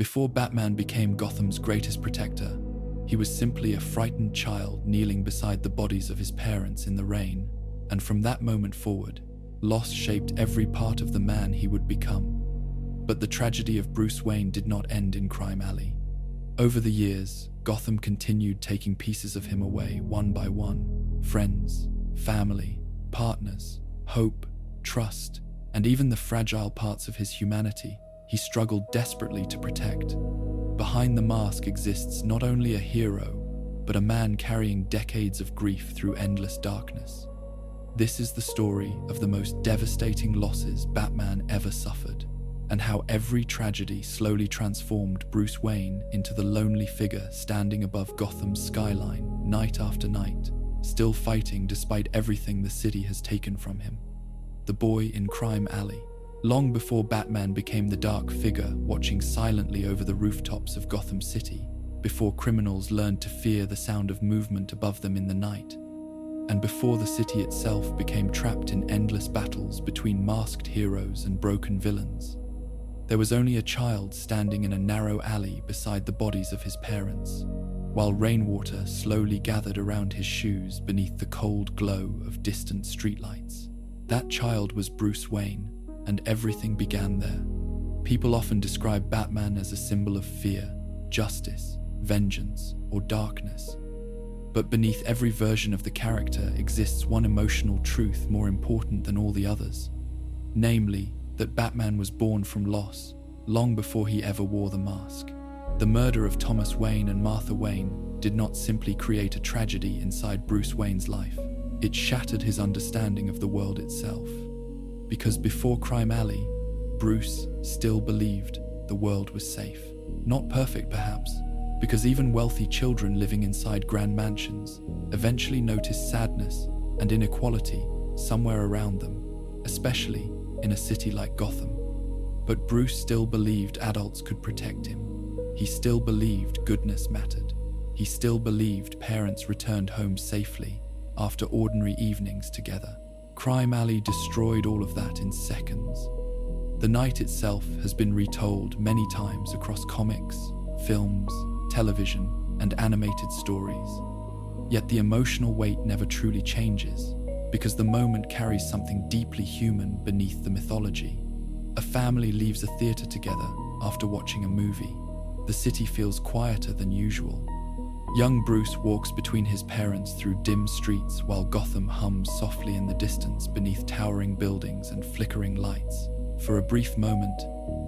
Before Batman became Gotham's greatest protector, he was simply a frightened child kneeling beside the bodies of his parents in the rain, and from that moment forward, loss shaped every part of the man he would become. But the tragedy of Bruce Wayne did not end in Crime Alley. Over the years, Gotham continued taking pieces of him away one by one. Friends, family, partners, hope, trust, and even the fragile parts of his humanity he struggled desperately to protect. Behind the mask exists not only a hero, but a man carrying decades of grief through endless darkness. This is the story of the most devastating losses Batman ever suffered, and how every tragedy slowly transformed Bruce Wayne into the lonely figure standing above Gotham's skyline night after night, still fighting despite everything the city has taken from him. The boy in Crime Alley, long before Batman became the dark figure watching silently over the rooftops of Gotham City, before criminals learned to fear the sound of movement above them in the night, and before the city itself became trapped in endless battles between masked heroes and broken villains. There was only a child standing in a narrow alley beside the bodies of his parents, while rainwater slowly gathered around his shoes beneath the cold glow of distant streetlights. That child was Bruce Wayne, and everything began there. People often describe Batman as a symbol of fear, justice, vengeance, or darkness. But beneath every version of the character exists one emotional truth more important than all the others. Namely, that Batman was born from loss, long before he ever wore the mask. The murder of Thomas Wayne and Martha Wayne did not simply create a tragedy inside Bruce Wayne's life. It shattered his understanding of the world itself. Because before Crime Alley, Bruce still believed the world was safe. Not perfect, perhaps, because even wealthy children living inside grand mansions eventually noticed sadness and inequality somewhere around them, especially in a city like Gotham. But Bruce still believed adults could protect him. He still believed goodness mattered. He still believed parents returned home safely after ordinary evenings together. Crime Alley destroyed all of that in seconds. The night itself has been retold many times across comics, films, television, and animated stories. Yet the emotional weight never truly changes, because the moment carries something deeply human beneath the mythology. A family leaves a theater together after watching a movie. The city feels quieter than usual. Young Bruce walks between his parents through dim streets while Gotham hums softly in the distance beneath towering buildings and flickering lights. For a brief moment,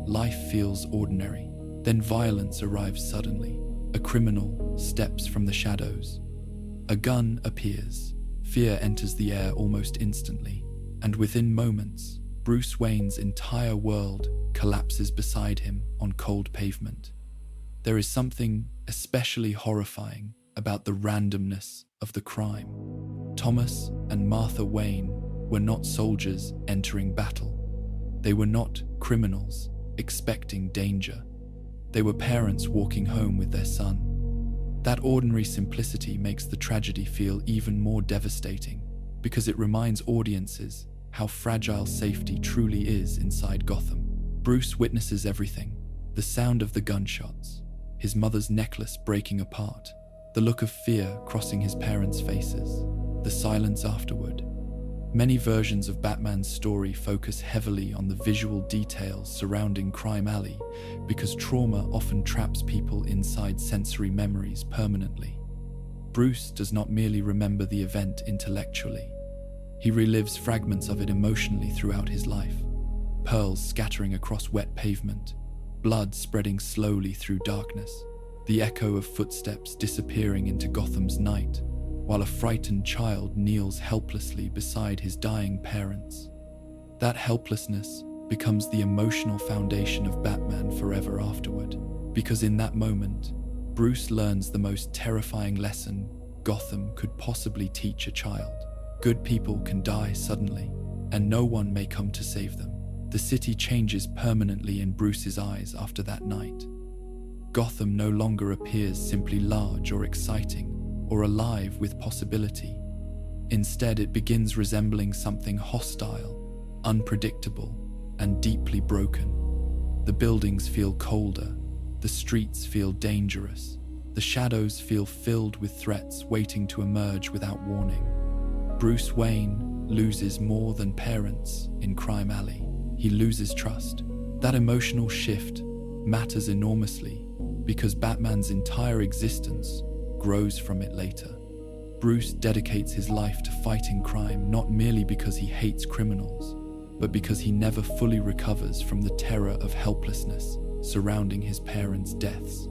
life feels ordinary. Then violence arrives suddenly. A criminal steps from the shadows. A gun appears. Fear enters the air almost instantly. And within moments, Bruce Wayne's entire world collapses beside him on cold pavement. There is something especially horrifying about the randomness of the crime. Thomas and Martha Wayne were not soldiers entering battle. They were not criminals expecting danger. They were parents walking home with their son. That ordinary simplicity makes the tragedy feel even more devastating, because it reminds audiences how fragile safety truly is inside Gotham. Bruce witnesses everything: the sound of the gunshots, his mother's necklace breaking apart, the look of fear crossing his parents' faces, the silence afterward. Many versions of Batman's story focus heavily on the visual details surrounding Crime Alley, because trauma often traps people inside sensory memories permanently. Bruce does not merely remember the event intellectually. He relives fragments of it emotionally throughout his life. Pearls scattering across wet pavement, blood spreading slowly through darkness, the echo of footsteps disappearing into Gotham's night, while a frightened child kneels helplessly beside his dying parents. That helplessness becomes the emotional foundation of Batman forever afterward, because in that moment, Bruce learns the most terrifying lesson Gotham could possibly teach a child. Good people can die suddenly, and no one may come to save them. The city changes permanently in Bruce's eyes after that night. Gotham no longer appears simply large or exciting, or alive with possibility. Instead, it begins resembling something hostile, unpredictable, and deeply broken. The buildings feel colder, The streets feel dangerous. The shadows feel filled with threats waiting to emerge without warning. Bruce Wayne loses more than parents in Crime Alley. He loses trust. That emotional shift matters enormously because Batman's entire existence grows from it later. Bruce dedicates his life to fighting crime not merely because he hates criminals, but because he never fully recovers from the terror of helplessness surrounding his parents' deaths.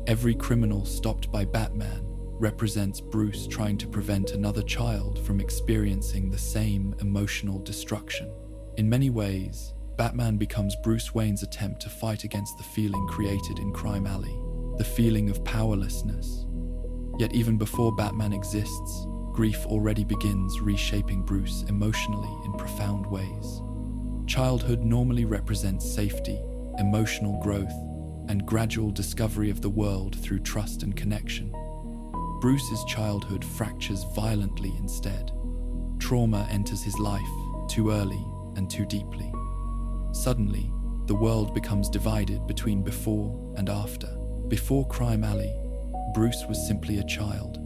Every criminal stopped by Batman represents Bruce trying to prevent another child from experiencing the same emotional destruction. In many ways, Batman becomes Bruce Wayne's attempt to fight against the feeling created in Crime Alley, the feeling of powerlessness. Yet even before Batman exists, grief already begins reshaping Bruce emotionally in profound ways. Childhood normally represents safety, emotional growth, and gradual discovery of the world through trust and connection. Bruce's childhood fractures violently instead. Trauma enters his life too early and too deeply. Suddenly, the world becomes divided between before and after. Before Crime Alley, Bruce was simply a child.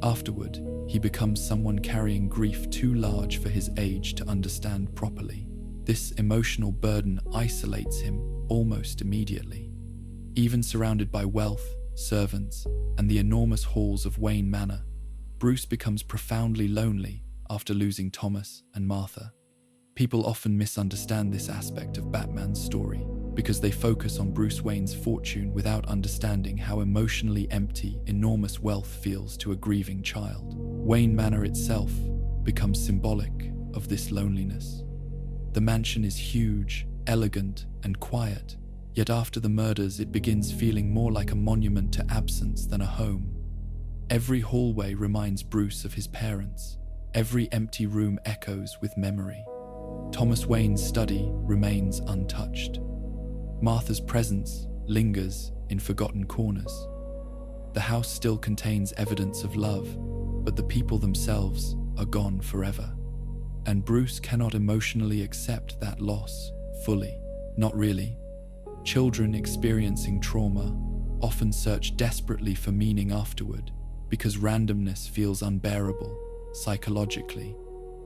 Afterward, he becomes someone carrying grief too large for his age to understand properly. This emotional burden isolates him almost immediately. Even surrounded by wealth, servants, and the enormous halls of Wayne Manor, Bruce becomes profoundly lonely after losing Thomas and Martha. People often misunderstand this aspect of Batman's story because they focus on Bruce Wayne's fortune without understanding how emotionally empty enormous wealth feels to a grieving child. Wayne Manor itself becomes symbolic of this loneliness. The mansion is huge, elegant, and quiet, yet after the murders it begins feeling more like a monument to absence than a home. Every hallway reminds Bruce of his parents. Every empty room echoes with memory. Thomas Wayne's study remains untouched. Martha's presence lingers in forgotten corners. The house still contains evidence of love, but the people themselves are gone forever. And Bruce cannot emotionally accept that loss fully. Not really. Children experiencing trauma often search desperately for meaning afterward because randomness feels unbearable psychologically.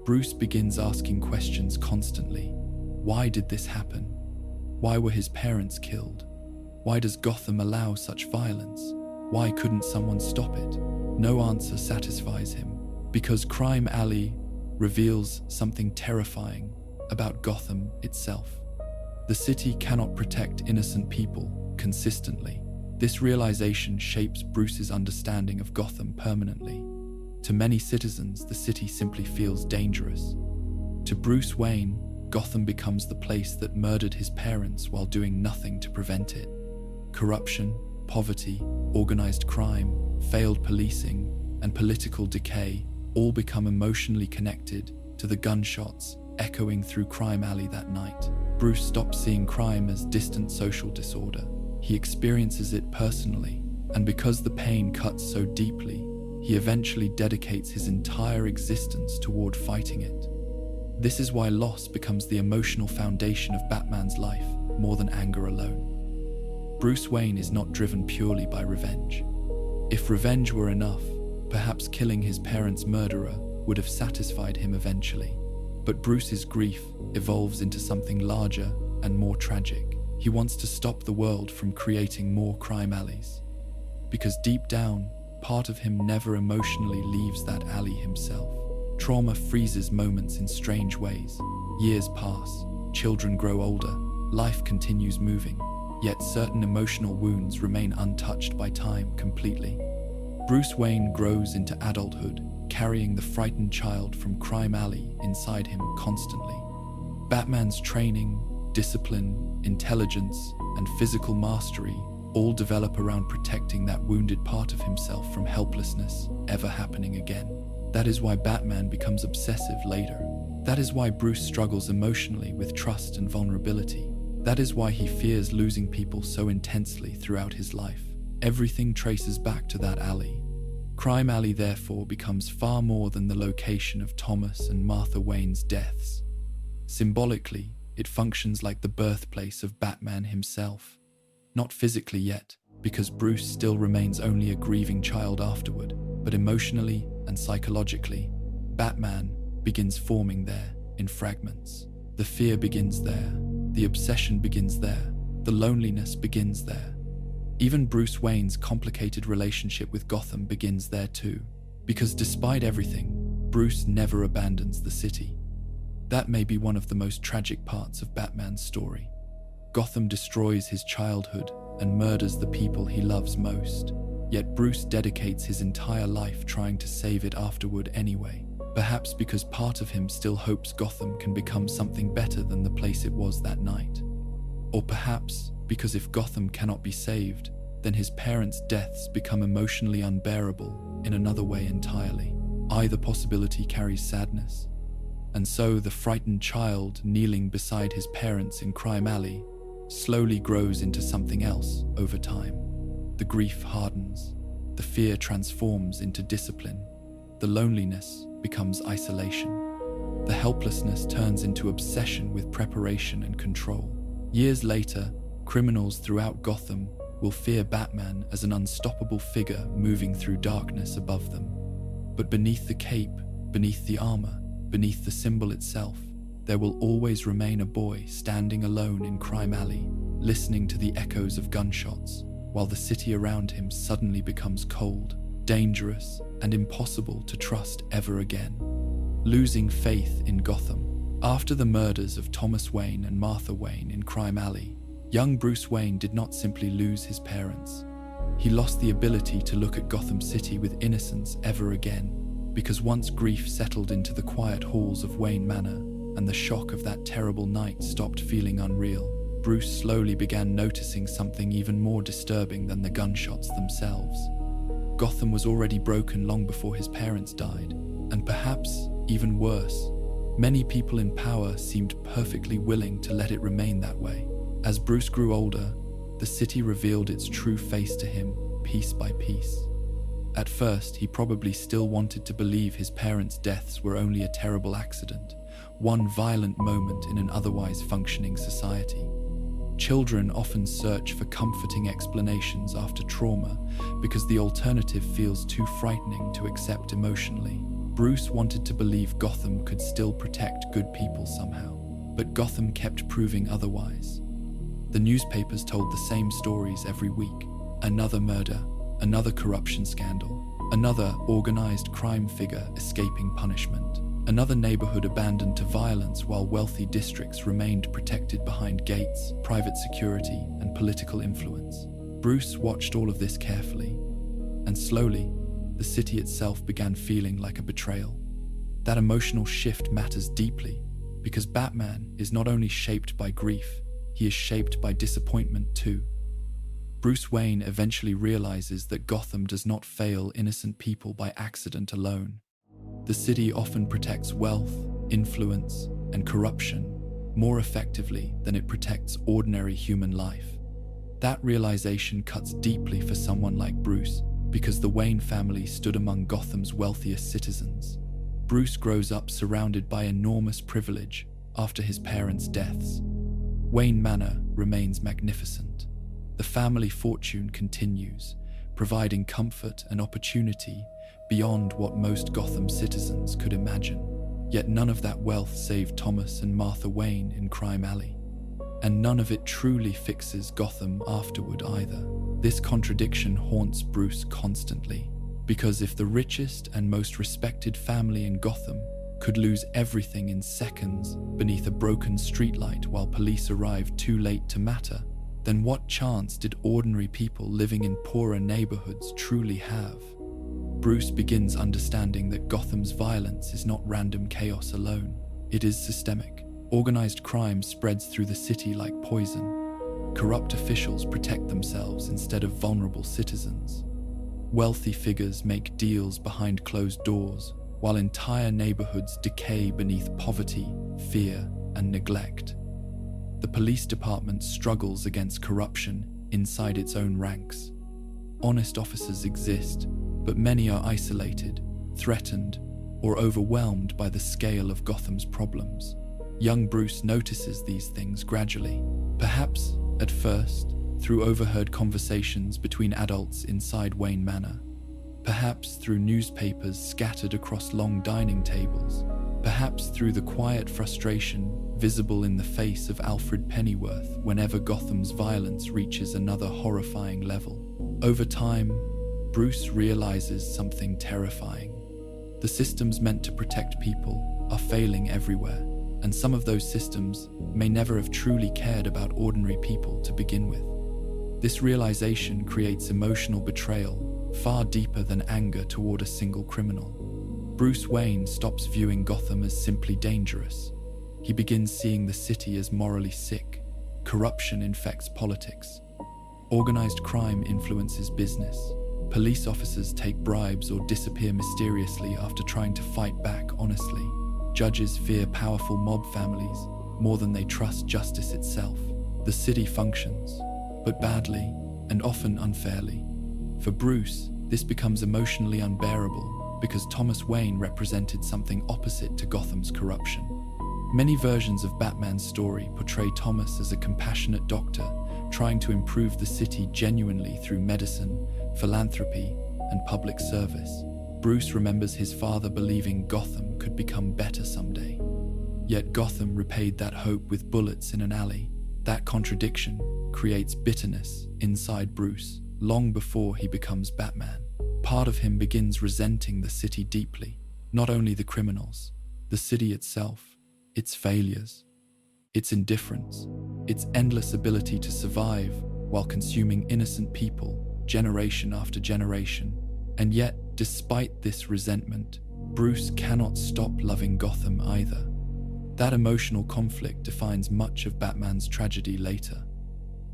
Bruce begins asking questions constantly. Why did this happen? Why were his parents killed? Why does Gotham allow such violence? Why couldn't someone stop it? No answer satisfies him, because Crime Alley reveals something terrifying about Gotham itself. The city cannot protect innocent people consistently. This realization shapes Bruce's understanding of Gotham permanently. To many citizens, the city simply feels dangerous. To Bruce Wayne, Gotham becomes the place that murdered his parents while doing nothing to prevent it. Corruption, poverty, organized crime, failed policing, and political decay all become emotionally connected to the gunshots echoing through Crime Alley that night. Bruce stops seeing crime as distant social disorder. He experiences it personally, and because the pain cuts so deeply, he eventually dedicates his entire existence toward fighting it. This is why loss becomes the emotional foundation of Batman's life, more than anger alone. Bruce Wayne is not driven purely by revenge. If revenge were enough, perhaps killing his parents' murderer would have satisfied him eventually. But Bruce's grief evolves into something larger and more tragic. He wants to stop the world from creating more crime alleys. Because deep down, part of him never emotionally leaves that alley himself. Trauma freezes moments in strange ways. Years pass, children grow older, life continues moving, yet certain emotional wounds remain untouched by time completely. Bruce Wayne grows into adulthood, carrying the frightened child from Crime Alley inside him constantly. Batman's training, discipline, intelligence, and physical mastery all develop around protecting that wounded part of himself from helplessness ever happening again. That is why Batman becomes obsessive later. That is why Bruce struggles emotionally with trust and vulnerability. That is why he fears losing people so intensely throughout his life. Everything traces back to that alley. Crime Alley therefore becomes far more than the location of Thomas and Martha Wayne's deaths. Symbolically, it functions like the birthplace of Batman himself. Not physically yet, because Bruce still remains only a grieving child afterward, but emotionally and psychologically, Batman begins forming there in fragments. The fear begins there, the obsession begins there, the loneliness begins there. Even Bruce Wayne's complicated relationship with Gotham begins there too, because despite everything, Bruce never abandons the city. That may be one of the most tragic parts of Batman's story. Gotham destroys his childhood and murders the people he loves most, yet Bruce dedicates his entire life trying to save it afterward anyway, perhaps because part of him still hopes Gotham can become something better than the place it was that night. Or perhaps because if Gotham cannot be saved, then his parents' deaths become emotionally unbearable in another way entirely. Either possibility carries sadness. And so the frightened child kneeling beside his parents in Crime Alley slowly grows into something else over time. The grief hardens, the fear transforms into discipline, the loneliness becomes isolation, the helplessness turns into obsession with preparation and control. Years later, criminals throughout Gotham will fear Batman as an unstoppable figure moving through darkness above them. But beneath the cape, beneath the armor, beneath the symbol itself, there will always remain a boy standing alone in Crime Alley, listening to the echoes of gunshots, while the city around him suddenly becomes cold, dangerous, and impossible to trust ever again. Losing faith in Gotham. After the murders of Thomas Wayne and Martha Wayne in Crime Alley, young Bruce Wayne did not simply lose his parents. He lost the ability to look at Gotham City with innocence ever again, because once grief settled into the quiet halls of Wayne Manor, and the shock of that terrible night stopped feeling unreal, Bruce slowly began noticing something even more disturbing than the gunshots themselves. Gotham was already broken long before his parents died, and perhaps even worse, many people in power seemed perfectly willing to let it remain that way. As Bruce grew older, the city revealed its true face to him, piece by piece. At first, he probably still wanted to believe his parents' deaths were only a terrible accident, one violent moment in an otherwise functioning society. Children often search for comforting explanations after trauma because the alternative feels too frightening to accept emotionally. Bruce wanted to believe Gotham could still protect good people somehow, but Gotham kept proving otherwise. The newspapers told the same stories every week. Another murder, another corruption scandal, another organized crime figure escaping punishment, another neighborhood abandoned to violence while wealthy districts remained protected behind gates, private security, and political influence. Bruce watched all of this carefully, and slowly, the city itself began feeling like a betrayal. That emotional shift matters deeply, because Batman is not only shaped by grief, he is shaped by disappointment too. Bruce Wayne eventually realizes that Gotham does not fail innocent people by accident alone. The city often protects wealth, influence, and corruption more effectively than it protects ordinary human life. That realization cuts deeply for someone like Bruce, because the Wayne family stood among Gotham's wealthiest citizens. Bruce grows up surrounded by enormous privilege after his parents' deaths. Wayne Manor remains magnificent. The family fortune continues, providing comfort and opportunity beyond what most Gotham citizens could imagine. Yet none of that wealth saved Thomas and Martha Wayne in Crime Alley. And none of it truly fixes Gotham afterward either. This contradiction haunts Bruce constantly, because if the richest and most respected family in Gotham could lose everything in seconds beneath a broken streetlight while police arrived too late to matter, then what chance did ordinary people living in poorer neighborhoods truly have? Bruce begins understanding that Gotham's violence is not random chaos alone. It is systemic. Organized crime spreads through the city like poison. Corrupt officials protect themselves instead of vulnerable citizens. Wealthy figures make deals behind closed doors, while entire neighborhoods decay beneath poverty, fear, and neglect. The police department struggles against corruption inside its own ranks. Honest officers exist, but many are isolated, threatened, or overwhelmed by the scale of Gotham's problems. Young Bruce notices these things gradually, perhaps, at first, through overheard conversations between adults inside Wayne Manor, perhaps through newspapers scattered across long dining tables, perhaps through the quiet frustration visible in the face of Alfred Pennyworth whenever Gotham's violence reaches another horrifying level. Over time, Bruce realizes something terrifying. The systems meant to protect people are failing everywhere, and some of those systems may never have truly cared about ordinary people to begin with. This realization creates emotional betrayal far deeper than anger toward a single criminal. Bruce Wayne stops viewing Gotham as simply dangerous. He begins seeing the city as morally sick. Corruption infects politics. Organized crime influences business. Police officers take bribes or disappear mysteriously after trying to fight back honestly. Judges fear powerful mob families more than they trust justice itself. The city functions, but badly and often unfairly. For Bruce, this becomes emotionally unbearable because Thomas Wayne represented something opposite to Gotham's corruption. Many versions of Batman's story portray Thomas as a compassionate doctor trying to improve the city genuinely through medicine, philanthropy, and public service. Bruce remembers his father believing Gotham could become better someday. Yet Gotham repaid that hope with bullets in an alley. That contradiction creates bitterness inside Bruce long before he becomes Batman. Part of him begins resenting the city deeply, not only the criminals, the city itself, its failures, its indifference, its endless ability to survive while consuming innocent people generation after generation. And yet, despite this resentment, Bruce cannot stop loving Gotham either. That emotional conflict defines much of Batman's tragedy later.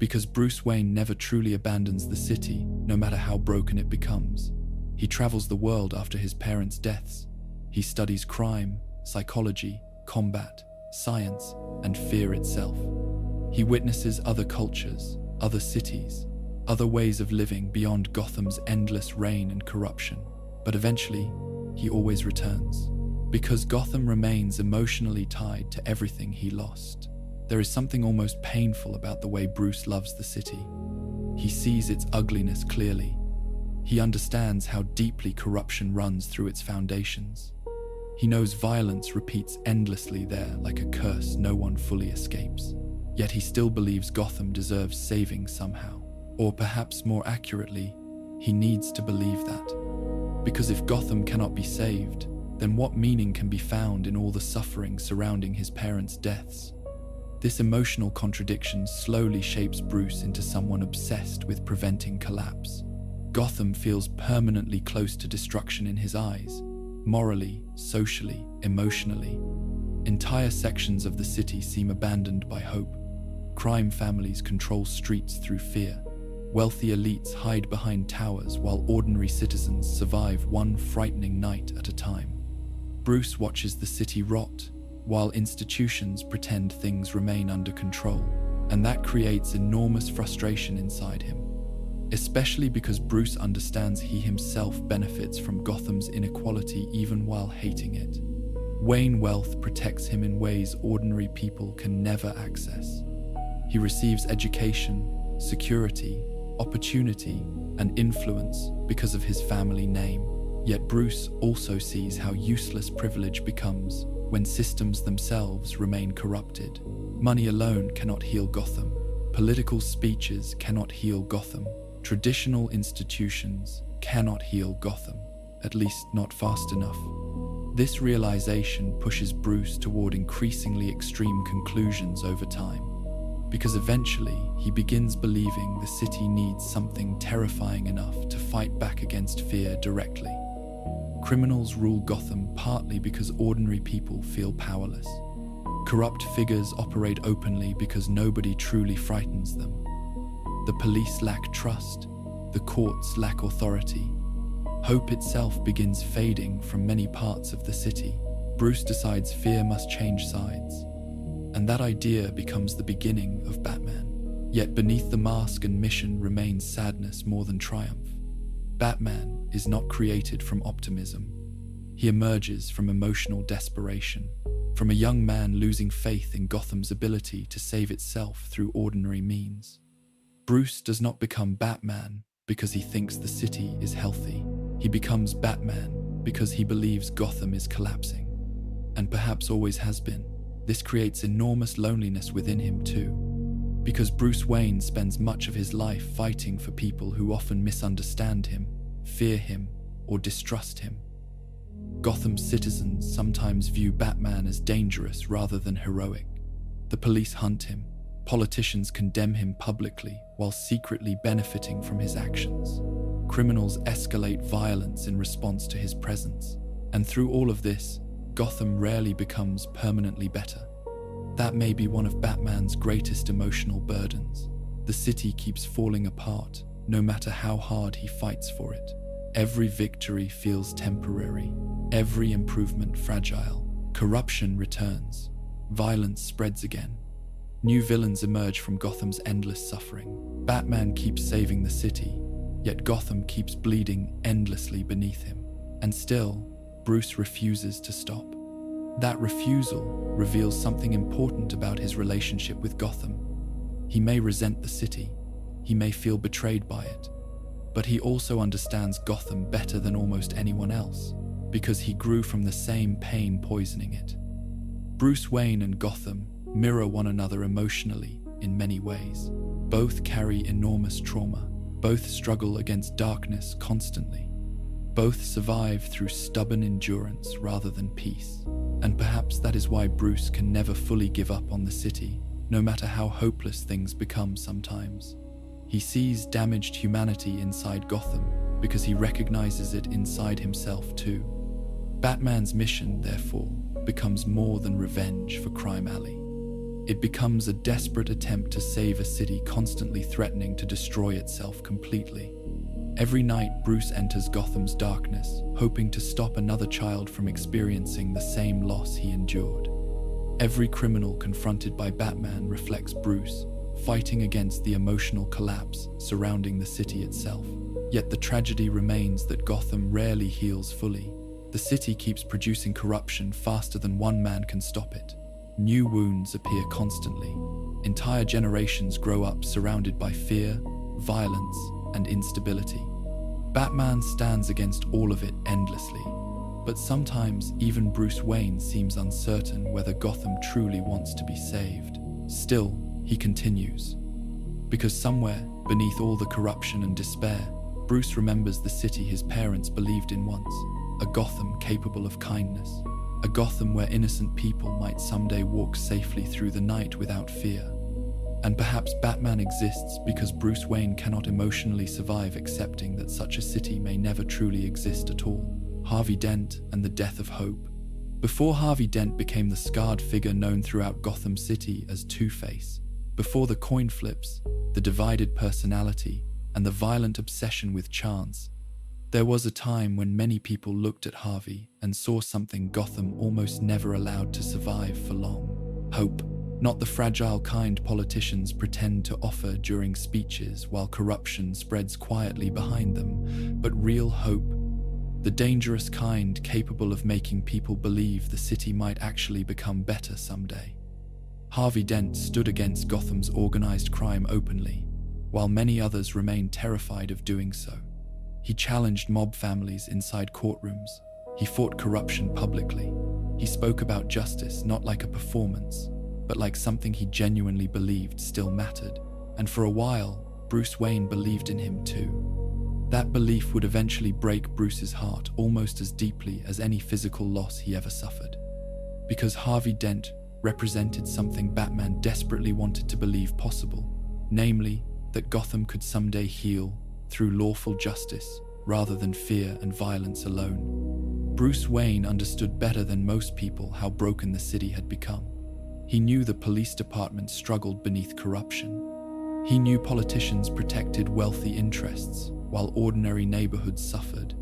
Because Bruce Wayne never truly abandons the city, no matter how broken it becomes. He travels the world after his parents' deaths. He studies crime, psychology, combat, science, and fear itself. He witnesses other cultures, other cities, other ways of living beyond Gotham's endless reign and corruption. But eventually, he always returns. Because Gotham remains emotionally tied to everything he lost. There is something almost painful about the way Bruce loves the city. He sees its ugliness clearly. He understands how deeply corruption runs through its foundations. He knows violence repeats endlessly there like a curse no one fully escapes. Yet he still believes Gotham deserves saving somehow. Or perhaps more accurately, he needs to believe that. Because if Gotham cannot be saved, then what meaning can be found in all the suffering surrounding his parents' deaths? This emotional contradiction slowly shapes Bruce into someone obsessed with preventing collapse. Gotham feels permanently close to destruction in his eyes, morally, socially, emotionally. Entire sections of the city seem abandoned by hope. Crime families control streets through fear. Wealthy elites hide behind towers while ordinary citizens survive one frightening night at a time. Bruce watches the city rot, while institutions pretend things remain under control, and that creates enormous frustration inside him. Especially because Bruce understands he himself benefits from Gotham's inequality even while hating it. Wayne wealth protects him in ways ordinary people can never access. He receives education, security, opportunity, and influence because of his family name. Yet Bruce also sees how useless privilege becomes when systems themselves remain corrupted. Money alone cannot heal Gotham. Political speeches cannot heal Gotham. Traditional institutions cannot heal Gotham, at least not fast enough. This realization pushes Bruce toward increasingly extreme conclusions over time, because eventually he begins believing the city needs something terrifying enough to fight back against fear directly. Criminals rule Gotham partly because ordinary people feel powerless. Corrupt figures operate openly because nobody truly frightens them. The police lack trust. The courts lack authority. Hope itself begins fading from many parts of the city. Bruce decides fear must change sides. And that idea becomes the beginning of Batman. Yet beneath the mask and mission remains sadness more than triumph. Batman is not created from optimism. He emerges from emotional desperation, from a young man losing faith in Gotham's ability to save itself through ordinary means. Bruce does not become Batman because he thinks the city is healthy. He becomes Batman because he believes Gotham is collapsing, and perhaps always has been. This creates enormous loneliness within him too, because Bruce Wayne spends much of his life fighting for people who often misunderstand him, fear him, or distrust him. Gotham's citizens sometimes view Batman as dangerous rather than heroic. The police hunt him, politicians condemn him publicly while secretly benefiting from his actions. Criminals escalate violence in response to his presence, and through all of this, Gotham rarely becomes permanently better. That may be one of Batman's greatest emotional burdens. The city keeps falling apart, no matter how hard he fights for it. Every victory feels temporary, every improvement fragile. Corruption returns, violence spreads again. New villains emerge from Gotham's endless suffering. Batman keeps saving the city, yet Gotham keeps bleeding endlessly beneath him. And still, Bruce refuses to stop. That refusal reveals something important about his relationship with Gotham. He may resent the city, he may feel betrayed by it, but he also understands Gotham better than almost anyone else, because he grew from the same pain poisoning it. Bruce Wayne and Gotham mirror one another emotionally in many ways. Both carry enormous trauma, both struggle against darkness constantly. Both survive through stubborn endurance rather than peace. And perhaps that is why Bruce can never fully give up on the city, no matter how hopeless things become sometimes. He sees damaged humanity inside Gotham because he recognizes it inside himself too. Batman's mission, therefore, becomes more than revenge for Crime Alley. It becomes a desperate attempt to save a city constantly threatening to destroy itself completely. Every night, Bruce enters Gotham's darkness, hoping to stop another child from experiencing the same loss he endured. Every criminal confronted by Batman reflects Bruce, fighting against the emotional collapse surrounding the city itself. Yet the tragedy remains that Gotham rarely heals fully. The city keeps producing corruption faster than one man can stop it. New wounds appear constantly. Entire generations grow up surrounded by fear, violence, and instability. Batman stands against all of it endlessly, but sometimes even Bruce Wayne seems uncertain whether Gotham truly wants to be saved. Still, he continues, because somewhere beneath all the corruption and despair, Bruce remembers the city his parents believed in once, a Gotham capable of kindness, a Gotham where innocent people might someday walk safely through the night without fear. And perhaps Batman exists because Bruce Wayne cannot emotionally survive accepting that such a city may never truly exist at all. Harvey Dent and the death of hope. Before Harvey Dent became the scarred figure known throughout Gotham City as Two-Face, before the coin flips, the divided personality, and the violent obsession with chance, there was a time when many people looked at Harvey and saw something Gotham almost never allowed to survive for long. Hope. Not the fragile kind politicians pretend to offer during speeches while corruption spreads quietly behind them, but real hope, the dangerous kind capable of making people believe the city might actually become better someday. Harvey Dent stood against Gotham's organized crime openly, while many others remained terrified of doing so. He challenged mob families inside courtrooms. He fought corruption publicly. He spoke about justice not like a performance, but like something he genuinely believed still mattered. And for a while, Bruce Wayne believed in him too. That belief would eventually break Bruce's heart almost as deeply as any physical loss he ever suffered. Because Harvey Dent represented something Batman desperately wanted to believe possible, namely, that Gotham could someday heal through lawful justice rather than fear and violence alone. Bruce Wayne understood better than most people how broken the city had become. He knew the police department struggled beneath corruption. He knew politicians protected wealthy interests while ordinary neighborhoods suffered.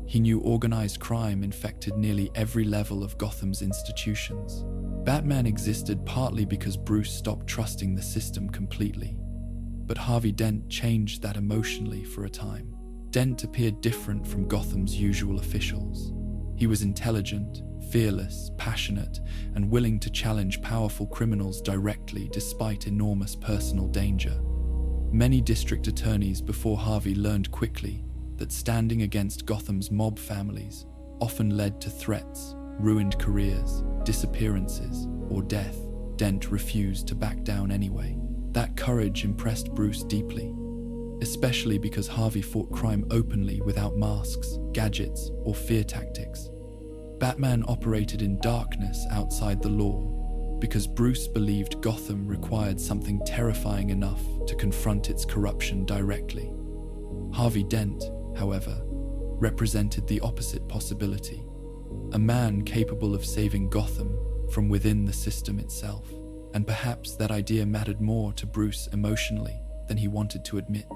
He knew organized crime infected nearly every level of Gotham's institutions. Batman existed partly because Bruce stopped trusting the system completely. But Harvey Dent changed that emotionally for a time. Dent appeared different from Gotham's usual officials. He was intelligent, fearless, passionate, and willing to challenge powerful criminals directly despite enormous personal danger. Many district attorneys before Harvey learned quickly that standing against Gotham's mob families often led to threats, ruined careers, disappearances, or death. Dent refused to back down anyway. That courage impressed Bruce deeply, especially because Harvey fought crime openly without masks, gadgets, or fear tactics. Batman operated in darkness outside the law because Bruce believed Gotham required something terrifying enough to confront its corruption directly. Harvey Dent, however, represented the opposite possibility, a man capable of saving Gotham from within the system itself. And perhaps that idea mattered more to Bruce emotionally than he wanted to admit,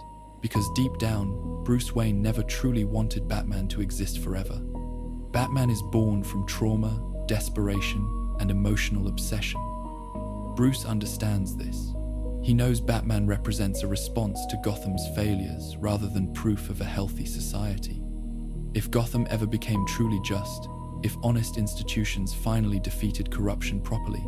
because deep down, Bruce Wayne never truly wanted Batman to exist forever. Batman is born from trauma, desperation, and emotional obsession. Bruce understands this. He knows Batman represents a response to Gotham's failures rather than proof of a healthy society. If Gotham ever became truly just, if honest institutions finally defeated corruption properly,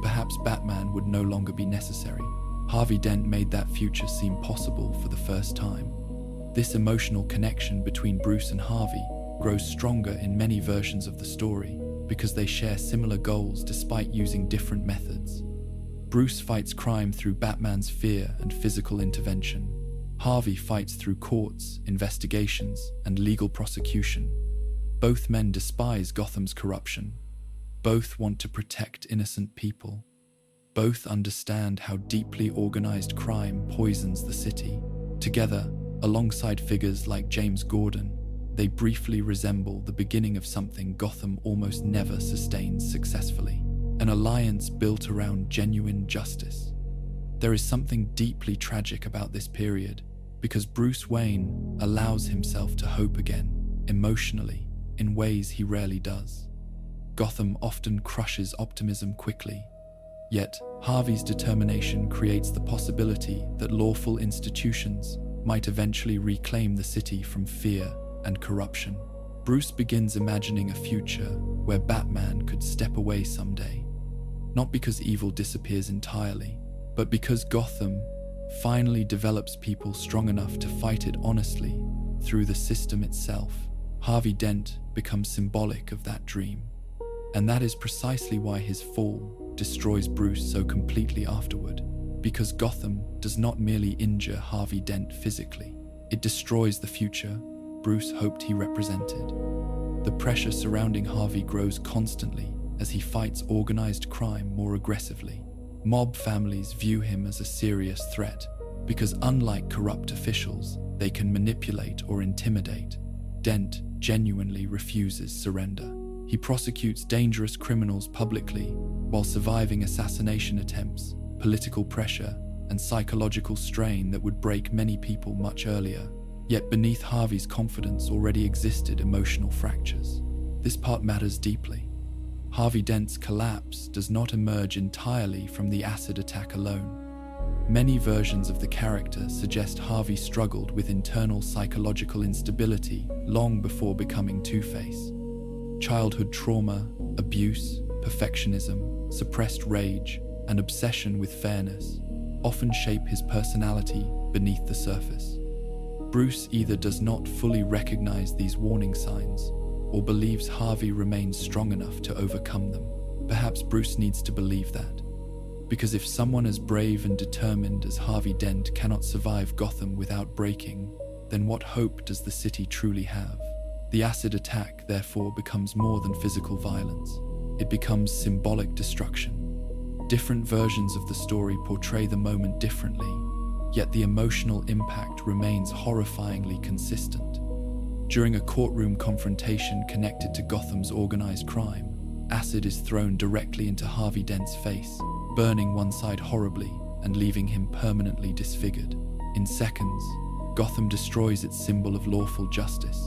perhaps Batman would no longer be necessary. Harvey Dent made that future seem possible for the first time. This emotional connection between Bruce and Harvey grows stronger in many versions of the story because they share similar goals despite using different methods. Bruce fights crime through Batman's fear and physical intervention. Harvey fights through courts, investigations, and legal prosecution. Both men despise Gotham's corruption. Both want to protect innocent people. Both understand how deeply organized crime poisons the city. Together, alongside figures like James Gordon, they briefly resemble the beginning of something Gotham almost never sustains successfully, an alliance built around genuine justice. There is something deeply tragic about this period, because Bruce Wayne allows himself to hope again, emotionally, in ways he rarely does. Gotham often crushes optimism quickly, yet Harvey's determination creates the possibility that lawful institutions might eventually reclaim the city from fear and corruption. Bruce begins imagining a future where Batman could step away someday, not because evil disappears entirely, but because Gotham finally develops people strong enough to fight it honestly through the system itself. Harvey Dent becomes symbolic of that dream, and that is precisely why his fall destroys Bruce so completely afterward, because Gotham does not merely injure Harvey Dent physically, it destroys the future Bruce hoped he represented. The pressure surrounding Harvey grows constantly as he fights organized crime more aggressively. Mob families view him as a serious threat because, unlike corrupt officials, they can manipulate or intimidate. Dent genuinely refuses surrender. He prosecutes dangerous criminals publicly while surviving assassination attempts, political pressure, and psychological strain that would break many people much earlier. Yet beneath Harvey's confidence already existed emotional fractures. This part matters deeply. Harvey Dent's collapse does not emerge entirely from the acid attack alone. Many versions of the character suggest Harvey struggled with internal psychological instability long before becoming Two-Face. Childhood trauma, abuse, perfectionism, suppressed rage, and obsession with fairness often shape his personality beneath the surface. Bruce either does not fully recognize these warning signs or believes Harvey remains strong enough to overcome them. Perhaps Bruce needs to believe that, because if someone as brave and determined as Harvey Dent cannot survive Gotham without breaking, then what hope does the city truly have? The acid attack, therefore, becomes more than physical violence. It becomes symbolic destruction. Different versions of the story portray the moment differently, yet the emotional impact remains horrifyingly consistent. During a courtroom confrontation connected to Gotham's organized crime, acid is thrown directly into Harvey Dent's face, burning one side horribly and leaving him permanently disfigured. In seconds, Gotham destroys its symbol of lawful justice.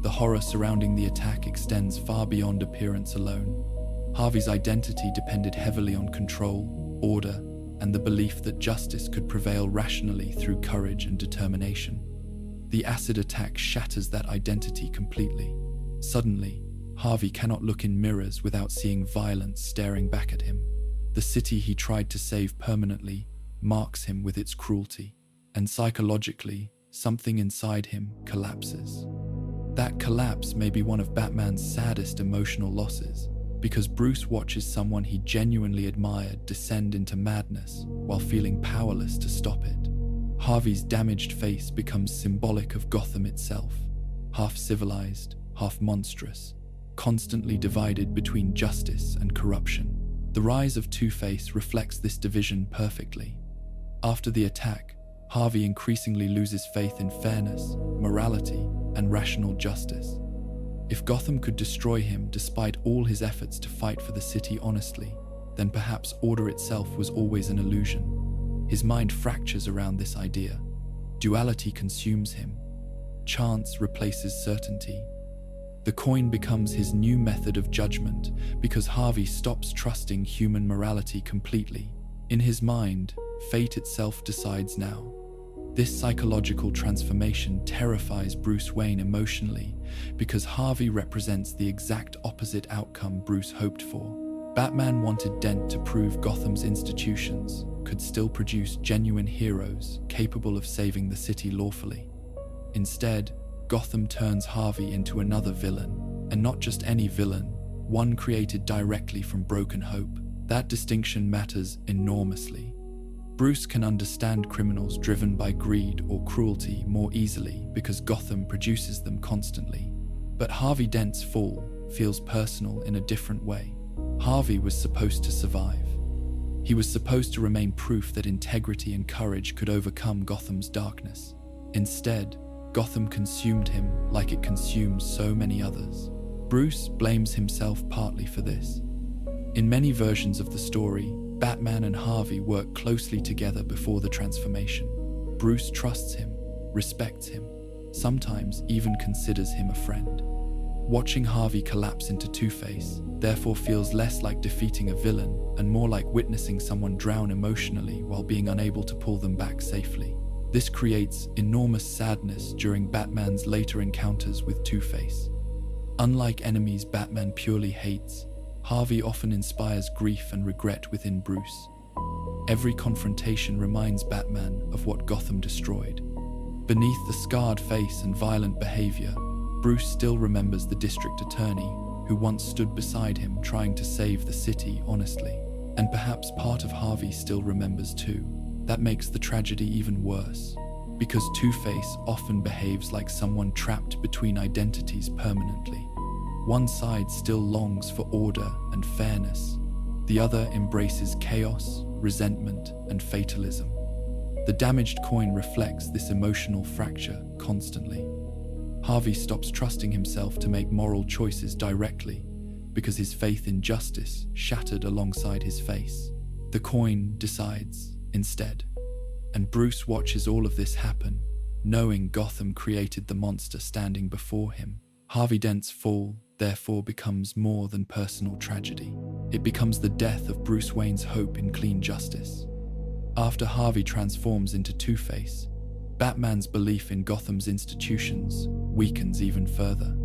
The horror surrounding the attack extends far beyond appearance alone. Harvey's identity depended heavily on control, order, and the belief that justice could prevail rationally through courage and determination. The acid attack shatters that identity completely. Suddenly, Harvey cannot look in mirrors without seeing violence staring back at him. The city he tried to save permanently marks him with its cruelty. and psychologically, something inside him collapses. That collapse may be one of Batman's saddest emotional losses, because Bruce watches someone he genuinely admired descend into madness while feeling powerless to stop it. Harvey's damaged face becomes symbolic of Gotham itself, half civilized, half monstrous, constantly divided between justice and corruption. The rise of Two-Face reflects this division perfectly. After the attack, Harvey increasingly loses faith in fairness, morality, and rational justice. If Gotham could destroy him despite all his efforts to fight for the city honestly, then perhaps order itself was always an illusion. His mind fractures around this idea. Duality consumes him. Chance replaces certainty. The coin becomes his new method of judgment because Harvey stops trusting human morality completely. In his mind, fate itself decides now. This psychological transformation terrifies Bruce Wayne emotionally because Harvey represents the exact opposite outcome Bruce hoped for. Batman wanted Dent to prove Gotham's institutions could still produce genuine heroes capable of saving the city lawfully. Instead, Gotham turns Harvey into another villain, and not just any villain, one created directly from broken hope. That distinction matters enormously. Bruce can understand criminals driven by greed or cruelty more easily because Gotham produces them constantly. But Harvey Dent's fall feels personal in a different way. Harvey was supposed to survive. He was supposed to remain proof that integrity and courage could overcome Gotham's darkness. Instead, Gotham consumed him like it consumes so many others. Bruce blames himself partly for this. In many versions of the story, Batman and Harvey work closely together before the transformation. Bruce trusts him, respects him, sometimes even considers him a friend. Watching Harvey collapse into Two-Face therefore feels less like defeating a villain and more like witnessing someone drown emotionally while being unable to pull them back safely. This creates enormous sadness during Batman's later encounters with Two-Face. Unlike enemies Batman purely hates, Harvey often inspires grief and regret within Bruce. Every confrontation reminds Batman of what Gotham destroyed. Beneath the scarred face and violent behavior, Bruce still remembers the district attorney who once stood beside him trying to save the city honestly. And perhaps part of Harvey still remembers too. That makes the tragedy even worse, because Two-Face often behaves like someone trapped between identities permanently. One side still longs for order and fairness. The other embraces chaos, resentment, and fatalism. The damaged coin reflects this emotional fracture constantly. Harvey stops trusting himself to make moral choices directly because his faith in justice shattered alongside his face. The coin decides instead. And Bruce watches all of this happen, knowing Gotham created the monster standing before him. Harvey Dent's fall therefore becomes more than personal tragedy. It becomes the death of Bruce Wayne's hope in clean justice. After Harvey transforms into Two-Face, Batman's belief in Gotham's institutions weakens even further.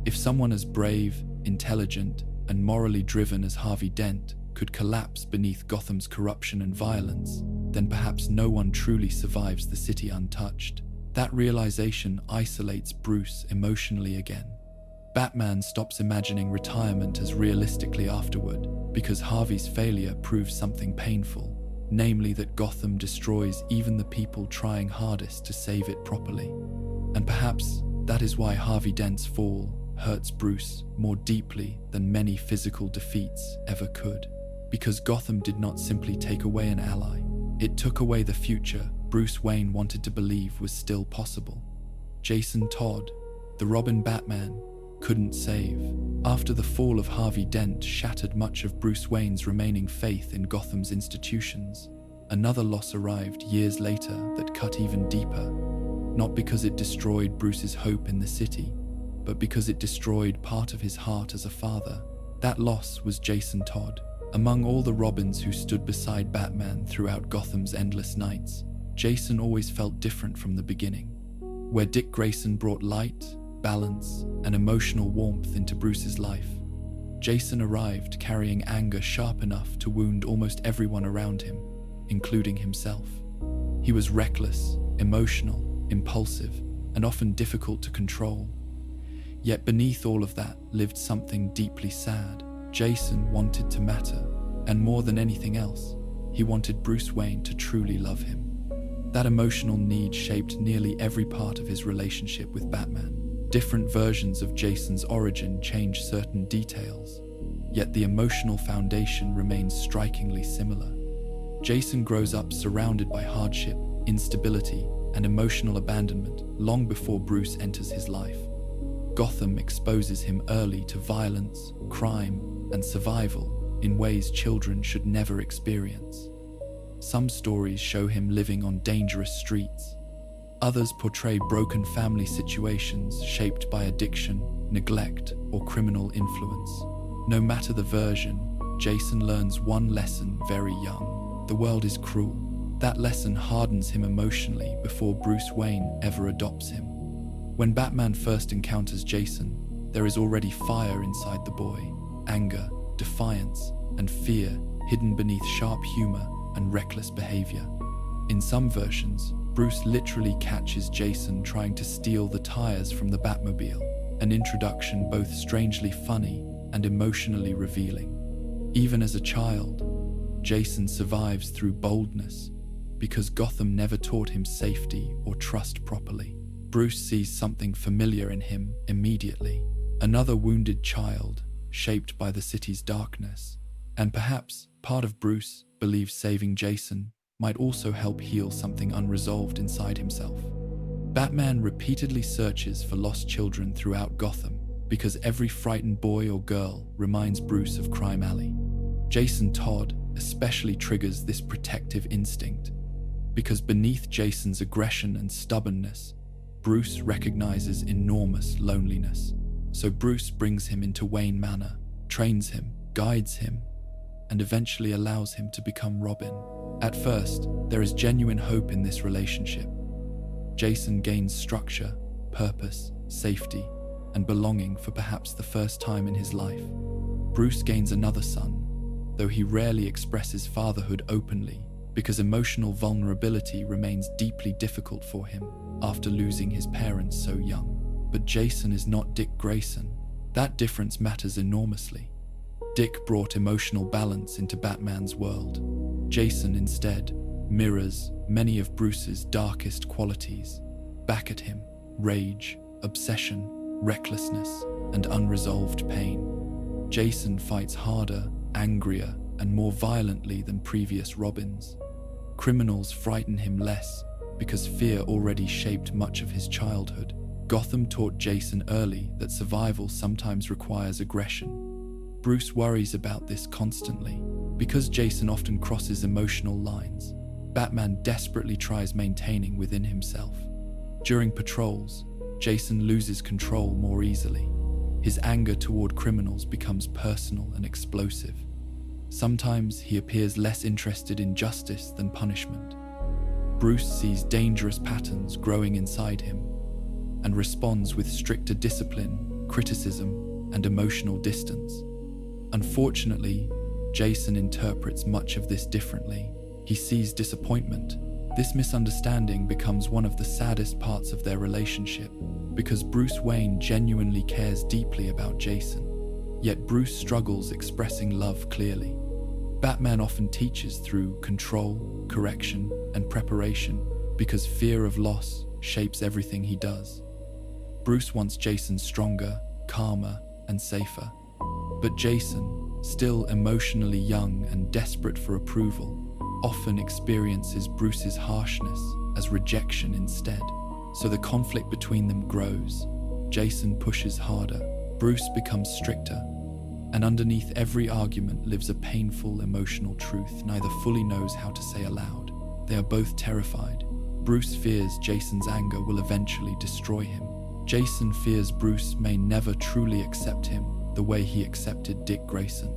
If someone as brave, intelligent, and morally driven as Harvey Dent could collapse beneath Gotham's corruption and violence, then perhaps no one truly survives the city untouched. That realization isolates Bruce emotionally again. Batman stops imagining retirement as realistically afterward because Harvey's failure proves something painful, namely that Gotham destroys even the people trying hardest to save it properly. And perhaps that is why Harvey Dent's fall hurts Bruce more deeply than many physical defeats ever could. Because Gotham did not simply take away an ally, it took away the future Bruce Wayne wanted to believe was still possible. Jason Todd, the Robin Batman, couldn't save. After the fall of Harvey Dent shattered much of Bruce Wayne's remaining faith in Gotham's institutions, another loss arrived years later that cut even deeper, not because it destroyed Bruce's hope in the city, but because it destroyed part of his heart as a father. That loss was Jason Todd. Among all the Robins who stood beside Batman throughout Gotham's endless nights, Jason always felt different from the beginning. Where Dick Grayson brought light, balance, and emotional warmth into Bruce's life, Jason arrived carrying anger sharp enough to wound almost everyone around him, including himself. He was reckless, emotional, impulsive, and often difficult to control. Yet beneath all of that lived something deeply sad. Jason wanted to matter, and more than anything else, he wanted Bruce Wayne to truly love him. That emotional need shaped nearly every part of his relationship with Batman. Different versions of Jason's origin change certain details, yet the emotional foundation remains strikingly similar. Jason grows up surrounded by hardship, instability, and emotional abandonment long before Bruce enters his life. Gotham exposes him early to violence, crime, and survival in ways children should never experience. Some stories show him living on dangerous streets. Others portray broken family situations shaped by addiction, neglect, or criminal influence. No matter the version, Jason learns one lesson very young: the world is cruel. That lesson hardens him emotionally before Bruce Wayne ever adopts him. When Batman first encounters Jason, there is already fire inside the boy: anger, defiance, and fear hidden beneath sharp humor and reckless behavior. In some versions, Bruce literally catches Jason trying to steal the tires from the Batmobile, an introduction both strangely funny and emotionally revealing. Even as a child, Jason survives through boldness because Gotham never taught him safety or trust properly. Bruce sees something familiar in him immediately: another wounded child shaped by the city's darkness. And perhaps part of Bruce believes saving Jason might also help heal something unresolved inside himself. Batman repeatedly searches for lost children throughout Gotham because every frightened boy or girl reminds Bruce of Crime Alley. Jason Todd especially triggers this protective instinct because beneath Jason's aggression and stubbornness, Bruce recognizes enormous loneliness. So Bruce brings him into Wayne Manor, trains him, guides him, and eventually allows him to become Robin. At first, there is genuine hope in this relationship. Jason gains structure, purpose, safety, and belonging for perhaps the first time in his life. Bruce gains another son, though he rarely expresses fatherhood openly because emotional vulnerability remains deeply difficult for him after losing his parents so young. But Jason is not Dick Grayson. That difference matters enormously. Dick brought emotional balance into Batman's world. Jason, instead, mirrors many of Bruce's darkest qualities back at him: rage, obsession, recklessness, and unresolved pain. Jason fights harder, angrier, and more violently than previous Robins. Criminals frighten him less because fear already shaped much of his childhood. Gotham taught Jason early that survival sometimes requires aggression. Bruce worries about this constantly. Because Jason often crosses emotional lines, Batman desperately tries maintaining within himself. During patrols, Jason loses control more easily. His anger toward criminals becomes personal and explosive. Sometimes he appears less interested in justice than punishment. Bruce sees dangerous patterns growing inside him and responds with stricter discipline, criticism, and emotional distance. Unfortunately, Jason interprets much of this differently. He sees disappointment. This misunderstanding becomes one of the saddest parts of their relationship because Bruce Wayne genuinely cares deeply about Jason. Yet Bruce struggles expressing love clearly. Batman often teaches through control, correction, and preparation because fear of loss shapes everything he does. Bruce wants Jason stronger, calmer, and safer. But Jason, still emotionally young and desperate for approval, often experiences Bruce's harshness as rejection instead. So the conflict between them grows. Jason pushes harder, Bruce becomes stricter, and underneath every argument lives a painful emotional truth neither fully knows how to say aloud. They are both terrified. Bruce fears Jason's anger will eventually destroy him. Jason fears Bruce may never truly accept him the way he accepted Dick Grayson.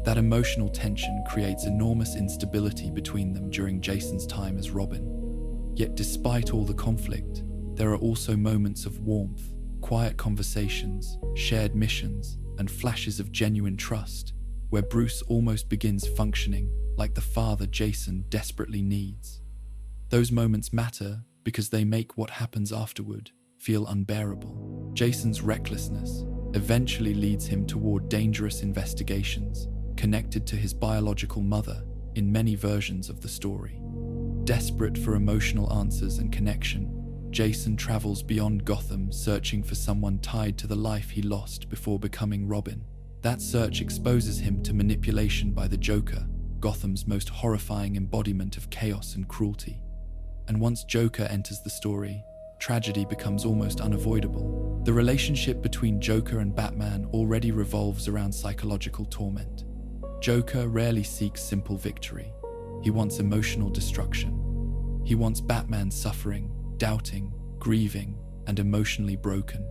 That emotional tension creates enormous instability between them during Jason's time as Robin. Yet despite all the conflict, there are also moments of warmth, quiet conversations, shared missions, and flashes of genuine trust, where Bruce almost begins functioning like the father Jason desperately needs. Those moments matter because they make what happens afterward feel unbearable. Jason's recklessness eventually leads him toward dangerous investigations connected to his biological mother in many versions of the story. Desperate for emotional answers and connection, Jason travels beyond Gotham searching for someone tied to the life he lost before becoming Robin. That search exposes him to manipulation by the Joker, Gotham's most horrifying embodiment of chaos and cruelty. And once Joker enters the story, tragedy becomes almost unavoidable. The relationship between Joker and Batman already revolves around psychological torment. Joker rarely seeks simple victory. He wants emotional destruction. He wants Batman suffering, doubting, grieving, and emotionally broken.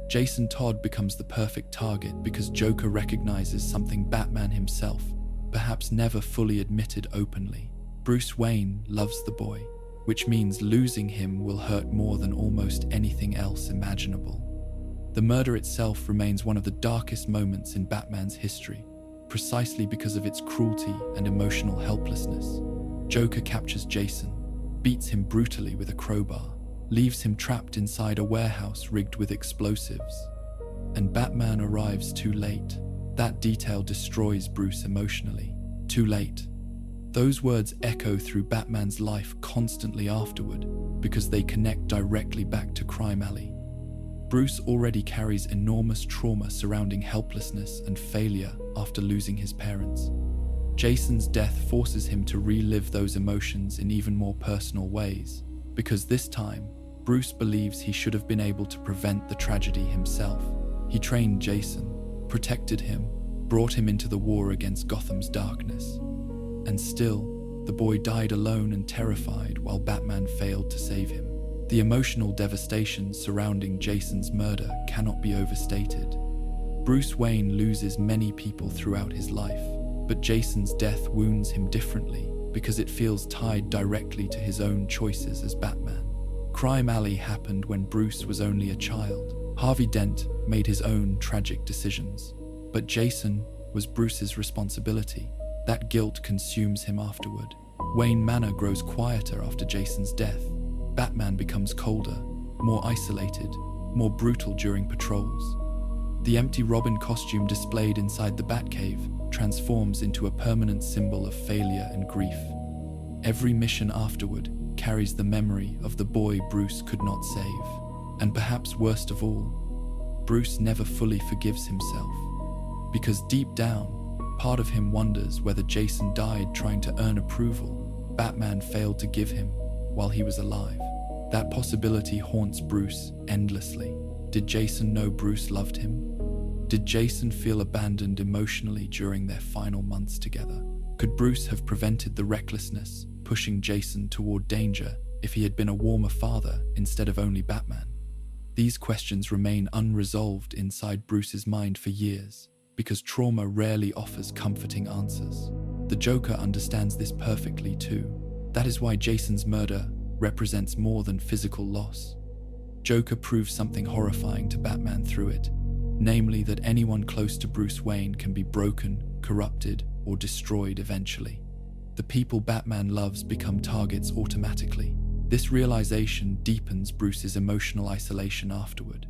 Jason Todd becomes the perfect target because Joker recognizes something Batman himself perhaps never fully admitted openly. Bruce Wayne loves the boy, which means losing him will hurt more than almost anything else imaginable. The murder itself remains one of the darkest moments in Batman's history, precisely because of its cruelty and emotional helplessness. Joker captures Jason, beats him brutally with a crowbar, leaves him trapped inside a warehouse rigged with explosives. And Batman arrives too late. That detail destroys Bruce emotionally. Too late. Those words echo through Batman's life constantly afterward because they connect directly back to Crime Alley. Bruce already carries enormous trauma surrounding helplessness and failure after losing his parents. Jason's death forces him to relive those emotions in even more personal ways, because this time, Bruce believes he should have been able to prevent the tragedy himself. He trained Jason, protected him, brought him into the war against Gotham's darkness. And still, the boy died alone and terrified while Batman failed to save him. The emotional devastation surrounding Jason's murder cannot be overstated. Bruce Wayne loses many people throughout his life, but Jason's death wounds him differently because it feels tied directly to his own choices as Batman. Crime Alley happened when Bruce was only a child. Harvey Dent made his own tragic decisions, but Jason was Bruce's responsibility. That guilt consumes him afterward. Wayne Manor grows quieter after Jason's death. Batman becomes colder, more isolated, more brutal during patrols. The empty Robin costume displayed inside the Batcave transforms into a permanent symbol of failure and grief. Every mission afterward carries the memory of the boy Bruce could not save. And perhaps worst of all, Bruce never fully forgives himself. Because deep down, part of him wonders whether Jason died trying to earn approval Batman failed to give him while he was alive. That possibility haunts Bruce endlessly. Did Jason know Bruce loved him? Did Jason feel abandoned emotionally during their final months together? Could Bruce have prevented the recklessness pushing Jason toward danger if he had been a warmer father instead of only Batman? These questions remain unresolved inside Bruce's mind for years, because trauma rarely offers comforting answers. The Joker understands this perfectly too. That is why Jason's murder represents more than physical loss. Joker proves something horrifying to Batman through it, namely that anyone close to Bruce Wayne can be broken, corrupted, or destroyed eventually. The people Batman loves become targets automatically. This realization deepens Bruce's emotional isolation afterward.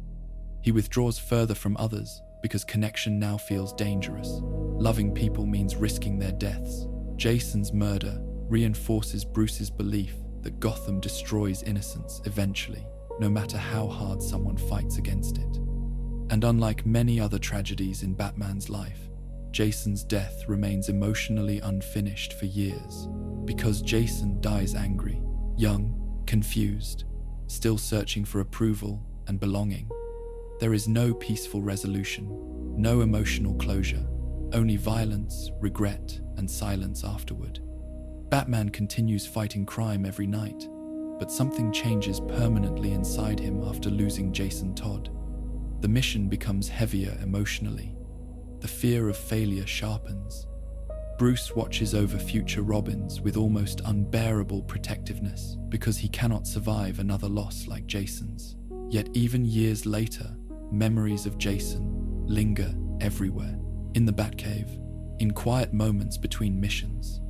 He withdraws further from others because connection now feels dangerous. Loving people means risking their deaths. Jason's murder reinforces Bruce's belief that Gotham destroys innocence eventually, no matter how hard someone fights against it. And unlike many other tragedies in Batman's life, Jason's death remains emotionally unfinished for years, because Jason dies angry, young, confused, still searching for approval and belonging. There is no peaceful resolution, no emotional closure, only violence, regret, and silence afterward. Batman continues fighting crime every night, but something changes permanently inside him after losing Jason Todd. The mission becomes heavier emotionally. The fear of failure sharpens. Bruce watches over future Robins with almost unbearable protectiveness because he cannot survive another loss like Jason's. Yet even years later, memories of Jason linger everywhere. In the Batcave, in quiet moments between missions,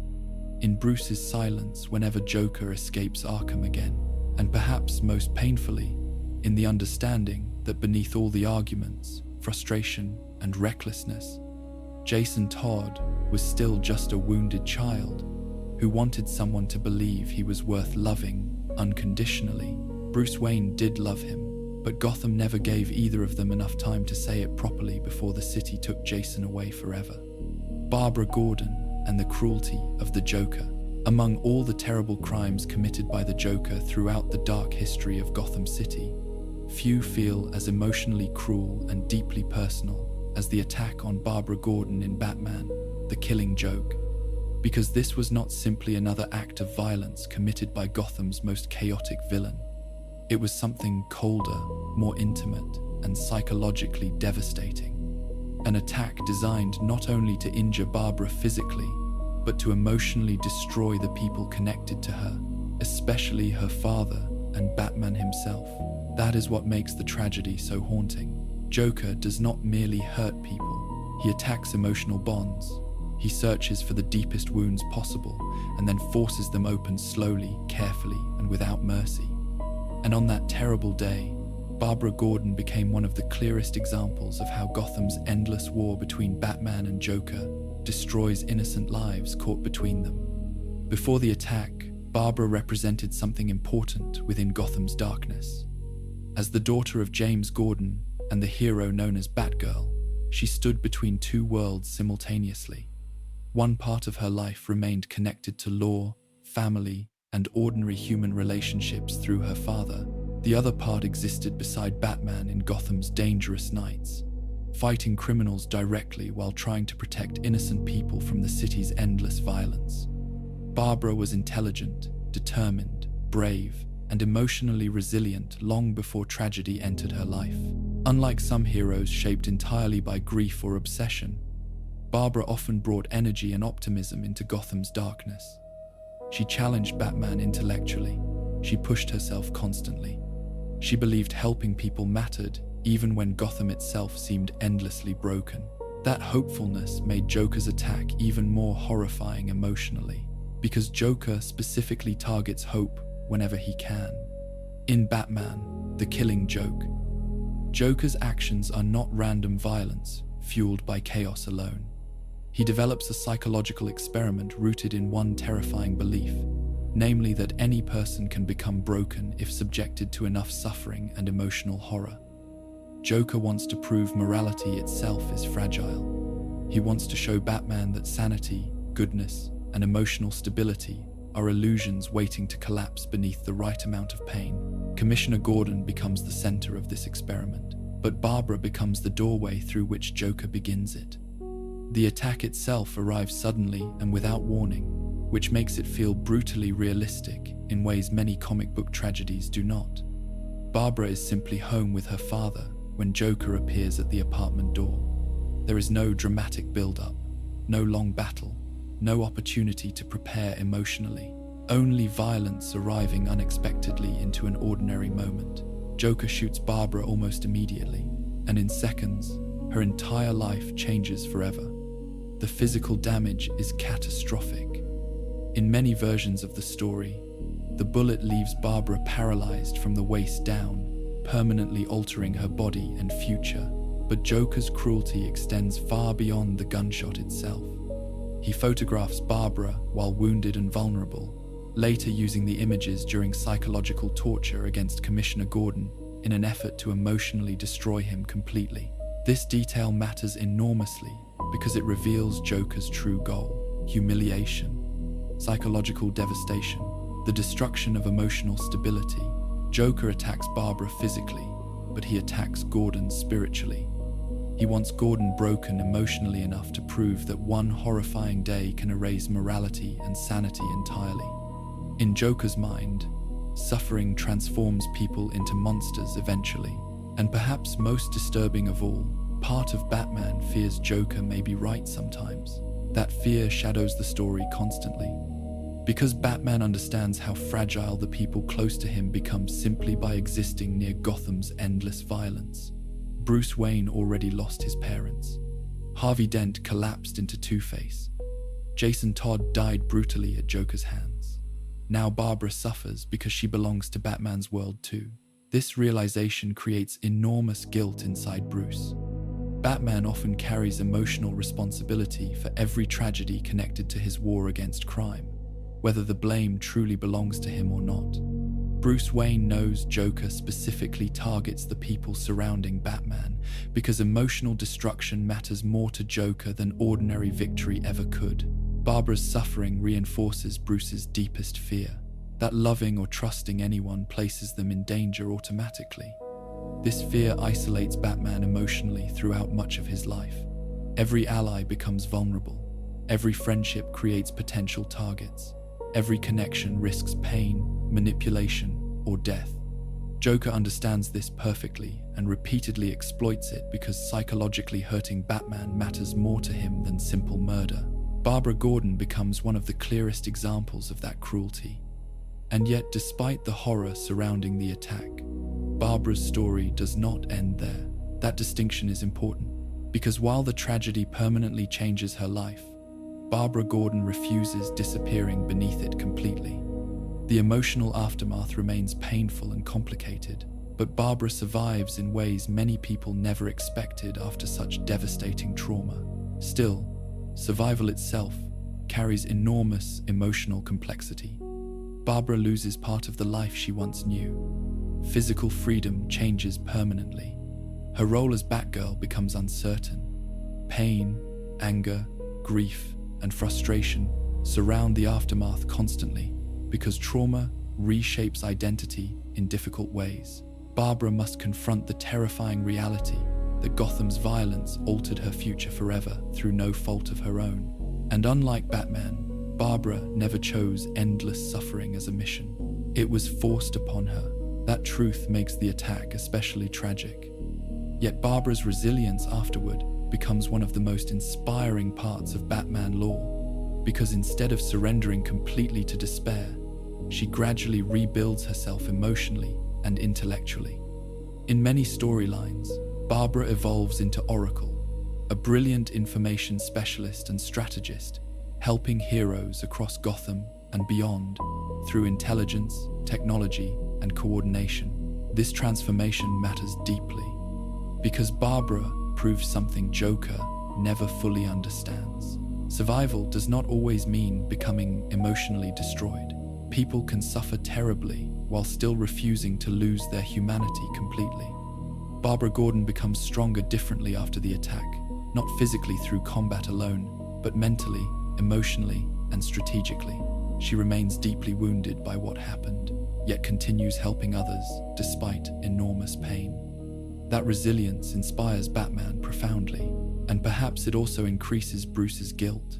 in Bruce's silence whenever Joker escapes Arkham again. and perhaps most painfully, in the understanding that beneath all the arguments, frustration, and recklessness, Jason Todd was still just a wounded child who wanted someone to believe he was worth loving unconditionally. Bruce Wayne did love him, but Gotham never gave either of them enough time to say it properly before the city took Jason away forever. Barbara Gordon and the cruelty of the Joker. Among all the terrible crimes committed by the Joker throughout the dark history of Gotham City, few feel as emotionally cruel and deeply personal as the attack on Barbara Gordon in Batman, The Killing Joke, because this was not simply another act of violence committed by Gotham's most chaotic villain. It was something colder, more intimate, and psychologically devastating. An attack designed not only to injure Barbara physically, but to emotionally destroy the people connected to her, especially her father and Batman himself. That is what makes the tragedy so haunting. Joker does not merely hurt people, he attacks emotional bonds. He searches for the deepest wounds possible and then forces them open slowly, carefully, and without mercy. And on that terrible day, Barbara Gordon became one of the clearest examples of how Gotham's endless war between Batman and Joker destroys innocent lives caught between them. Before the attack, Barbara represented something important within Gotham's darkness. As the daughter of James Gordon and the hero known as Batgirl, she stood between two worlds simultaneously. One part of her life remained connected to law, family, and ordinary human relationships through her father. The other part existed beside Batman in Gotham's dangerous nights, fighting criminals directly while trying to protect innocent people from the city's endless violence. Barbara was intelligent, determined, brave, and emotionally resilient long before tragedy entered her life. Unlike some heroes shaped entirely by grief or obsession, Barbara often brought energy and optimism into Gotham's darkness. She challenged Batman intellectually. She pushed herself constantly. She believed helping people mattered, even when Gotham itself seemed endlessly broken. That hopefulness made Joker's attack even more horrifying emotionally, because Joker specifically targets hope whenever he can. In Batman, The Killing Joke, Joker's actions are not random violence fueled by chaos alone. He develops a psychological experiment rooted in one terrifying belief, namely that any person can become broken if subjected to enough suffering and emotional horror. Joker wants to prove morality itself is fragile. He wants to show Batman that sanity, goodness, and emotional stability are illusions waiting to collapse beneath the right amount of pain. Commissioner Gordon becomes the center of this experiment, but Barbara becomes the doorway through which Joker begins it. The attack itself arrives suddenly and without warning, which makes it feel brutally realistic in ways many comic book tragedies do not. Barbara is simply home with her father when Joker appears at the apartment door. There is no dramatic build-up, no long battle, no opportunity to prepare emotionally, only violence arriving unexpectedly into an ordinary moment. Joker shoots Barbara almost immediately, and in seconds, her entire life changes forever. The physical damage is catastrophic. In many versions of the story, the bullet leaves Barbara paralyzed from the waist down, permanently altering her body and future. But Joker's cruelty extends far beyond the gunshot itself. He photographs Barbara while wounded and vulnerable, later using the images during psychological torture against Commissioner Gordon in an effort to emotionally destroy him completely. This detail matters enormously because it reveals Joker's true goal: humiliation, psychological devastation, the destruction of emotional stability. Joker attacks Barbara physically, but he attacks Gordon spiritually. He wants Gordon broken emotionally enough to prove that one horrifying day can erase morality and sanity entirely. In Joker's mind, suffering transforms people into monsters eventually. And perhaps most disturbing of all, part of Batman fears Joker may be right sometimes. That fear shadows the story constantly. Because Batman understands how fragile the people close to him become simply by existing near Gotham's endless violence. Bruce Wayne already lost his parents. Harvey Dent collapsed into Two-Face. Jason Todd died brutally at Joker's hands. Now Barbara suffers because she belongs to Batman's world too. This realization creates enormous guilt inside Bruce. Batman often carries emotional responsibility for every tragedy connected to his war against crime, whether the blame truly belongs to him or not. Bruce Wayne knows Joker specifically targets the people surrounding Batman because emotional destruction matters more to Joker than ordinary victory ever could. Barbara's suffering reinforces Bruce's deepest fear, that loving or trusting anyone places them in danger automatically. This fear isolates Batman emotionally throughout much of his life. Every ally becomes vulnerable. Every friendship creates potential targets. Every connection risks pain, manipulation, or death. Joker understands this perfectly and repeatedly exploits it because psychologically hurting Batman matters more to him than simple murder. Barbara Gordon becomes one of the clearest examples of that cruelty. And yet, despite the horror surrounding the attack, Barbara's story does not end there. That distinction is important, because while the tragedy permanently changes her life, Barbara Gordon refuses disappearing beneath it completely. The emotional aftermath remains painful and complicated, but Barbara survives in ways many people never expected after such devastating trauma. Still, survival itself carries enormous emotional complexity. Barbara loses part of the life she once knew. Physical freedom changes permanently. Her role as Batgirl becomes uncertain. Pain, anger, grief, and frustration surround the aftermath constantly because trauma reshapes identity in difficult ways. Barbara must confront the terrifying reality that Gotham's violence altered her future forever through no fault of her own. And unlike Batman, Barbara never chose endless suffering as a mission. It was forced upon her. That truth makes the attack especially tragic. Yet Barbara's resilience afterward becomes one of the most inspiring parts of Batman lore, because instead of surrendering completely to despair, she gradually rebuilds herself emotionally and intellectually. In many storylines, Barbara evolves into Oracle, a brilliant information specialist and strategist, helping heroes across Gotham and beyond through intelligence, technology, and coordination. This transformation matters deeply because Barbara proves something Joker never fully understands. Survival does not always mean becoming emotionally destroyed. People can suffer terribly while still refusing to lose their humanity completely. Barbara Gordon becomes stronger differently after the attack, not physically through combat alone, but mentally, emotionally, and strategically. She remains deeply wounded by what happened, yet continues helping others despite enormous pain. That resilience inspires Batman profoundly, and perhaps it also increases Bruce's guilt,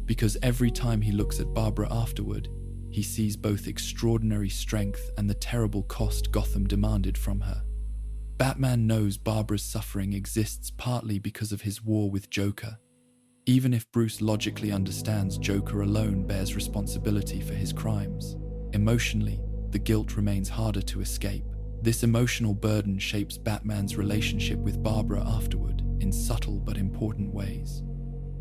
because every time he looks at Barbara afterward, he sees both extraordinary strength and the terrible cost Gotham demanded from her. Batman knows Barbara's suffering exists partly because of his war with Joker. Even if Bruce logically understands Joker alone bears responsibility for his crimes, emotionally, the guilt remains harder to escape. This emotional burden shapes Batman's relationship with Barbara afterward in subtle but important ways.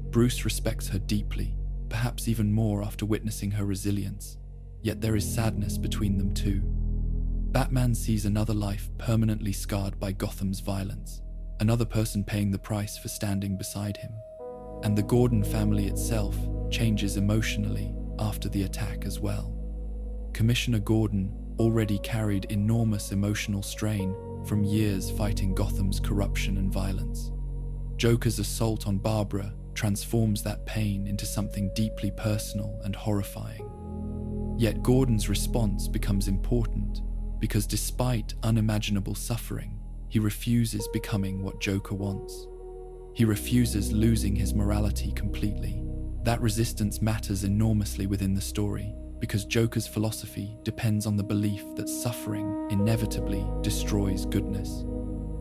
Bruce respects her deeply, perhaps even more after witnessing her resilience, yet there is sadness between them too. Batman sees another life permanently scarred by Gotham's violence, another person paying the price for standing beside him. And the Gordon family itself changes emotionally after the attack as well. Commissioner Gordon already carried enormous emotional strain from years fighting Gotham's corruption and violence. Joker's assault on Barbara transforms that pain into something deeply personal and horrifying. Yet Gordon's response becomes important because despite unimaginable suffering, he refuses becoming what Joker wants. He refuses losing his morality completely. That resistance matters enormously within the story because Joker's philosophy depends on the belief that suffering inevitably destroys goodness.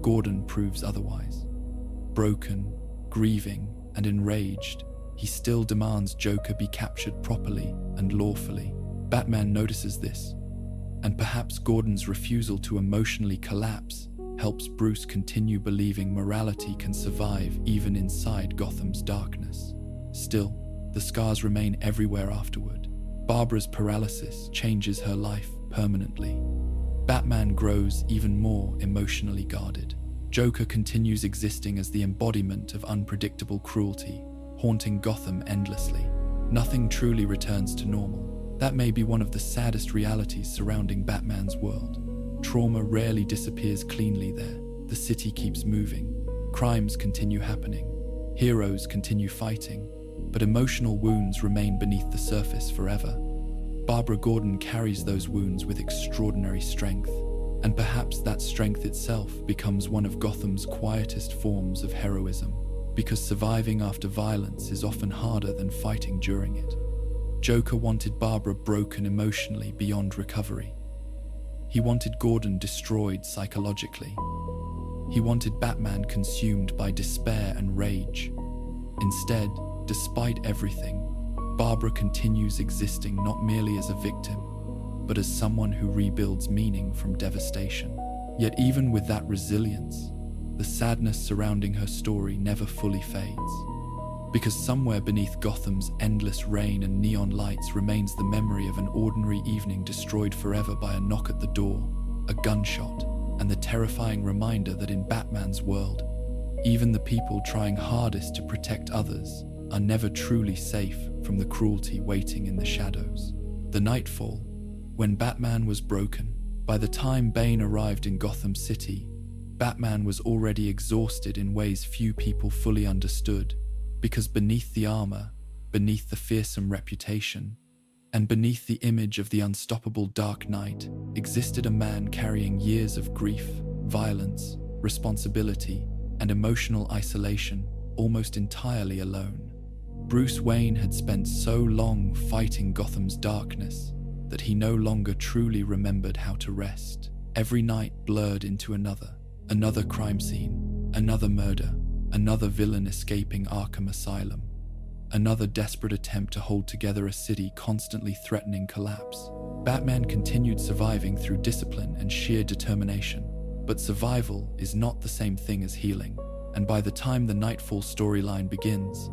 Gordon proves otherwise. Broken, grieving, and enraged, he still demands Joker be captured properly and lawfully. Batman notices this, and perhaps Gordon's refusal to emotionally collapse helps Bruce continue believing morality can survive even inside Gotham's darkness. Still, the scars remain everywhere afterward. Barbara's paralysis changes her life permanently. Batman grows even more emotionally guarded. Joker continues existing as the embodiment of unpredictable cruelty, haunting Gotham endlessly. Nothing truly returns to normal. That may be one of the saddest realities surrounding Batman's world. Trauma rarely disappears cleanly there. The city keeps moving. Crimes continue happening. Heroes continue fighting. But emotional wounds remain beneath the surface forever. Barbara Gordon carries those wounds with extraordinary strength. And perhaps that strength itself becomes one of Gotham's quietest forms of heroism, because surviving after violence is often harder than fighting during it. Joker wanted Barbara broken emotionally beyond recovery. He wanted Gordon destroyed psychologically. He wanted Batman consumed by despair and rage. Instead, despite everything, Barbara continues existing not merely as a victim, but as someone who rebuilds meaning from devastation. Yet even with that resilience, the sadness surrounding her story never fully fades. Because somewhere beneath Gotham's endless rain and neon lights remains the memory of an ordinary evening destroyed forever by a knock at the door, a gunshot, and the terrifying reminder that in Batman's world, even the people trying hardest to protect others are never truly safe from the cruelty waiting in the shadows. The nightfall, when Batman was broken. By the time Bane arrived in Gotham City, Batman was already exhausted in ways few people fully understood, because beneath the armor, beneath the fearsome reputation, and beneath the image of the unstoppable Dark Knight existed a man carrying years of grief, violence, responsibility, and emotional isolation, almost entirely alone. Bruce Wayne had spent so long fighting Gotham's darkness that he no longer truly remembered how to rest. Every night blurred into another crime scene, another murder, another villain escaping Arkham Asylum, another desperate attempt to hold together a city constantly threatening collapse. Batman continued surviving through discipline and sheer determination, but survival is not the same thing as healing, and by the time the Nightfall storyline begins,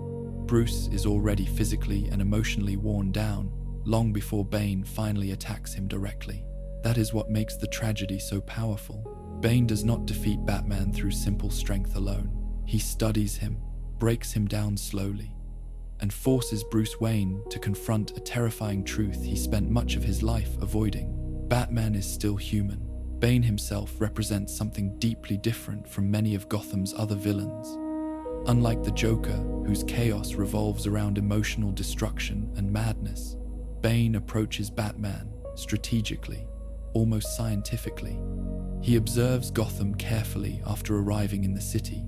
Bruce is already physically and emotionally worn down, long before Bane finally attacks him directly. That is what makes the tragedy so powerful. Bane does not defeat Batman through simple strength alone. He studies him, breaks him down slowly, and forces Bruce Wayne to confront a terrifying truth he spent much of his life avoiding. Batman is still human. Bane himself represents something deeply different from many of Gotham's other villains. Unlike the Joker, whose chaos revolves around emotional destruction and madness, Bane approaches Batman strategically, almost scientifically. He observes Gotham carefully after arriving in the city.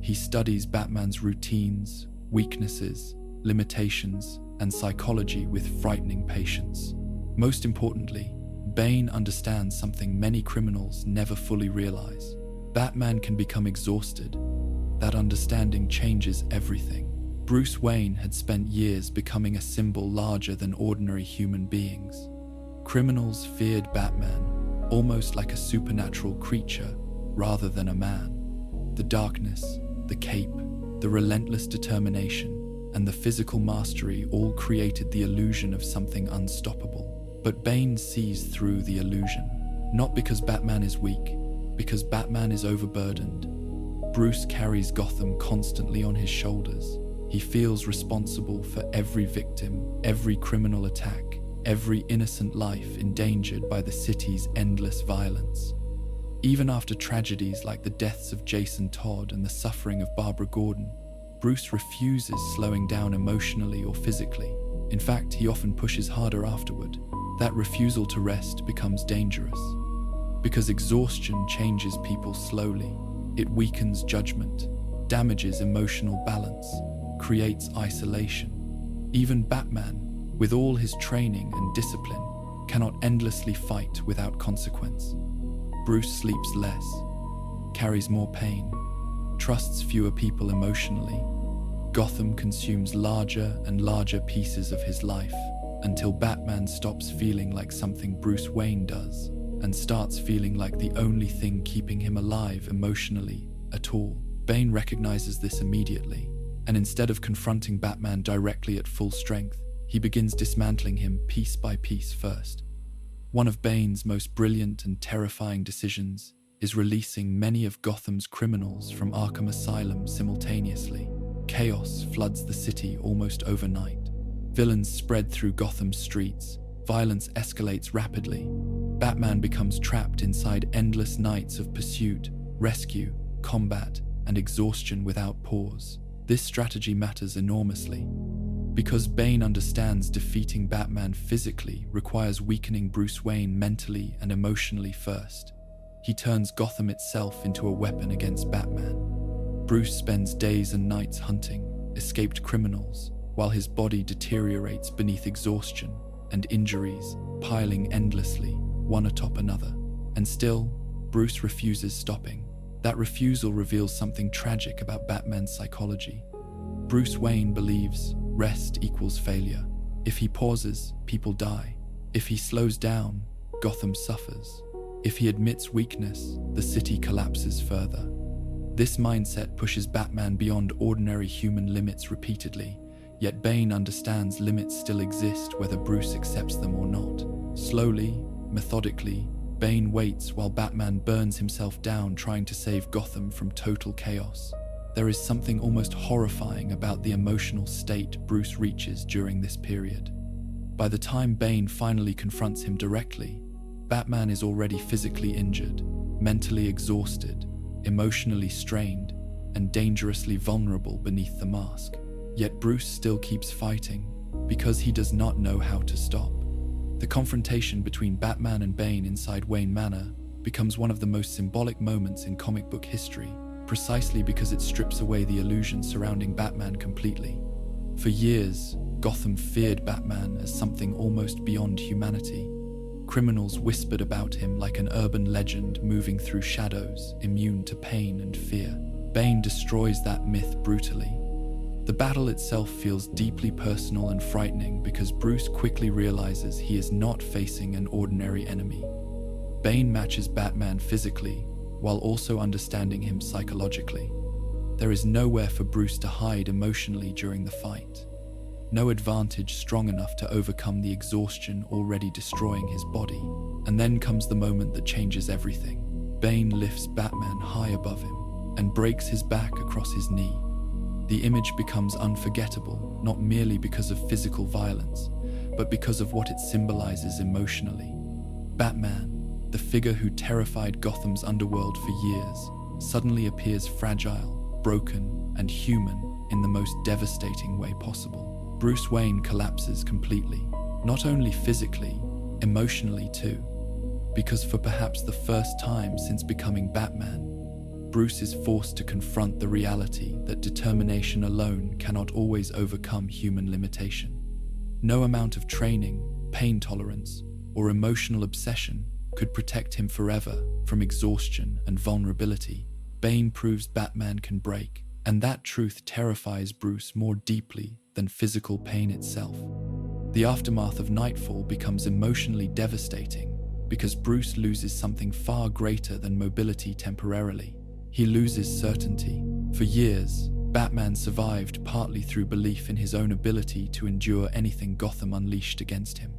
He studies Batman's routines, weaknesses, limitations, and psychology with frightening patience. Most importantly, Bane understands something many criminals never fully realize. Batman can become exhausted. That understanding changes everything. Bruce Wayne had spent years becoming a symbol larger than ordinary human beings. Criminals feared Batman, almost like a supernatural creature rather than a man. The darkness, the cape, the relentless determination, and the physical mastery all created the illusion of something unstoppable. But Bane sees through the illusion, not because Batman is weak, because Batman is overburdened. Bruce carries Gotham constantly on his shoulders. He feels responsible for every victim, every criminal attack, every innocent life endangered by the city's endless violence. Even after tragedies like the deaths of Jason Todd and the suffering of Barbara Gordon, Bruce refuses slowing down emotionally or physically. In fact, he often pushes harder afterward. That refusal to rest becomes dangerous, because exhaustion changes people slowly. It weakens judgment, damages emotional balance, creates isolation. Even Batman, with all his training and discipline, cannot endlessly fight without consequence. Bruce sleeps less, carries more pain, trusts fewer people emotionally. Gotham consumes larger and larger pieces of his life until Batman stops feeling like something Bruce Wayne does and starts feeling like the only thing keeping him alive emotionally at all. Bane recognizes this immediately, and instead of confronting Batman directly at full strength, he begins dismantling him piece by piece first. One of Bane's most brilliant and terrifying decisions is releasing many of Gotham's criminals from Arkham Asylum simultaneously. Chaos floods the city almost overnight. Villains spread through Gotham's streets. Violence escalates rapidly. Batman becomes trapped inside endless nights of pursuit, rescue, combat, and exhaustion without pause. This strategy matters enormously, because Bane understands defeating Batman physically requires weakening Bruce Wayne mentally and emotionally first. He turns Gotham itself into a weapon against Batman. Bruce spends days and nights hunting escaped criminals, while his body deteriorates beneath exhaustion and injuries piling endlessly, one atop another. And still, Bruce refuses stopping. That refusal reveals something tragic about Batman's psychology. Bruce Wayne believes rest equals failure. If he pauses, people die. If he slows down, Gotham suffers. If he admits weakness, the city collapses further. This mindset pushes Batman beyond ordinary human limits repeatedly, yet Bane understands limits still exist whether Bruce accepts them or not. Slowly, methodically, Bane waits while Batman burns himself down trying to save Gotham from total chaos. There is something almost horrifying about the emotional state Bruce reaches during this period. By the time Bane finally confronts him directly, Batman is already physically injured, mentally exhausted, emotionally strained, and dangerously vulnerable beneath the mask. Yet Bruce still keeps fighting, because he does not know how to stop. The confrontation between Batman and Bane inside Wayne Manor becomes one of the most symbolic moments in comic book history, precisely because it strips away the illusion surrounding Batman completely. For years, Gotham feared Batman as something almost beyond humanity. Criminals whispered about him like an urban legend moving through shadows, immune to pain and fear. Bane destroys that myth brutally. The battle itself feels deeply personal and frightening because Bruce quickly realizes he is not facing an ordinary enemy. Bane matches Batman physically, while also understanding him psychologically. There is nowhere for Bruce to hide emotionally during the fight. No advantage strong enough to overcome the exhaustion already destroying his body. And then comes the moment that changes everything. Bane lifts Batman high above him and breaks his back across his knee. The image becomes unforgettable, not merely because of physical violence, but because of what it symbolizes emotionally. Batman, the figure who terrified Gotham's underworld for years, suddenly appears fragile, broken, and human in the most devastating way possible. Bruce Wayne collapses completely, not only physically, emotionally too, because for perhaps the first time since becoming Batman, Bruce is forced to confront the reality that determination alone cannot always overcome human limitation. No amount of training, pain tolerance, or emotional obsession could protect him forever from exhaustion and vulnerability. Bane proves Batman can break, and that truth terrifies Bruce more deeply than physical pain itself. The aftermath of Nightfall becomes emotionally devastating because Bruce loses something far greater than mobility temporarily. He loses certainty. For years, Batman survived partly through belief in his own ability to endure anything Gotham unleashed against him.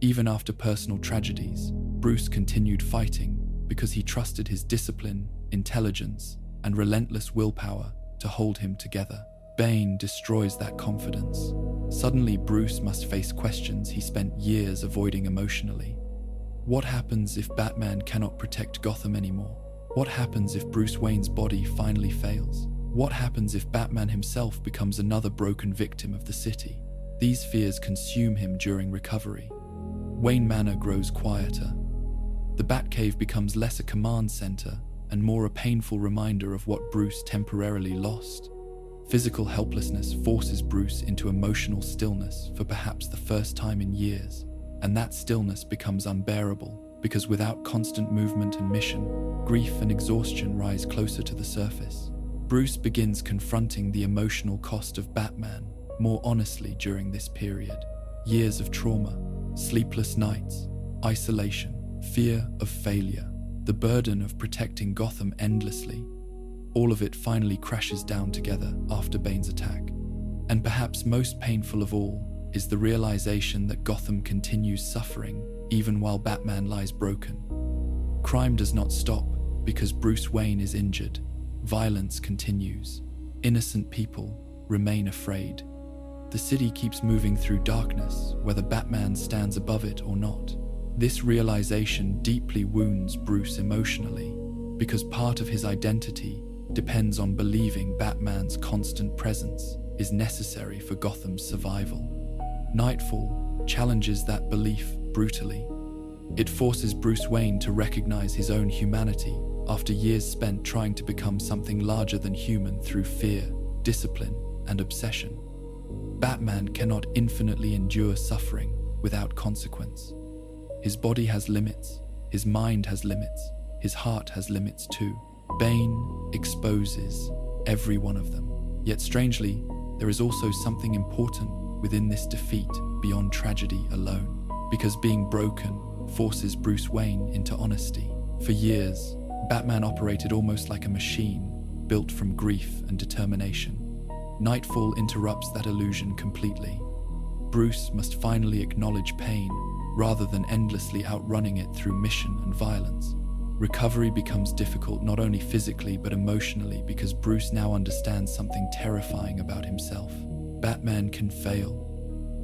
Even after personal tragedies, Bruce continued fighting because he trusted his discipline, intelligence, and relentless willpower to hold him together. Bane destroys that confidence. Suddenly, Bruce must face questions he spent years avoiding emotionally. What happens if Batman cannot protect Gotham anymore? What happens if Bruce Wayne's body finally fails? What happens if Batman himself becomes another broken victim of the city? These fears consume him during recovery. Wayne Manor grows quieter. The Batcave becomes less a command center and more a painful reminder of what Bruce temporarily lost. Physical helplessness forces Bruce into emotional stillness for perhaps the first time in years, and that stillness becomes unbearable because without constant movement and mission, grief and exhaustion rise closer to the surface. Bruce begins confronting the emotional cost of Batman more honestly during this period. Years of trauma, sleepless nights, isolation, fear of failure, the burden of protecting Gotham endlessly. All of it finally crashes down together after Bane's attack. And perhaps most painful of all, is the realization that Gotham continues suffering even while Batman lies broken. Crime does not stop because Bruce Wayne is injured. Violence continues. Innocent people remain afraid. The city keeps moving through darkness, whether Batman stands above it or not. This realization deeply wounds Bruce emotionally, because part of his identity depends on believing Batman's constant presence is necessary for Gotham's survival. Nightfall challenges that belief brutally. It forces Bruce Wayne to recognize his own humanity after years spent trying to become something larger than human through fear, discipline, and obsession. Batman cannot infinitely endure suffering without consequence. His body has limits, his mind has limits, his heart has limits too. Bane exposes every one of them. Yet strangely, there is also something important within this defeat beyond tragedy alone, because being broken forces Bruce Wayne into honesty. For years, Batman operated almost like a machine, built from grief and determination. Nightfall interrupts that illusion completely. Bruce must finally acknowledge pain, rather than endlessly outrunning it through mission and violence. Recovery becomes difficult not only physically but emotionally because Bruce now understands something terrifying about himself. Batman can fail.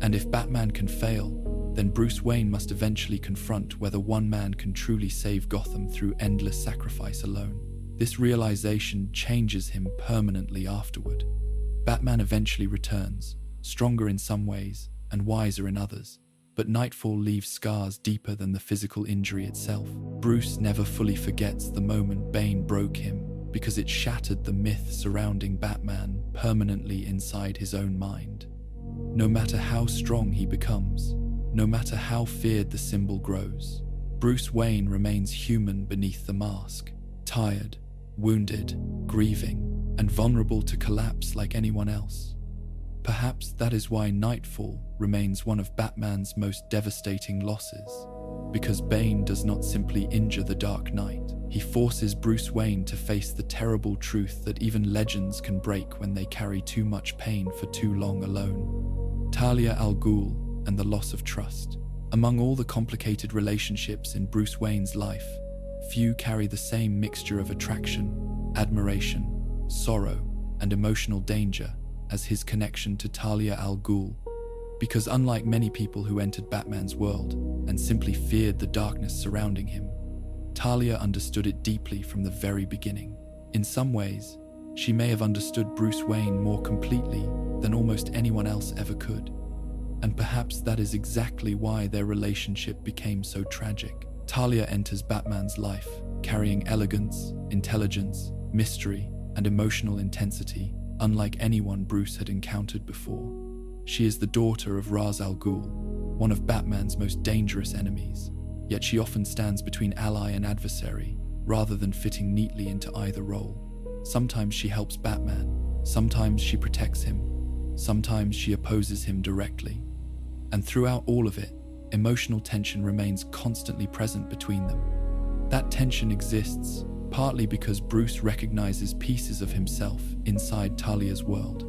And if Batman can fail, then Bruce Wayne must eventually confront whether one man can truly save Gotham through endless sacrifice alone. This realization changes him permanently afterward. Batman eventually returns, stronger in some ways and wiser in others. But Nightfall leaves scars deeper than the physical injury itself. Bruce never fully forgets the moment Bane broke him because it shattered the myth surrounding Batman permanently inside his own mind. No matter how strong he becomes, no matter how feared the symbol grows, Bruce Wayne remains human beneath the mask, tired, wounded, grieving, and vulnerable to collapse like anyone else. Perhaps that is why Nightfall remains one of Batman's most devastating losses. Because Bane does not simply injure the Dark Knight, he forces Bruce Wayne to face the terrible truth that even legends can break when they carry too much pain for too long alone. Talia al Ghul and the loss of trust. Among all the complicated relationships in Bruce Wayne's life, few carry the same mixture of attraction, admiration, sorrow, and emotional danger as his connection to Talia al Ghul, because unlike many people who entered Batman's world and simply feared the darkness surrounding him, Talia understood it deeply from the very beginning. In some ways, she may have understood Bruce Wayne more completely than almost anyone else ever could. And perhaps that is exactly why their relationship became so tragic. Talia enters Batman's life, carrying elegance, intelligence, mystery, and emotional intensity unlike anyone Bruce had encountered before. She is the daughter of Ra's al Ghul, one of Batman's most dangerous enemies, yet she often stands between ally and adversary, rather than fitting neatly into either role. Sometimes she helps Batman, sometimes she protects him, sometimes she opposes him directly. And throughout all of it, emotional tension remains constantly present between them. That tension exists partly because Bruce recognizes pieces of himself inside Talia's world.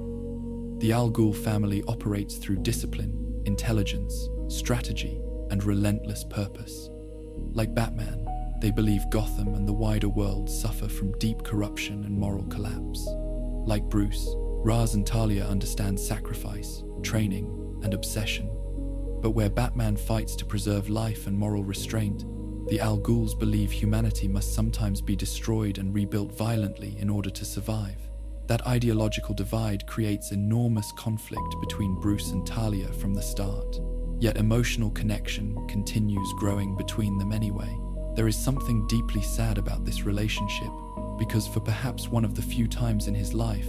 The Al Ghul family operates through discipline, intelligence, strategy, and relentless purpose. Like Batman, they believe Gotham and the wider world suffer from deep corruption and moral collapse. Like Bruce, Ra's and Talia understand sacrifice, training, and obsession. But where Batman fights to preserve life and moral restraint, the Al Ghuls believe humanity must sometimes be destroyed and rebuilt violently in order to survive. That ideological divide creates enormous conflict between Bruce and Talia from the start. Yet emotional connection continues growing between them anyway. There is something deeply sad about this relationship, because for perhaps one of the few times in his life,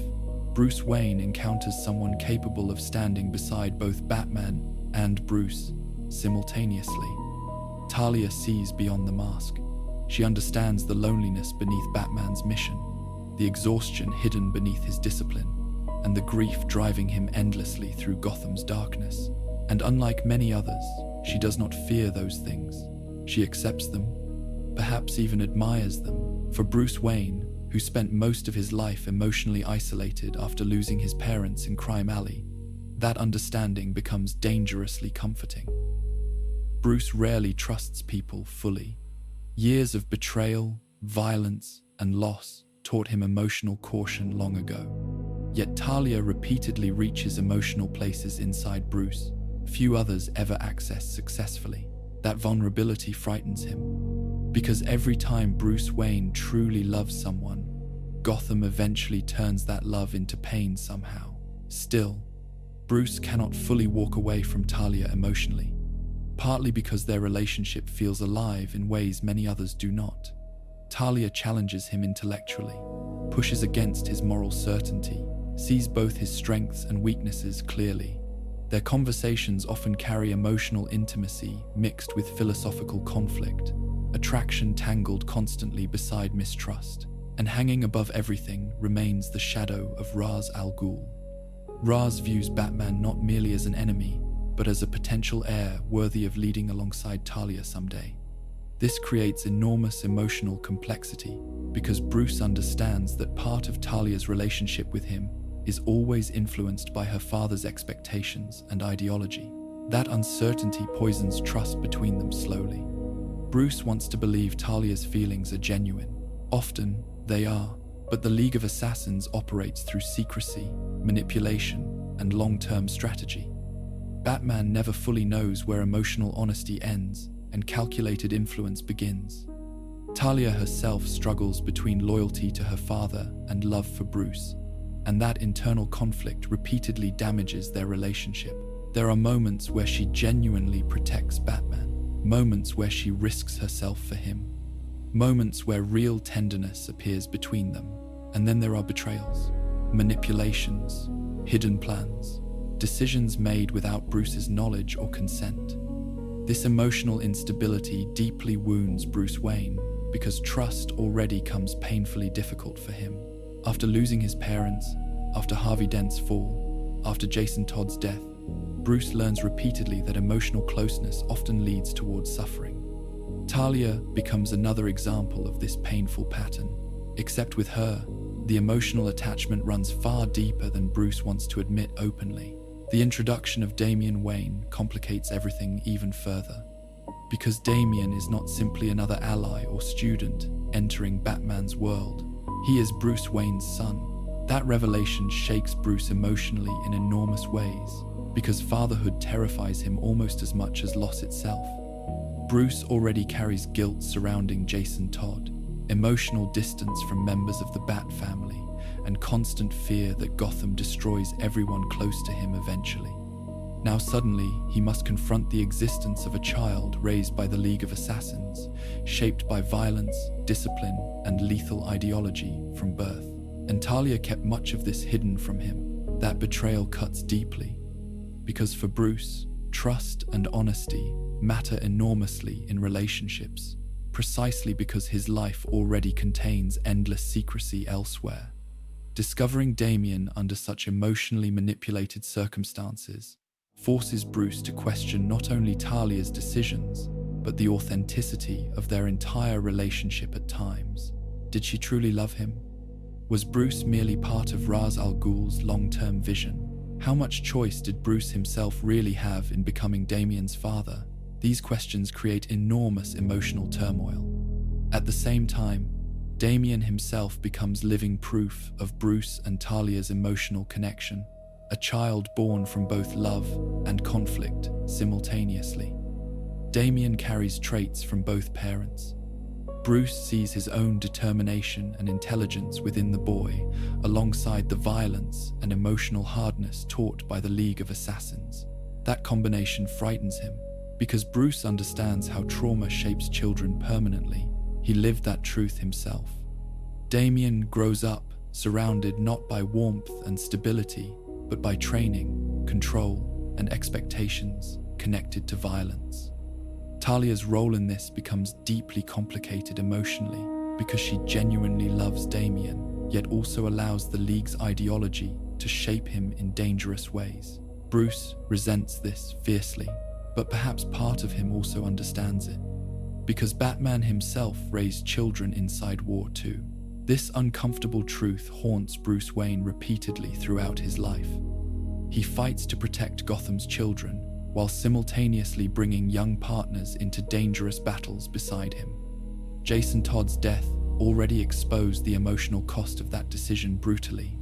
Bruce Wayne encounters someone capable of standing beside both Batman and Bruce simultaneously. Talia sees beyond the mask. She understands the loneliness beneath Batman's mission, the exhaustion hidden beneath his discipline, and the grief driving him endlessly through Gotham's darkness. And unlike many others, she does not fear those things. She accepts them, perhaps even admires them. For Bruce Wayne, who spent most of his life emotionally isolated after losing his parents in Crime Alley, That understanding becomes dangerously comforting. Bruce rarely trusts people fully. Years of betrayal, violence, and loss taught him emotional caution long ago. Yet Talia repeatedly reaches emotional places inside Bruce few others ever access successfully. That vulnerability frightens him, because every time Bruce Wayne truly loves someone, Gotham eventually turns that love into pain somehow. Still, Bruce cannot fully walk away from Talia emotionally, partly because their relationship feels alive in ways many others do not. Talia challenges him intellectually, pushes against his moral certainty, sees both his strengths and weaknesses clearly. Their conversations often carry emotional intimacy mixed with philosophical conflict, attraction tangled constantly beside mistrust, and hanging above everything remains the shadow of Ra's al Ghul. Ra's views Batman not merely as an enemy, but as a potential heir worthy of leading alongside Talia someday. This creates enormous emotional complexity, because Bruce understands that part of Talia's relationship with him is always influenced by her father's expectations and ideology. That uncertainty poisons trust between them slowly. Bruce wants to believe Talia's feelings are genuine. Often, they are, but the League of Assassins operates through secrecy, manipulation, and long-term strategy. Batman never fully knows where emotional honesty ends and calculated influence begins. Talia herself struggles between loyalty to her father and love for Bruce, and that internal conflict repeatedly damages their relationship. There are moments where she genuinely protects Batman, moments where she risks herself for him, moments where real tenderness appears between them. And then there are betrayals, manipulations, hidden plans, decisions made without Bruce's knowledge or consent. This emotional instability deeply wounds Bruce Wayne, because trust already comes painfully difficult for him. After losing his parents, after Harvey Dent's fall, after Jason Todd's death, Bruce learns repeatedly that emotional closeness often leads towards suffering. Talia becomes another example of this painful pattern. Except with her, the emotional attachment runs far deeper than Bruce wants to admit openly. The introduction of Damian Wayne complicates everything even further, because Damian is not simply another ally or student entering Batman's world. He is Bruce Wayne's son. That revelation shakes Bruce emotionally in enormous ways, because fatherhood terrifies him almost as much as loss itself. Bruce already carries guilt surrounding Jason Todd, emotional distance from members of the Bat family, and constant fear that Gotham destroys everyone close to him eventually. Now suddenly, he must confront the existence of a child raised by the League of Assassins, shaped by violence, discipline, and lethal ideology from birth. And Talia kept much of this hidden from him. That betrayal cuts deeply, because for Bruce, trust and honesty matter enormously in relationships, precisely because his life already contains endless secrecy elsewhere. Discovering Damian under such emotionally manipulated circumstances forces Bruce to question not only Talia's decisions, but the authenticity of their entire relationship at times. Did she truly love him? Was Bruce merely part of Ra's al Ghul's long-term vision? How much choice did Bruce himself really have in becoming Damian's father? These questions create enormous emotional turmoil. At the same time, Damian himself becomes living proof of Bruce and Talia's emotional connection, a child born from both love and conflict simultaneously. Damian carries traits from both parents. Bruce sees his own determination and intelligence within the boy, alongside the violence and emotional hardness taught by the League of Assassins. That combination frightens him, because Bruce understands how trauma shapes children permanently. He lived that truth himself. Damian grows up surrounded not by warmth and stability, but by training, control, and expectations connected to violence. Talia's role in this becomes deeply complicated emotionally, because she genuinely loves Damian, yet also allows the League's ideology to shape him in dangerous ways. Bruce resents this fiercely, but perhaps part of him also understands it, because Batman himself raised children inside war too. This uncomfortable truth haunts Bruce Wayne repeatedly throughout his life. He fights to protect Gotham's children, while simultaneously bringing young partners into dangerous battles beside him. Jason Todd's death already exposed the emotional cost of that decision brutally.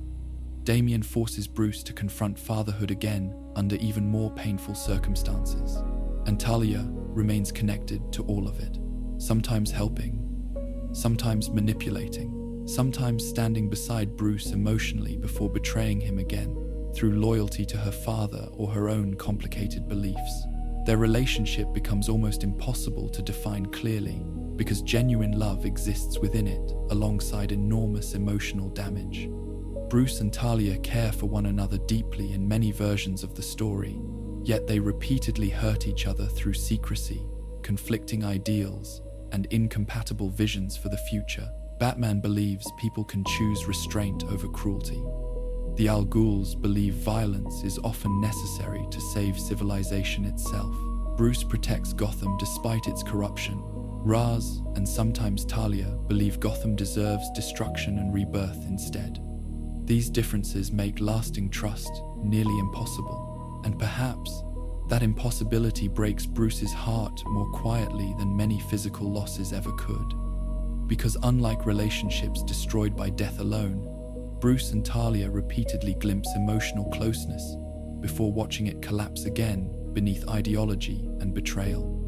Damian forces Bruce to confront fatherhood again under even more painful circumstances. And Talia remains connected to all of it, sometimes helping, sometimes manipulating, sometimes standing beside Bruce emotionally before betraying him again, through loyalty to her father or her own complicated beliefs. Their relationship becomes almost impossible to define clearly because genuine love exists within it alongside enormous emotional damage. Bruce and Talia care for one another deeply in many versions of the story, yet they repeatedly hurt each other through secrecy, conflicting ideals, and incompatible visions for the future. Batman believes people can choose restraint over cruelty. The Al Ghuls believe violence is often necessary to save civilization itself. Bruce protects Gotham despite its corruption. Ra's, and sometimes Talia, believe Gotham deserves destruction and rebirth instead. These differences make lasting trust nearly impossible, and perhaps that impossibility breaks Bruce's heart more quietly than many physical losses ever could. Because unlike relationships destroyed by death alone, Bruce and Talia repeatedly glimpse emotional closeness before watching it collapse again beneath ideology and betrayal.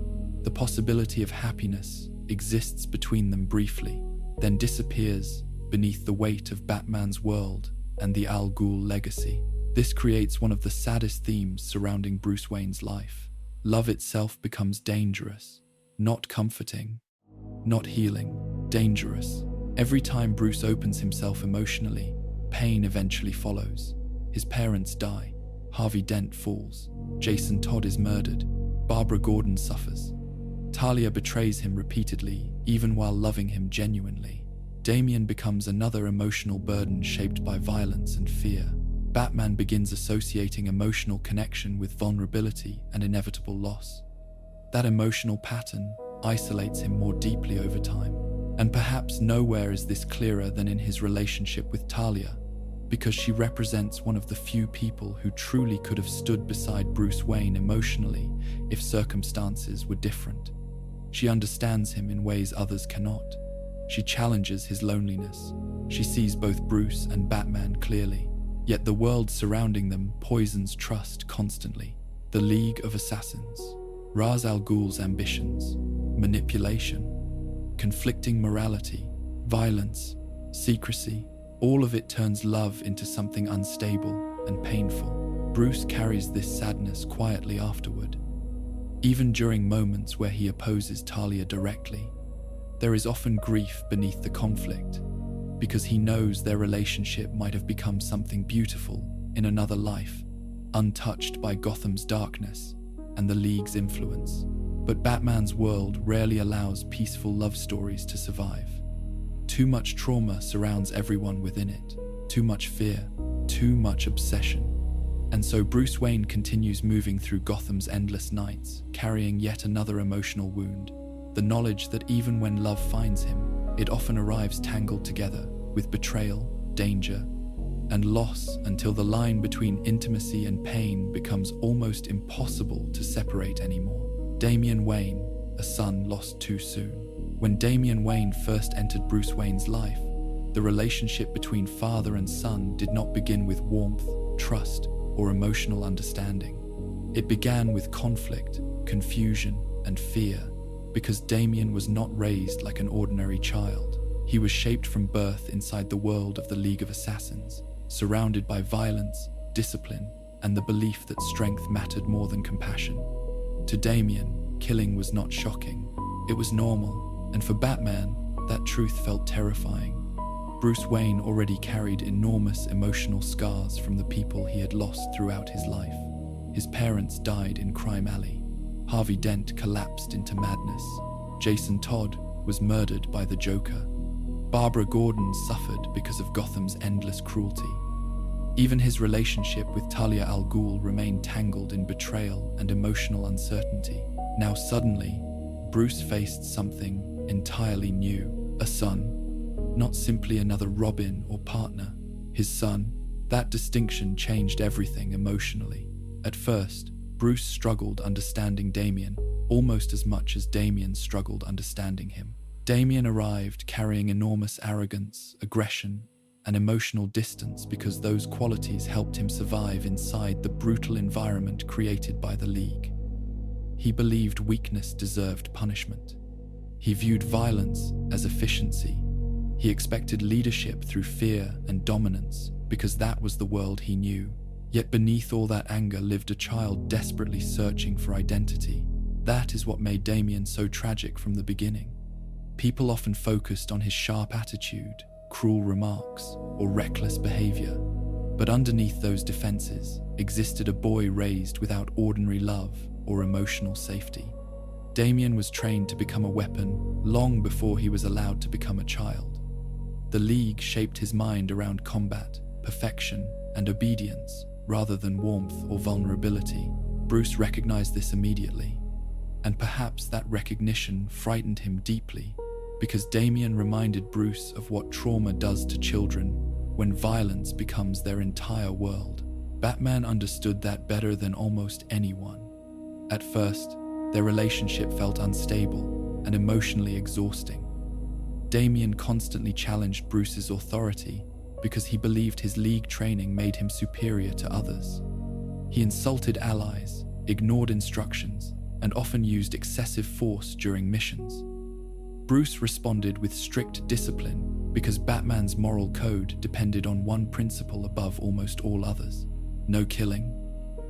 The possibility of happiness exists between them briefly, then disappears beneath the weight of Batman's world and the Al Ghul legacy. This creates one of the saddest themes surrounding Bruce Wayne's life. Love itself becomes dangerous, not comforting, not healing, dangerous. Every time Bruce opens himself emotionally, pain eventually follows. His parents die, Harvey Dent falls, Jason Todd is murdered, Barbara Gordon suffers. Talia betrays him repeatedly, even while loving him genuinely. Damian becomes another emotional burden shaped by violence and fear. Batman begins associating emotional connection with vulnerability and inevitable loss. That emotional pattern isolates him more deeply over time. And perhaps nowhere is this clearer than in his relationship with Talia, because she represents one of the few people who truly could have stood beside Bruce Wayne emotionally if circumstances were different. She understands him in ways others cannot. She challenges his loneliness. She sees both Bruce and Batman clearly, yet the world surrounding them poisons trust constantly. The League of Assassins, Ra's al Ghul's ambitions, manipulation, conflicting morality, violence, secrecy, all of it turns love into something unstable and painful. Bruce carries this sadness quietly afterward. Even during moments where he opposes Talia directly, there is often grief beneath the conflict, because he knows their relationship might have become something beautiful in another life, untouched by Gotham's darkness and the League's influence. But Batman's world rarely allows peaceful love stories to survive. Too much trauma surrounds everyone within it, too much fear, too much obsession. And so Bruce Wayne continues moving through Gotham's endless nights, carrying yet another emotional wound. The knowledge that even when love finds him, it often arrives tangled together with betrayal, danger, and loss until the line between intimacy and pain becomes almost impossible to separate anymore. Damian Wayne, a son lost too soon. When Damian Wayne first entered Bruce Wayne's life, the relationship between father and son did not begin with warmth, trust, or emotional understanding. It began with conflict, confusion, and fear, because Damian was not raised like an ordinary child. He was shaped from birth inside the world of the League of Assassins, surrounded by violence, discipline, and the belief that strength mattered more than compassion. To Damian, killing was not shocking. It was normal, and for Batman, that truth felt terrifying. Bruce Wayne already carried enormous emotional scars from the people he had lost throughout his life. His parents died in Crime Alley. Harvey Dent collapsed into madness. Jason Todd was murdered by the Joker. Barbara Gordon suffered because of Gotham's endless cruelty. Even his relationship with Talia al Ghul remained tangled in betrayal and emotional uncertainty. Now suddenly, Bruce faced something entirely new. A son, not simply another Robin or partner. His son, That distinction changed everything emotionally. At first, Bruce struggled understanding Damian, almost as much as Damian struggled understanding him. Damian arrived carrying enormous arrogance, aggression, and emotional distance because those qualities helped him survive inside the brutal environment created by the League. He believed weakness deserved punishment. He viewed violence as efficiency. He expected leadership through fear and dominance because that was the world he knew. Yet beneath all that anger lived a child desperately searching for identity. That is what made Damian so tragic from the beginning. People often focused on his sharp attitude, cruel remarks, or reckless behavior. But underneath those defenses existed a boy raised without ordinary love or emotional safety. Damian was trained to become a weapon long before he was allowed to become a child. The League shaped his mind around combat, perfection, and obedience, rather than warmth or vulnerability. Bruce recognized this immediately, and perhaps that recognition frightened him deeply, because Damian reminded Bruce of what trauma does to children when violence becomes their entire world. Batman understood that better than almost anyone. At first, their relationship felt unstable and emotionally exhausting. Damian constantly challenged Bruce's authority because he believed his League training made him superior to others. He insulted allies, ignored instructions, and often used excessive force during missions. Bruce responded with strict discipline because Batman's moral code depended on one principle above almost all others: no killing.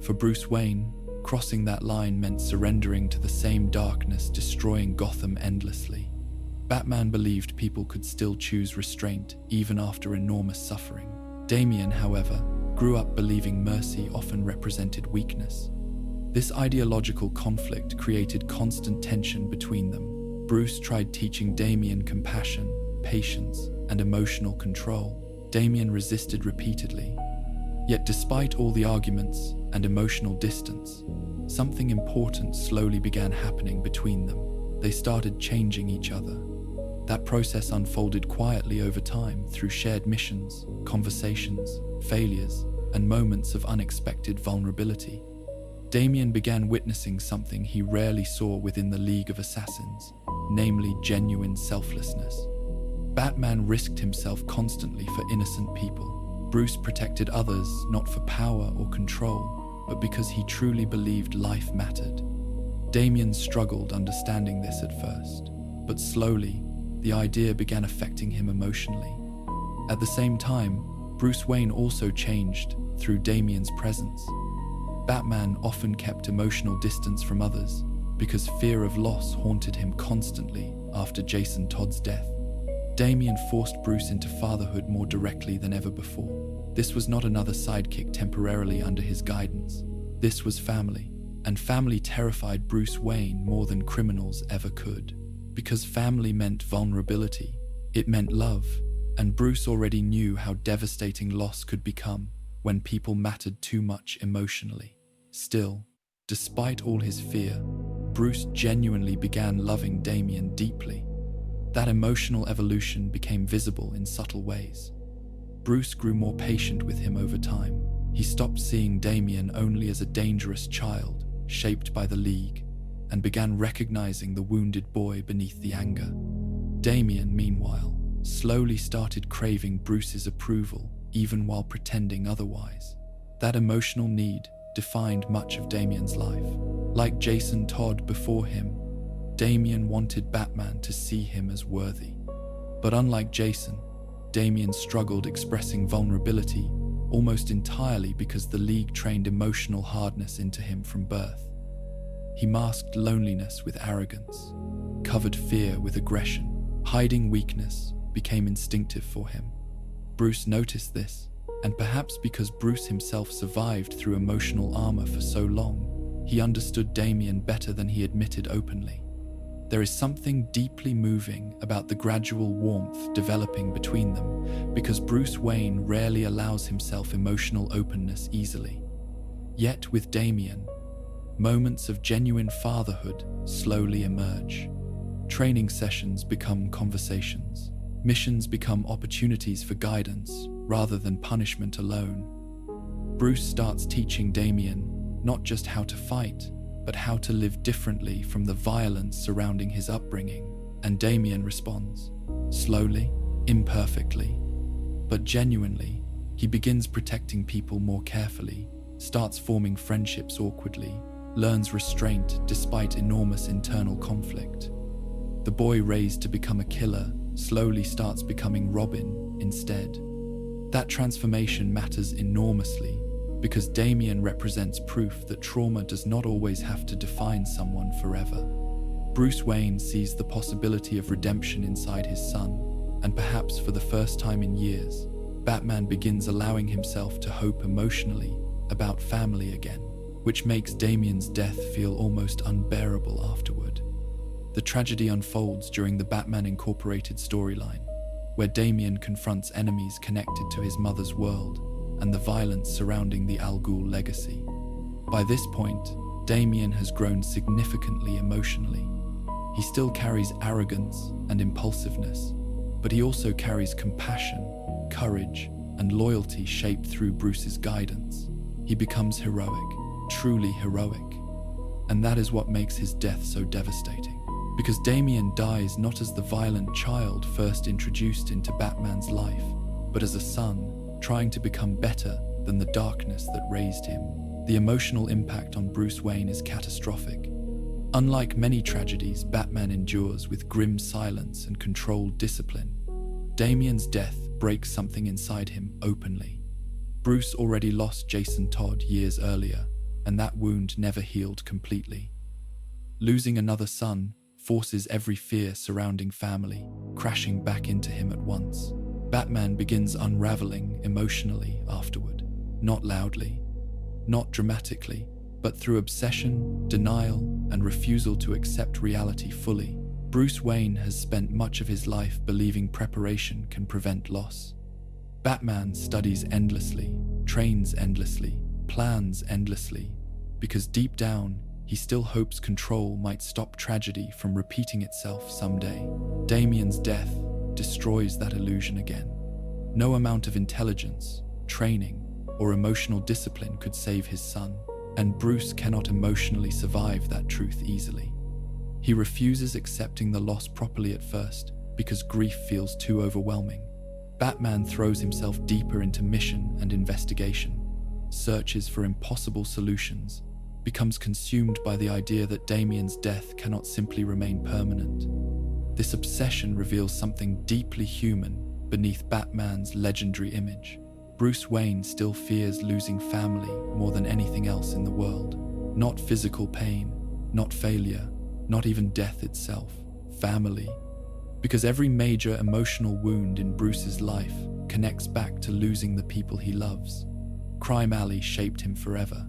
For Bruce Wayne, crossing that line meant surrendering to the same darkness destroying Gotham endlessly. Batman believed people could still choose restraint even after enormous suffering. Damian, however, grew up believing mercy often represented weakness. This ideological conflict created constant tension between them. Bruce tried teaching Damian compassion, patience, and emotional control. Damian resisted repeatedly. Yet despite all the arguments and emotional distance, something important slowly began happening between them. They started changing each other. That process unfolded quietly over time through shared missions, conversations, failures, and moments of unexpected vulnerability. Damian began witnessing something he rarely saw within the League of Assassins, namely genuine selflessness. Batman risked himself constantly for innocent people. Bruce protected others not for power or control, but because he truly believed life mattered. Damian struggled understanding this at first, but slowly, the idea began affecting him emotionally. At the same time, Bruce Wayne also changed through Damian's presence. Batman often kept emotional distance from others because fear of loss haunted him constantly after Jason Todd's death. Damian forced Bruce into fatherhood more directly than ever before. This was not another sidekick temporarily under his guidance. This was family, and family terrified Bruce Wayne more than criminals ever could. Because family meant vulnerability, it meant love, and Bruce already knew how devastating loss could become when people mattered too much emotionally. Still, despite all his fear, Bruce genuinely began loving Damian deeply. That emotional evolution became visible in subtle ways. Bruce grew more patient with him over time. He stopped seeing Damian only as a dangerous child, shaped by the League, and began recognizing the wounded boy beneath the anger. Damian, meanwhile, slowly started craving Bruce's approval, even while pretending otherwise. That emotional need defined much of Damian's life. Like Jason Todd before him, Damian wanted Batman to see him as worthy. But unlike Jason, Damian struggled expressing vulnerability almost entirely because the League trained emotional hardness into him from birth. He masked loneliness with arrogance, covered fear with aggression. Hiding weakness became instinctive for him. Bruce noticed this, and perhaps because Bruce himself survived through emotional armor for so long, he understood Damian better than he admitted openly. There is something deeply moving about the gradual warmth developing between them, because Bruce Wayne rarely allows himself emotional openness easily. Yet with Damian, moments of genuine fatherhood slowly emerge. Training sessions become conversations. Missions become opportunities for guidance, rather than punishment alone. Bruce starts teaching Damian not just how to fight, but how to live differently from the violence surrounding his upbringing, and Damian responds. Slowly, imperfectly, but genuinely, he begins protecting people more carefully, starts forming friendships awkwardly, learns restraint despite enormous internal conflict. The boy raised to become a killer slowly starts becoming Robin instead. That transformation matters enormously because Damian represents proof that trauma does not always have to define someone forever. Bruce Wayne sees the possibility of redemption inside his son, and perhaps for the first time in years, Batman begins allowing himself to hope emotionally about family again, which makes Damian's death feel almost unbearable afterward. The tragedy unfolds during the Batman Incorporated storyline, where Damian confronts enemies connected to his mother's world and the violence surrounding the Al Ghul legacy. By this point, Damian has grown significantly emotionally. He still carries arrogance and impulsiveness, but he also carries compassion, courage, and loyalty shaped through Bruce's guidance. He becomes heroic, truly heroic. And that is what makes his death so devastating. Because Damian dies not as the violent child first introduced into Batman's life, but as a son trying to become better than the darkness that raised him. The emotional impact on Bruce Wayne is catastrophic. Unlike many tragedies Batman endures with grim silence and controlled discipline, Damian's death breaks something inside him openly. Bruce already lost Jason Todd years earlier, and that wound never healed completely. Losing another son forces every fear surrounding family crashing back into him at once. Batman begins unraveling emotionally afterward, not loudly, not dramatically, but through obsession, denial, and refusal to accept reality fully. Bruce Wayne has spent much of his life believing preparation can prevent loss. Batman studies endlessly, trains endlessly, plans endlessly, because deep down, he still hopes control might stop tragedy from repeating itself someday. Damian's death destroys that illusion again. No amount of intelligence, training, or emotional discipline could save his son, and Bruce cannot emotionally survive that truth easily. He refuses accepting the loss properly at first because grief feels too overwhelming. Batman throws himself deeper into mission and investigation, searches for impossible solutions, becomes consumed by the idea that Damian's death cannot simply remain permanent. This obsession reveals something deeply human beneath Batman's legendary image. Bruce Wayne still fears losing family more than anything else in the world. Not physical pain, not failure, not even death itself. Family. Because every major emotional wound in Bruce's life connects back to losing the people he loves. Crime Alley shaped him forever.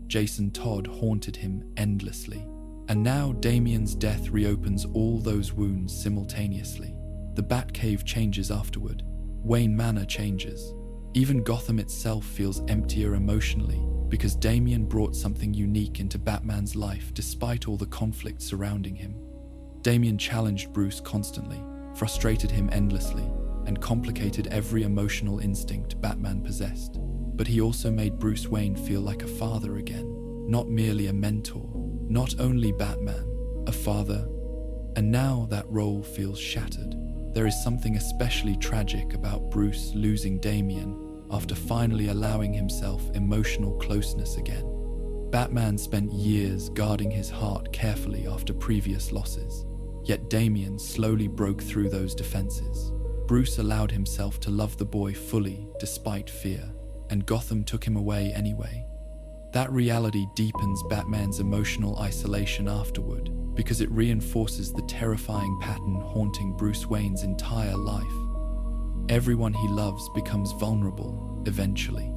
Jason Todd haunted him endlessly. And now Damian's death reopens all those wounds simultaneously. The Batcave changes afterward. Wayne Manor changes. Even Gotham itself feels emptier emotionally because Damian brought something unique into Batman's life despite all the conflict surrounding him. Damian challenged Bruce constantly, frustrated him endlessly, and complicated every emotional instinct Batman possessed. But he also made Bruce Wayne feel like a father again, not merely a mentor, not only Batman, a father. And now that role feels shattered. There is something especially tragic about Bruce losing Damian after finally allowing himself emotional closeness again. Batman spent years guarding his heart carefully after previous losses, yet Damian slowly broke through those defenses. Bruce allowed himself to love the boy fully despite fear, and Gotham took him away anyway. That reality deepens Batman's emotional isolation afterward because it reinforces the terrifying pattern haunting Bruce Wayne's entire life. Everyone he loves becomes vulnerable, eventually.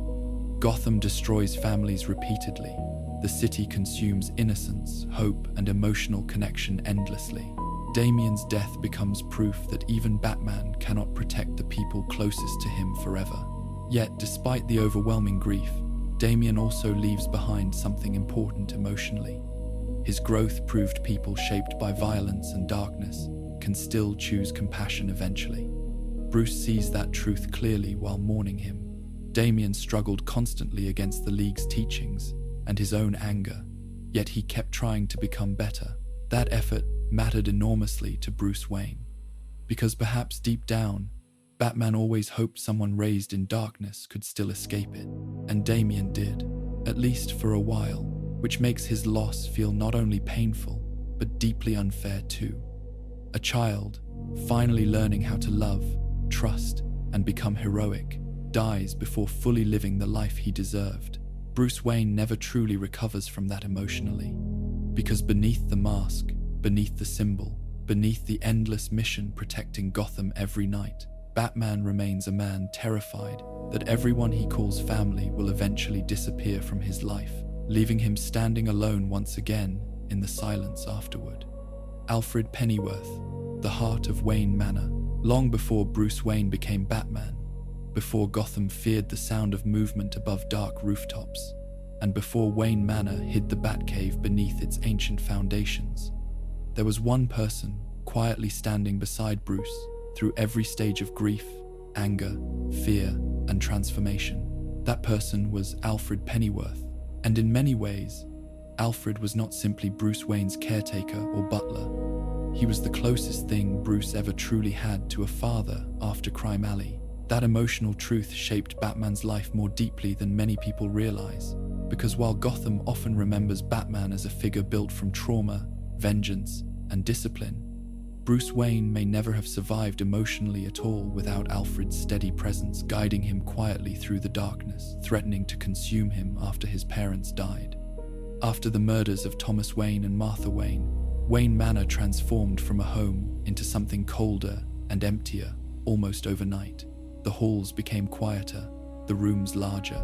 Gotham destroys families repeatedly. The city consumes innocence, hope, and emotional connection endlessly. Damian's death becomes proof that even Batman cannot protect the people closest to him forever. Yet, despite the overwhelming grief, Damian also leaves behind something important emotionally. His growth proved people shaped by violence and darkness can still choose compassion eventually. Bruce sees that truth clearly while mourning him. Damian struggled constantly against the League's teachings and his own anger, yet he kept trying to become better. That effort mattered enormously to Bruce Wayne, because perhaps deep down, Batman always hoped someone raised in darkness could still escape it, and Damian did, at least for a while, which makes his loss feel not only painful, but deeply unfair too. A child, finally learning how to love, trust, and become heroic, dies before fully living the life he deserved. Bruce Wayne never truly recovers from that emotionally, because beneath the mask, beneath the symbol, beneath the endless mission protecting Gotham every night, Batman remains a man terrified that everyone he calls family will eventually disappear from his life, leaving him standing alone once again in the silence afterward. Alfred Pennyworth, the heart of Wayne Manor, long before Bruce Wayne became Batman, before Gotham feared the sound of movement above dark rooftops, and before Wayne Manor hid the Batcave beneath its ancient foundations, there was one person quietly standing beside Bruce through every stage of grief, anger, fear, and transformation. That person was Alfred Pennyworth, and in many ways, Alfred was not simply Bruce Wayne's caretaker or butler. He was the closest thing Bruce ever truly had to a father after Crime Alley. That emotional truth shaped Batman's life more deeply than many people realize, because while Gotham often remembers Batman as a figure built from trauma, vengeance, and discipline, Bruce Wayne may never have survived emotionally at all without Alfred's steady presence guiding him quietly through the darkness, threatening to consume him after his parents died. After the murders of Thomas Wayne and Martha Wayne, Wayne Manor transformed from a home into something colder and emptier almost overnight. The halls became quieter, the rooms larger.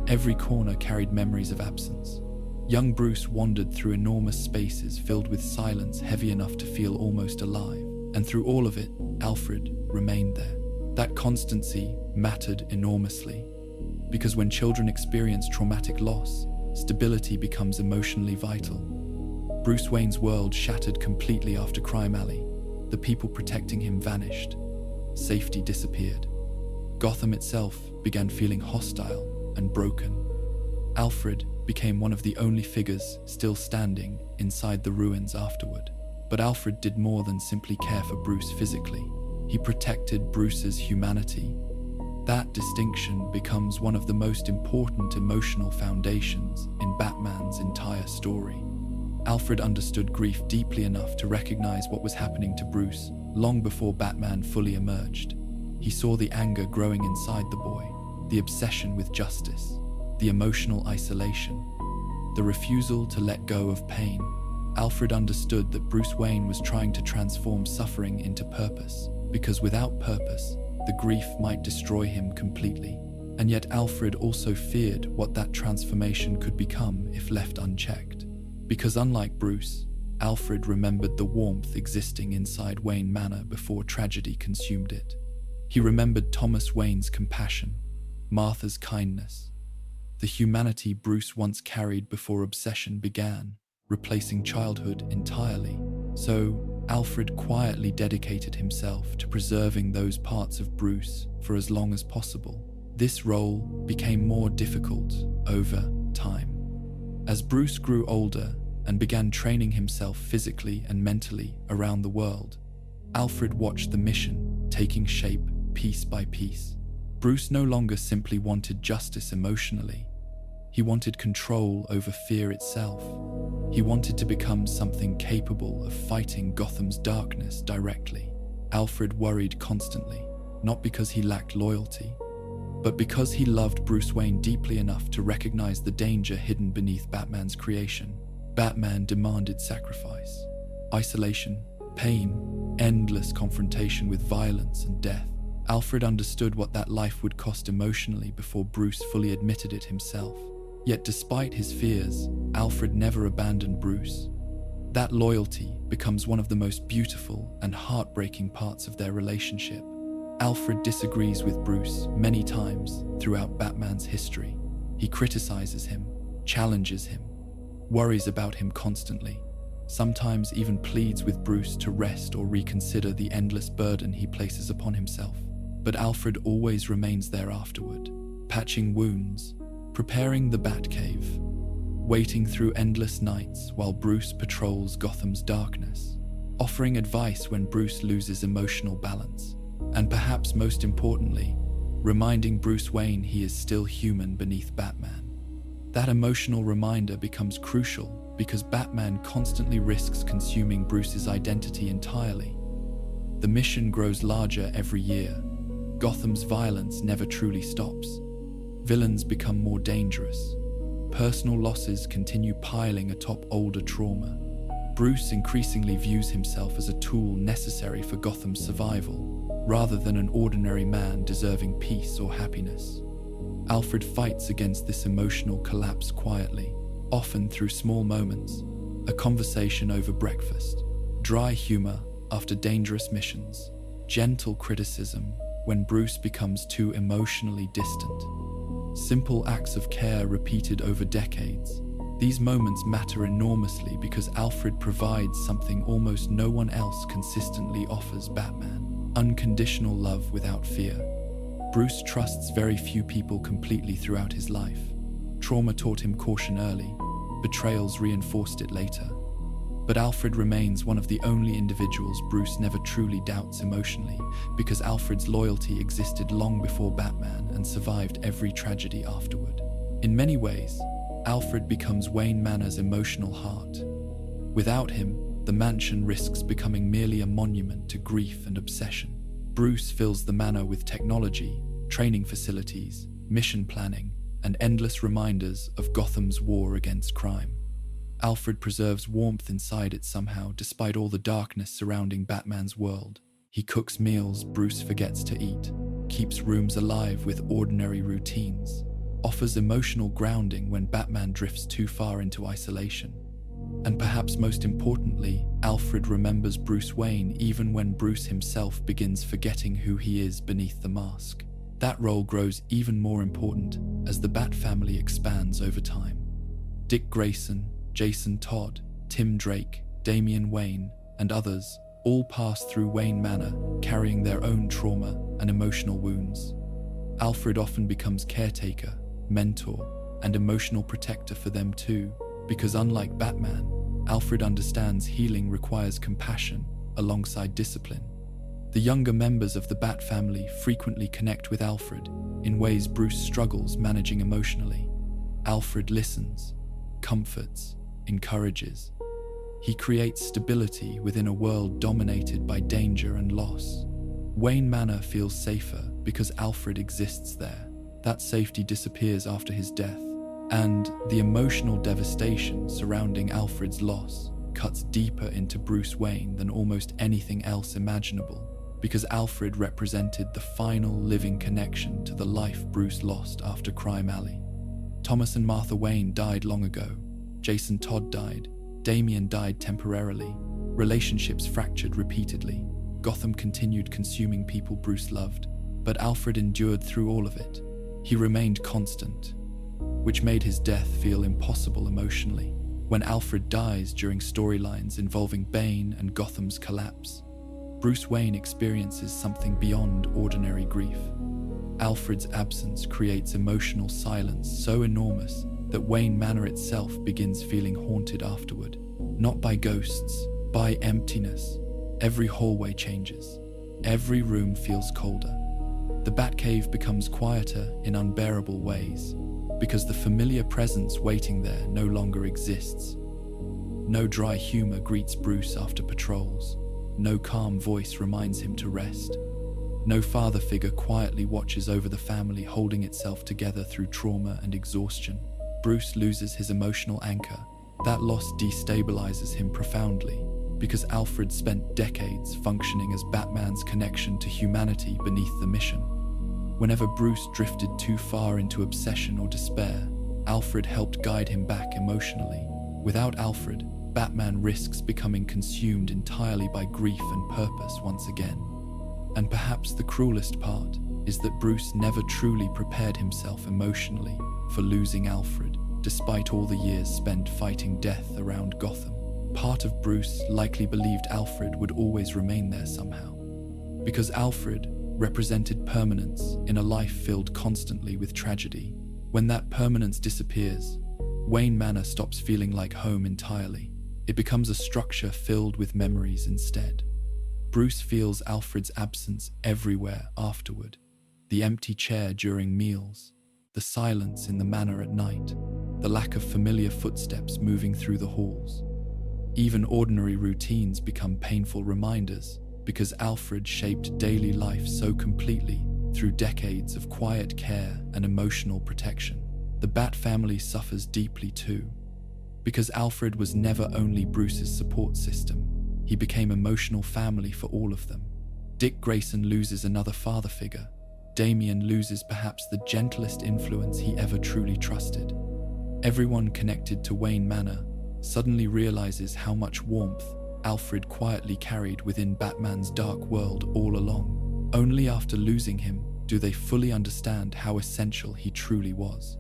Every corner carried memories of absence. Young Bruce wandered through enormous spaces filled with silence heavy enough to feel almost alive. And through all of it, Alfred remained there. That constancy mattered enormously, because when children experience traumatic loss, stability becomes emotionally vital. Bruce Wayne's world shattered completely after Crime Alley. The people protecting him vanished. Safety disappeared. Gotham itself began feeling hostile and broken. Alfred became one of the only figures still standing inside the ruins afterward. But Alfred did more than simply care for Bruce physically. He protected Bruce's humanity. That distinction becomes one of the most important emotional foundations in Batman's entire story. Alfred understood grief deeply enough to recognize what was happening to Bruce long before Batman fully emerged. He saw the anger growing inside the boy, the obsession with justice, the emotional isolation, the refusal to let go of pain. Alfred understood that Bruce Wayne was trying to transform suffering into purpose, because without purpose, the grief might destroy him completely. And yet Alfred also feared what that transformation could become if left unchecked. Because unlike Bruce, Alfred remembered the warmth existing inside Wayne Manor before tragedy consumed it. He remembered Thomas Wayne's compassion, Martha's kindness, the humanity Bruce once carried before obsession began, replacing childhood entirely. So, Alfred quietly dedicated himself to preserving those parts of Bruce for as long as possible. This role became more difficult over time. As Bruce grew older and began training himself physically and mentally around the world, Alfred watched the mission taking shape piece by piece. Bruce no longer simply wanted justice emotionally. He wanted control over fear itself. He wanted to become something capable of fighting Gotham's darkness directly. Alfred worried constantly, not because he lacked loyalty, but because he loved Bruce Wayne deeply enough to recognize the danger hidden beneath Batman's creation. Batman demanded sacrifice, isolation, pain, endless confrontation with violence and death. Alfred understood what that life would cost emotionally before Bruce fully admitted it himself. Yet despite his fears, Alfred never abandoned Bruce. That loyalty becomes one of the most beautiful and heartbreaking parts of their relationship. Alfred disagrees with Bruce many times throughout Batman's history. He criticizes him, challenges him, worries about him constantly, sometimes even pleads with Bruce to rest or reconsider the endless burden he places upon himself. But Alfred always remains there afterward, patching wounds, preparing the Batcave, waiting through endless nights while Bruce patrols Gotham's darkness, offering advice when Bruce loses emotional balance, and perhaps most importantly, reminding Bruce Wayne he is still human beneath Batman. That emotional reminder becomes crucial because Batman constantly risks consuming Bruce's identity entirely. The mission grows larger every year. Gotham's violence never truly stops. Villains become more dangerous. Personal losses continue piling atop older trauma. Bruce increasingly views himself as a tool necessary for Gotham's survival, rather than an ordinary man deserving peace or happiness. Alfred fights against this emotional collapse quietly, often through small moments, a conversation over breakfast, dry humor after dangerous missions, gentle criticism when Bruce becomes too emotionally distant. Simple acts of care repeated over decades. These moments matter enormously because Alfred provides something almost no one else consistently offers Batman: unconditional love without fear. Bruce trusts very few people completely throughout his life. Trauma taught him caution early, betrayals reinforced it later. But Alfred remains one of the only individuals Bruce never truly doubts emotionally, because Alfred's loyalty existed long before Batman and survived every tragedy afterward. In many ways, Alfred becomes Wayne Manor's emotional heart. Without him, the mansion risks becoming merely a monument to grief and obsession. Bruce fills the manor with technology, training facilities, mission planning, and endless reminders of Gotham's war against crime. Alfred preserves warmth inside it somehow, despite all the darkness surrounding Batman's world. He cooks meals Bruce forgets to eat, keeps rooms alive with ordinary routines, offers emotional grounding when Batman drifts too far into isolation. And perhaps most importantly, Alfred remembers Bruce Wayne even when Bruce himself begins forgetting who he is beneath the mask. That role grows even more important as the Bat family expands over time. Dick Grayson, Jason Todd, Tim Drake, Damian Wayne, and others all pass through Wayne Manor, carrying their own trauma and emotional wounds. Alfred often becomes caretaker, mentor, and emotional protector for them too, because unlike Batman, Alfred understands healing requires compassion alongside discipline. The younger members of the Bat family frequently connect with Alfred in ways Bruce struggles managing emotionally. Alfred listens, comforts, encourages. He creates stability within a world dominated by danger and loss. Wayne Manor feels safer because Alfred exists there. That safety disappears after his death, and the emotional devastation surrounding Alfred's loss cuts deeper into Bruce Wayne than almost anything else imaginable, because Alfred represented the final living connection to the life Bruce lost after Crime Alley. Thomas and Martha Wayne died long ago. Jason Todd died. Damian died temporarily. Relationships fractured repeatedly. Gotham continued consuming people Bruce loved, but Alfred endured through all of it. He remained constant, which made his death feel impossible emotionally. When Alfred dies during storylines involving Bane and Gotham's collapse, Bruce Wayne experiences something beyond ordinary grief. Alfred's absence creates emotional silence so enormous that Wayne Manor itself begins feeling haunted afterward. Not by ghosts, by emptiness. Every hallway changes. Every room feels colder. The Batcave becomes quieter in unbearable ways, because the familiar presence waiting there no longer exists. No dry humor greets Bruce after patrols. No calm voice reminds him to rest. No father figure quietly watches over the family holding itself together through trauma and exhaustion. Bruce loses his emotional anchor. That loss destabilizes him profoundly, because Alfred spent decades functioning as Batman's connection to humanity beneath the mission. Whenever Bruce drifted too far into obsession or despair, Alfred helped guide him back emotionally. Without Alfred, Batman risks becoming consumed entirely by grief and purpose once again. And perhaps the cruelest part is that Bruce never truly prepared himself emotionally for losing Alfred, despite all the years spent fighting death around Gotham. Part of Bruce likely believed Alfred would always remain there somehow, because Alfred represented permanence in a life filled constantly with tragedy. When that permanence disappears, Wayne Manor stops feeling like home entirely. It becomes a structure filled with memories instead. Bruce feels Alfred's absence everywhere afterward. The empty chair during meals, the silence in the manor at night, the lack of familiar footsteps moving through the halls. Even ordinary routines become painful reminders because Alfred shaped daily life so completely through decades of quiet care and emotional protection. The Bat family suffers deeply too, because Alfred was never only Bruce's support system, he became emotional family for all of them. Dick Grayson loses another father figure. Damien loses perhaps the gentlest influence he ever truly trusted. Everyone connected to Wayne Manor suddenly realizes how much warmth Alfred quietly carried within Batman's dark world all along. Only after losing him do they fully understand how essential he truly was.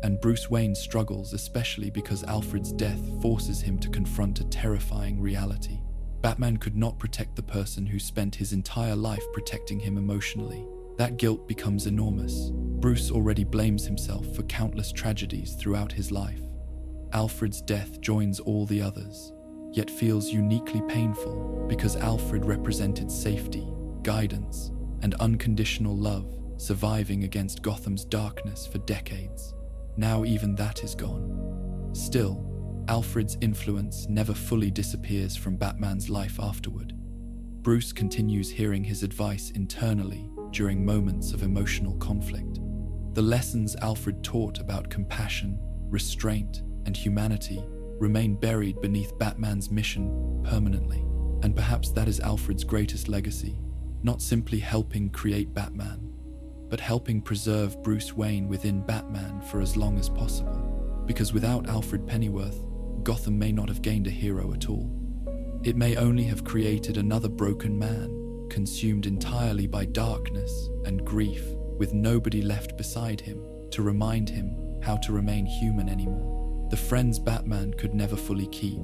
And Bruce Wayne struggles especially because Alfred's death forces him to confront a terrifying reality. Batman could not protect the person who spent his entire life protecting him emotionally. That guilt becomes enormous. Bruce already blames himself for countless tragedies throughout his life. Alfred's death joins all the others, yet feels uniquely painful because Alfred represented safety, guidance, and unconditional love, surviving against Gotham's darkness for decades. Now even that is gone. Still, Alfred's influence never fully disappears from Batman's life afterward. Bruce continues hearing his advice internally during moments of emotional conflict. The lessons Alfred taught about compassion, restraint, and humanity remain buried beneath Batman's mission permanently. And perhaps that is Alfred's greatest legacy, not simply helping create Batman, but helping preserve Bruce Wayne within Batman for as long as possible. Because without Alfred Pennyworth, Gotham may not have gained a hero at all. It may only have created another broken man, consumed entirely by darkness and grief, with nobody left beside him to remind him how to remain human anymore. The friends Batman could never fully keep.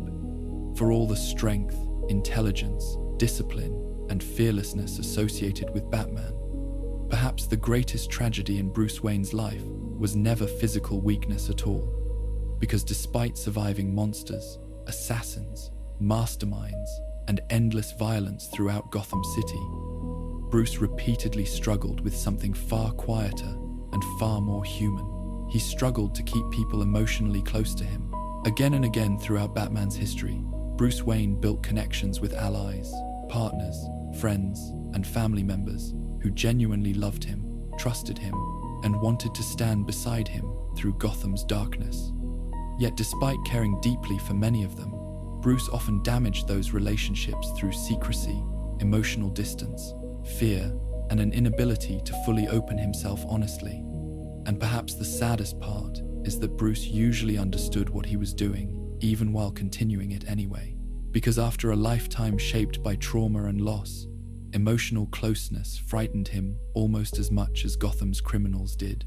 For all the strength, intelligence, discipline, and fearlessness associated with Batman, perhaps the greatest tragedy in Bruce Wayne's life was never physical weakness at all. Because despite surviving monsters, assassins, masterminds, and endless violence throughout Gotham City, Bruce repeatedly struggled with something far quieter and far more human. He struggled to keep people emotionally close to him. Again and again throughout Batman's history, Bruce Wayne built connections with allies, partners, friends, and family members who genuinely loved him, trusted him, and wanted to stand beside him through Gotham's darkness. Yet despite caring deeply for many of them, Bruce often damaged those relationships through secrecy, emotional distance, fear, and an inability to fully open himself honestly. And perhaps the saddest part is that Bruce usually understood what he was doing, even while continuing it anyway. Because after a lifetime shaped by trauma and loss, emotional closeness frightened him almost as much as Gotham's criminals did.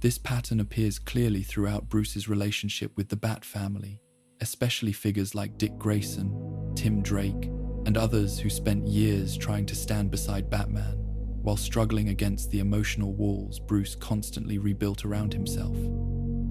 This pattern appears clearly throughout Bruce's relationship with the Bat family, especially figures like Dick Grayson, Tim Drake, and others who spent years trying to stand beside Batman, while struggling against the emotional walls Bruce constantly rebuilt around himself.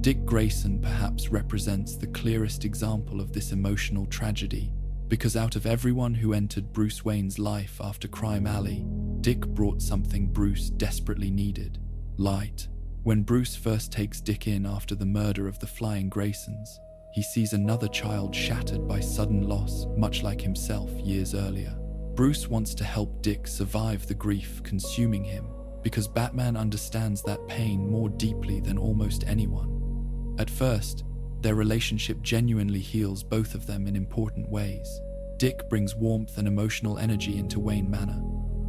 Dick Grayson perhaps represents the clearest example of this emotional tragedy, because out of everyone who entered Bruce Wayne's life after Crime Alley, Dick brought something Bruce desperately needed: light. When Bruce first takes Dick in after the murder of the Flying Graysons, he sees another child shattered by sudden loss, much like himself years earlier. Bruce wants to help Dick survive the grief consuming him, because Batman understands that pain more deeply than almost anyone. At first, their relationship genuinely heals both of them in important ways. Dick brings warmth and emotional energy into Wayne Manor.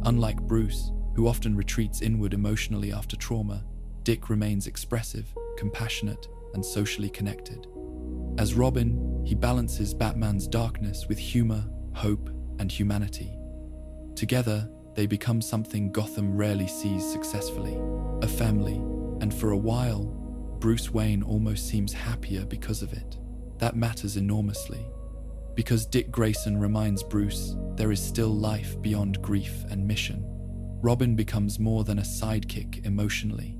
Unlike Bruce, who often retreats inward emotionally after trauma, Dick remains expressive, compassionate, and socially connected. As Robin, he balances Batman's darkness with humor, hope, and humanity. Together, they become something Gotham rarely sees successfully: a family, and for a while, Bruce Wayne almost seems happier because of it. That matters enormously, because Dick Grayson reminds Bruce there is still life beyond grief and mission. Robin becomes more than a sidekick emotionally.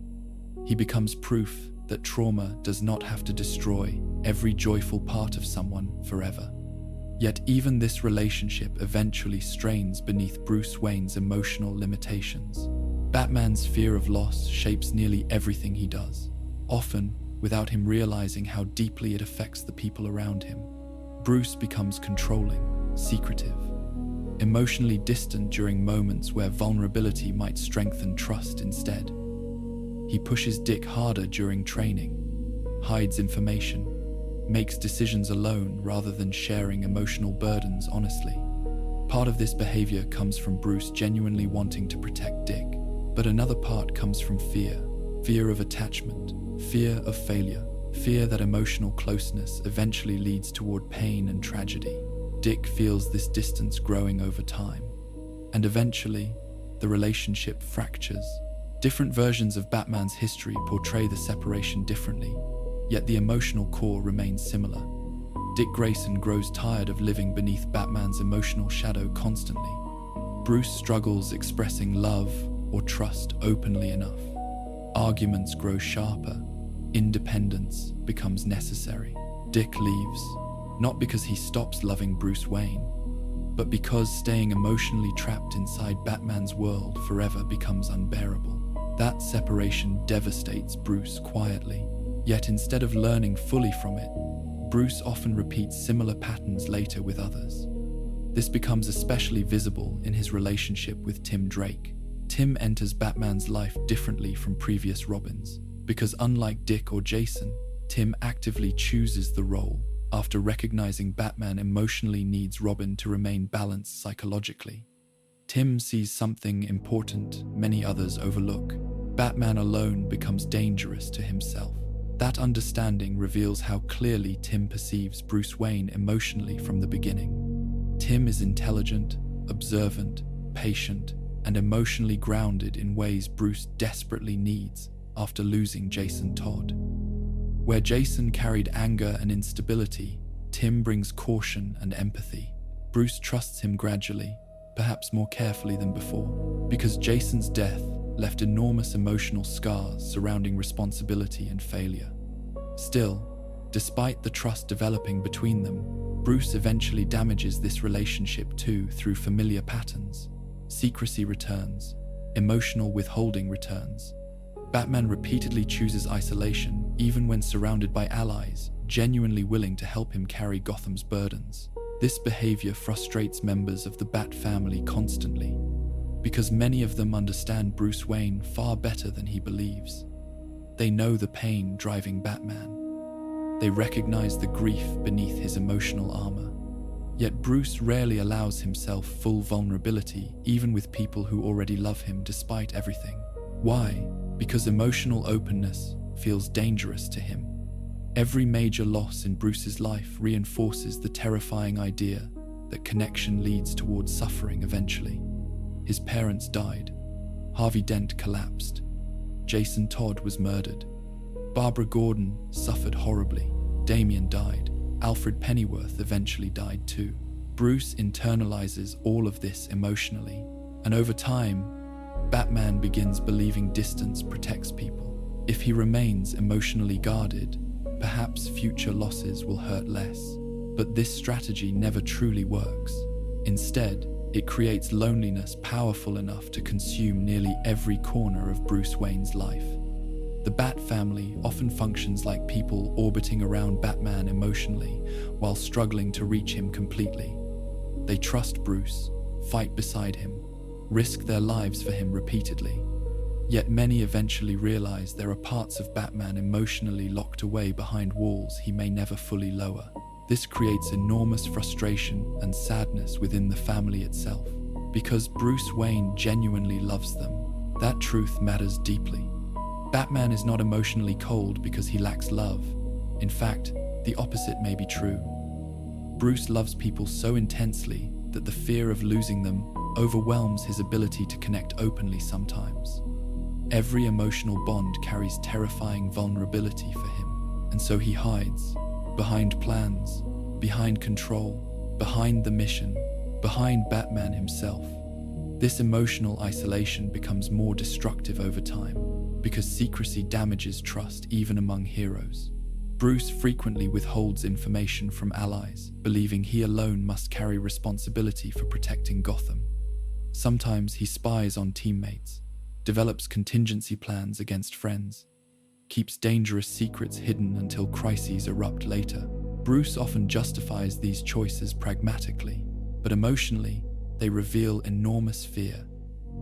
He becomes proof that trauma does not have to destroy every joyful part of someone forever. Yet even this relationship eventually strains beneath Bruce Wayne's emotional limitations. Batman's fear of loss shapes nearly everything he does, often without him realizing how deeply it affects the people around him. Bruce becomes controlling, secretive, emotionally distant during moments where vulnerability might strengthen trust instead. He pushes Dick harder during training, hides information, makes decisions alone rather than sharing emotional burdens honestly. Part of this behavior comes from Bruce genuinely wanting to protect Dick, but another part comes from fear. Fear of attachment, fear of failure, fear that emotional closeness eventually leads toward pain and tragedy. Dick feels this distance growing over time, and eventually, the relationship fractures. Different versions of Batman's history portray the separation differently, yet the emotional core remains similar. Dick Grayson grows tired of living beneath Batman's emotional shadow constantly. Bruce struggles expressing love or trust openly enough. Arguments grow sharper. Independence becomes necessary. Dick leaves, not because he stops loving Bruce Wayne, but because staying emotionally trapped inside Batman's world forever becomes unbearable. That separation devastates Bruce quietly, yet instead of learning fully from it, Bruce often repeats similar patterns later with others. This becomes especially visible in his relationship with Tim Drake. Tim enters Batman's life differently from previous Robins, because unlike Dick or Jason, Tim actively chooses the role after recognizing Batman emotionally needs Robin to remain balanced psychologically. Tim sees something important many others overlook. Batman alone becomes dangerous to himself. That understanding reveals how clearly Tim perceives Bruce Wayne emotionally from the beginning. Tim is intelligent, observant, patient, and emotionally grounded in ways Bruce desperately needs after losing Jason Todd. Where Jason carried anger and instability, Tim brings caution and empathy. Bruce trusts him gradually, perhaps more carefully than before, because Jason's death left enormous emotional scars surrounding responsibility and failure. Still, despite the trust developing between them, Bruce eventually damages this relationship too through familiar patterns. Secrecy returns, emotional withholding returns. Batman repeatedly chooses isolation, even when surrounded by allies, genuinely willing to help him carry Gotham's burdens. This behavior frustrates members of the Bat family constantly, because many of them understand Bruce Wayne far better than he believes. They know the pain driving Batman. They recognize the grief beneath his emotional armor. Yet Bruce rarely allows himself full vulnerability, even with people who already love him despite everything. Why? Because emotional openness feels dangerous to him. Every major loss in Bruce's life reinforces the terrifying idea that connection leads towards suffering eventually. His parents died. Harvey Dent collapsed. Jason Todd was murdered. Barbara Gordon suffered horribly. Damian died. Alfred Pennyworth eventually died too. Bruce internalizes all of this emotionally, and over time, Batman begins believing distance protects people. If he remains emotionally guarded, perhaps future losses will hurt less. But this strategy never truly works. Instead, it creates loneliness powerful enough to consume nearly every corner of Bruce Wayne's life. The Bat family often functions like people orbiting around Batman emotionally while struggling to reach him completely. They trust Bruce, fight beside him, risk their lives for him repeatedly. Yet many eventually realize there are parts of Batman emotionally locked away behind walls he may never fully lower. This creates enormous frustration and sadness within the family itself. Because Bruce Wayne genuinely loves them, that truth matters deeply. Batman is not emotionally cold because he lacks love. In fact, the opposite may be true. Bruce loves people so intensely that the fear of losing them overwhelms his ability to connect openly sometimes. Every emotional bond carries terrifying vulnerability for him, and so he hides, behind plans, behind control, behind the mission, behind Batman himself. This emotional isolation becomes more destructive over time because secrecy damages trust even among heroes. Bruce frequently withholds information from allies, believing he alone must carry responsibility for protecting Gotham. Sometimes he spies on teammates, develops contingency plans against friends, keeps dangerous secrets hidden until crises erupt later. Bruce often justifies these choices pragmatically, but emotionally, they reveal enormous fear.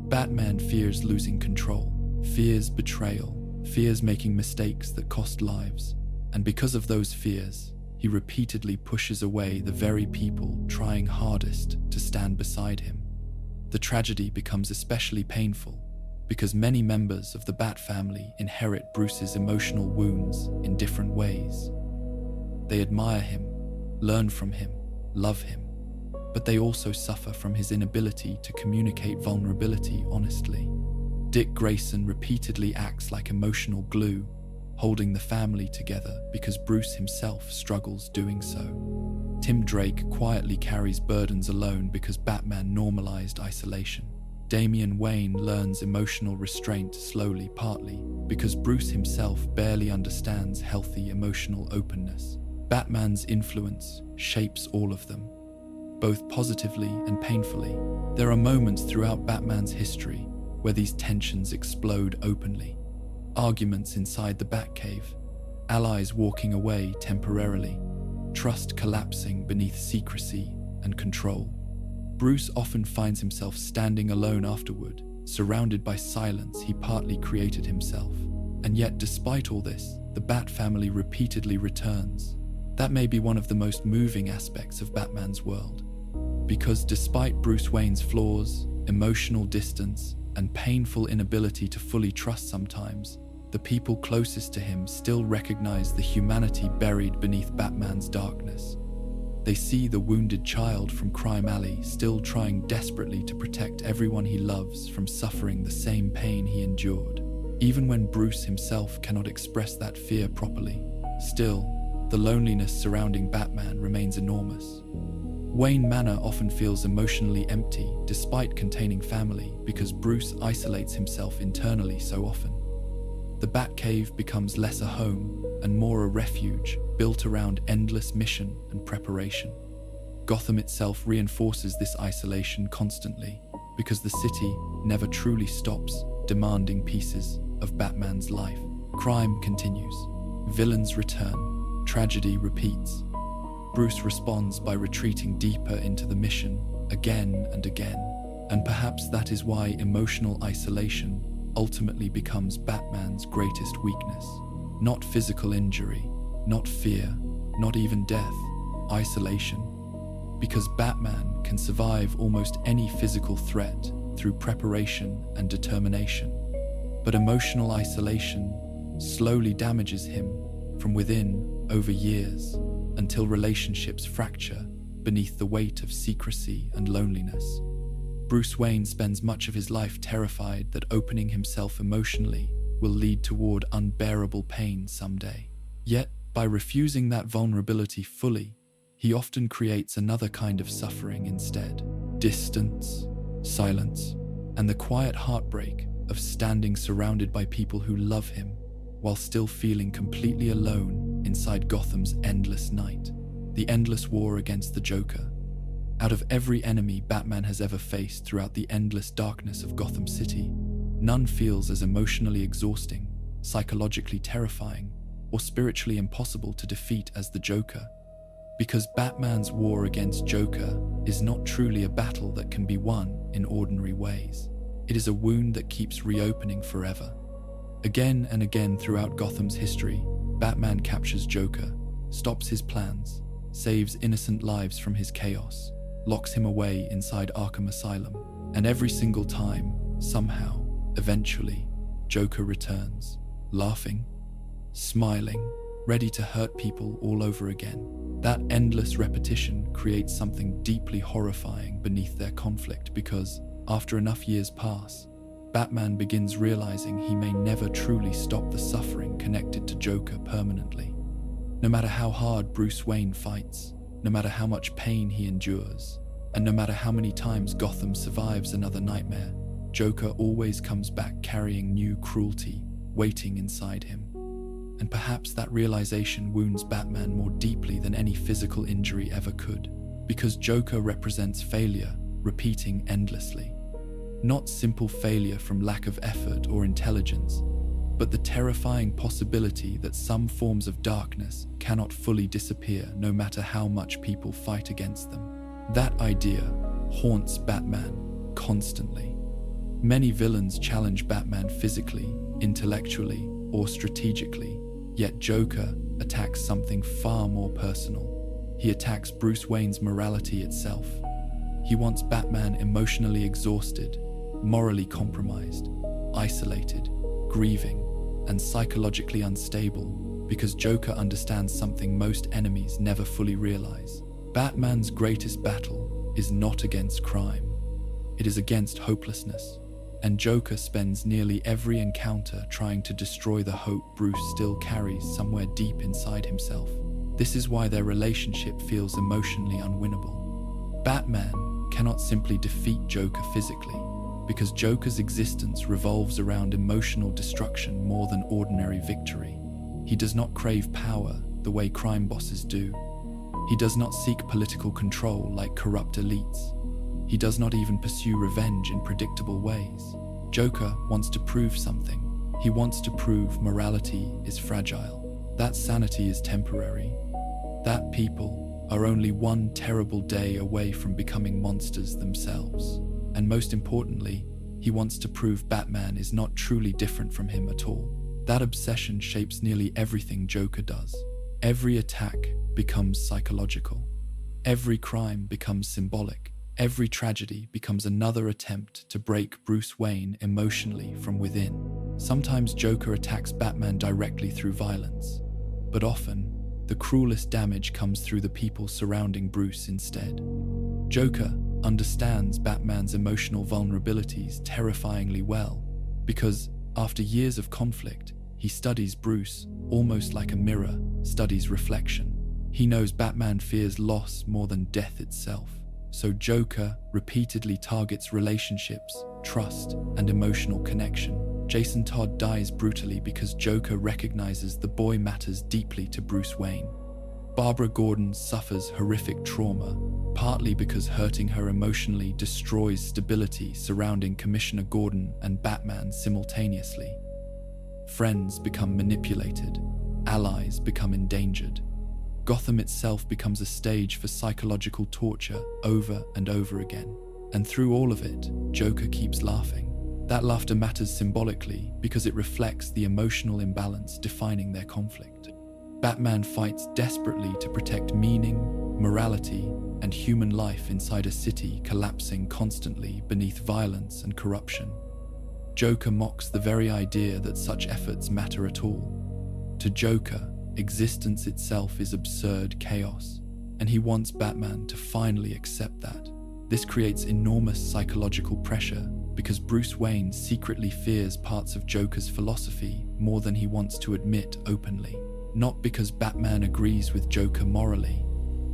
Batman fears losing control, fears betrayal, fears making mistakes that cost lives, and because of those fears, he repeatedly pushes away the very people trying hardest to stand beside him. The tragedy becomes especially painful because many members of the Bat family inherit Bruce's emotional wounds in different ways. They admire him, learn from him, love him, but they also suffer from his inability to communicate vulnerability honestly. Dick Grayson repeatedly acts like emotional glue, holding the family together because Bruce himself struggles doing so. Tim Drake quietly carries burdens alone because Batman normalized isolation. Damian Wayne learns emotional restraint slowly, partly because Bruce himself barely understands healthy emotional openness. Batman's influence shapes all of them, both positively and painfully. There are moments throughout Batman's history where these tensions explode openly. Arguments inside the Batcave, allies walking away temporarily, trust collapsing beneath secrecy and control. Bruce often finds himself standing alone afterward, surrounded by silence he partly created himself. And yet, despite all this, the Bat family repeatedly returns. That may be one of the most moving aspects of Batman's world. Because despite Bruce Wayne's flaws, emotional distance, and painful inability to fully trust sometimes, the people closest to him still recognize the humanity buried beneath Batman's darkness. They see the wounded child from Crime Alley still trying desperately to protect everyone he loves from suffering the same pain he endured. Even when Bruce himself cannot express that fear properly, still, the loneliness surrounding Batman remains enormous. Wayne Manor often feels emotionally empty despite containing family because Bruce isolates himself internally so often. The Batcave becomes less a home and more a refuge built around endless mission and preparation. Gotham itself reinforces this isolation constantly because the city never truly stops demanding pieces of Batman's life. Crime continues, villains return, tragedy repeats. Bruce responds by retreating deeper into the mission again and again, and perhaps that is why emotional isolation ultimately becomes Batman's greatest weakness. Not physical injury, not fear, not even death, isolation. Because Batman can survive almost any physical threat through preparation and determination. But emotional isolation slowly damages him from within over years until relationships fracture beneath the weight of secrecy and loneliness. Bruce Wayne spends much of his life terrified that opening himself emotionally will lead toward unbearable pain someday. Yet, by refusing that vulnerability fully, he often creates another kind of suffering instead. Distance, silence, and the quiet heartbreak of standing surrounded by people who love him while still feeling completely alone inside Gotham's endless night. The endless war against the Joker. Out of every enemy Batman has ever faced throughout the endless darkness of Gotham City, none feels as emotionally exhausting, psychologically terrifying, or spiritually impossible to defeat as the Joker. Because Batman's war against Joker is not truly a battle that can be won in ordinary ways. It is a wound that keeps reopening forever. Again and again throughout Gotham's history, Batman captures Joker, stops his plans, saves innocent lives from his chaos, locks him away inside Arkham Asylum, and every single time, somehow, eventually, Joker returns, laughing, smiling, ready to hurt people all over again. That endless repetition creates something deeply horrifying beneath their conflict because, after enough years pass, Batman begins realizing he may never truly stop the suffering connected to Joker permanently. No matter how hard Bruce Wayne fights, no matter how much pain he endures, And no matter how many times Gotham survives another nightmare, Joker always comes back carrying new cruelty waiting inside him. And perhaps that realization wounds Batman more deeply than any physical injury ever could, because Joker represents failure, repeating endlessly. Not simple failure from lack of effort or intelligence, but the terrifying possibility that some forms of darkness cannot fully disappear no matter how much people fight against them. That idea haunts Batman constantly. Many villains challenge Batman physically, intellectually, or strategically, yet Joker attacks something far more personal. He attacks Bruce Wayne's morality itself. He wants Batman emotionally exhausted, morally compromised, isolated, grieving, and psychologically unstable, because Joker understands something most enemies never fully realize. Batman's greatest battle is not against crime. It is against hopelessness. And Joker spends nearly every encounter trying to destroy the hope Bruce still carries somewhere deep inside himself. This is why their relationship feels emotionally unwinnable. Batman cannot simply defeat Joker physically, because Joker's existence revolves around emotional destruction more than ordinary victory. He does not crave power the way crime bosses do. He does not seek political control like corrupt elites. He does not even pursue revenge in predictable ways. Joker wants to prove something. He wants to prove morality is fragile, that sanity is temporary, that people are only one terrible day away from becoming monsters themselves. And most importantly, he wants to prove Batman is not truly different from him at all. That obsession shapes nearly everything Joker does. Every attack becomes psychological. Every crime becomes symbolic. Every tragedy becomes another attempt to break Bruce Wayne emotionally from within. Sometimes Joker attacks Batman directly through violence, but often, the cruelest damage comes through the people surrounding Bruce instead. Joker understands Batman's emotional vulnerabilities terrifyingly well, because after years of conflict, he studies Bruce almost like a mirror studies reflection. He knows Batman fears loss more than death itself. So Joker repeatedly targets relationships, trust, and emotional connection. Jason Todd dies brutally because Joker recognizes the boy matters deeply to Bruce Wayne. Barbara Gordon suffers horrific trauma, partly because hurting her emotionally destroys stability surrounding Commissioner Gordon and Batman simultaneously. Friends become manipulated, allies become endangered. Gotham itself becomes a stage for psychological torture over and over again. And through all of it, Joker keeps laughing. That laughter matters symbolically because it reflects the emotional imbalance defining their conflict. Batman fights desperately to protect meaning, morality, and human life inside a city collapsing constantly beneath violence and corruption. Joker mocks the very idea that such efforts matter at all. To Joker, existence itself is absurd chaos, and he wants Batman to finally accept that. This creates enormous psychological pressure because Bruce Wayne secretly fears parts of Joker's philosophy more than he wants to admit openly. Not because Batman agrees with Joker morally,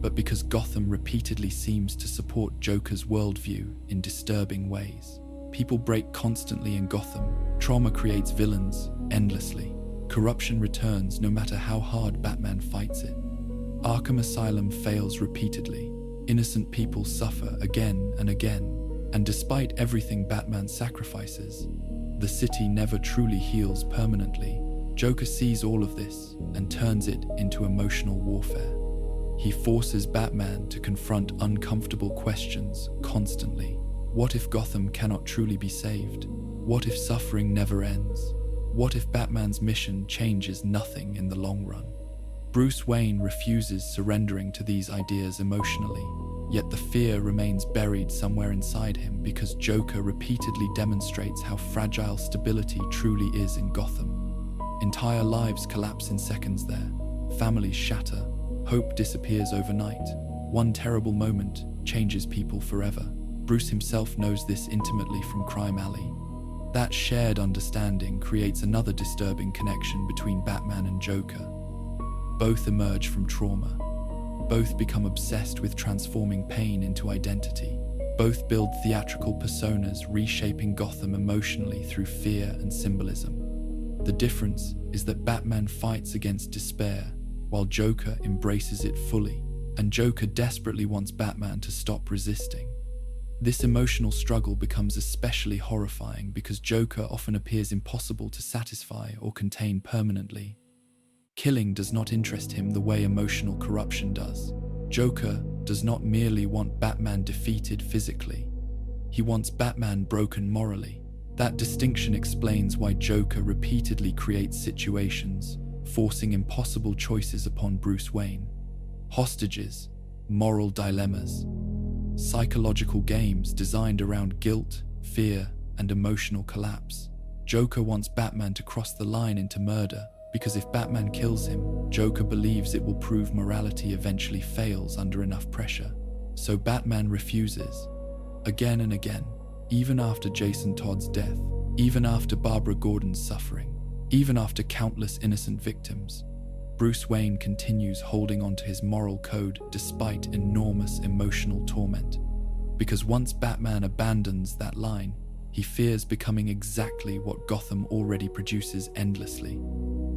but because Gotham repeatedly seems to support Joker's worldview in disturbing ways. People break constantly in Gotham. Trauma creates villains endlessly. Corruption returns no matter how hard Batman fights it. Arkham Asylum fails repeatedly. Innocent people suffer again and again. And despite everything Batman sacrifices, the city never truly heals permanently. Joker sees all of this and turns it into emotional warfare. He forces Batman to confront uncomfortable questions constantly. What if Gotham cannot truly be saved? What if suffering never ends? What if Batman's mission changes nothing in the long run? Bruce Wayne refuses surrendering to these ideas emotionally, yet the fear remains buried somewhere inside him because Joker repeatedly demonstrates how fragile stability truly is in Gotham. Entire lives collapse in seconds there, families shatter, hope disappears overnight. One terrible moment changes people forever. Bruce himself knows this intimately from Crime Alley. That shared understanding creates another disturbing connection between Batman and Joker. Both emerge from trauma. Both become obsessed with transforming pain into identity. Both build theatrical personas, reshaping Gotham emotionally through fear and symbolism. The difference is that Batman fights against despair, while Joker embraces it fully, and Joker desperately wants Batman to stop resisting. This emotional struggle becomes especially horrifying because Joker often appears impossible to satisfy or contain permanently. Killing does not interest him the way emotional corruption does. Joker does not merely want Batman defeated physically. He wants Batman broken morally. That distinction explains why Joker repeatedly creates situations, forcing impossible choices upon Bruce Wayne. Hostages, moral dilemmas, psychological games designed around guilt, fear, and emotional collapse. Joker wants Batman to cross the line into murder, because if Batman kills him, Joker believes it will prove morality eventually fails under enough pressure. So Batman refuses, again and again, even after Jason Todd's death, even after Barbara Gordon's suffering, even after countless innocent victims. Bruce Wayne continues holding on to his moral code despite enormous emotional torment. Because once Batman abandons that line, he fears becoming exactly what Gotham already produces endlessly.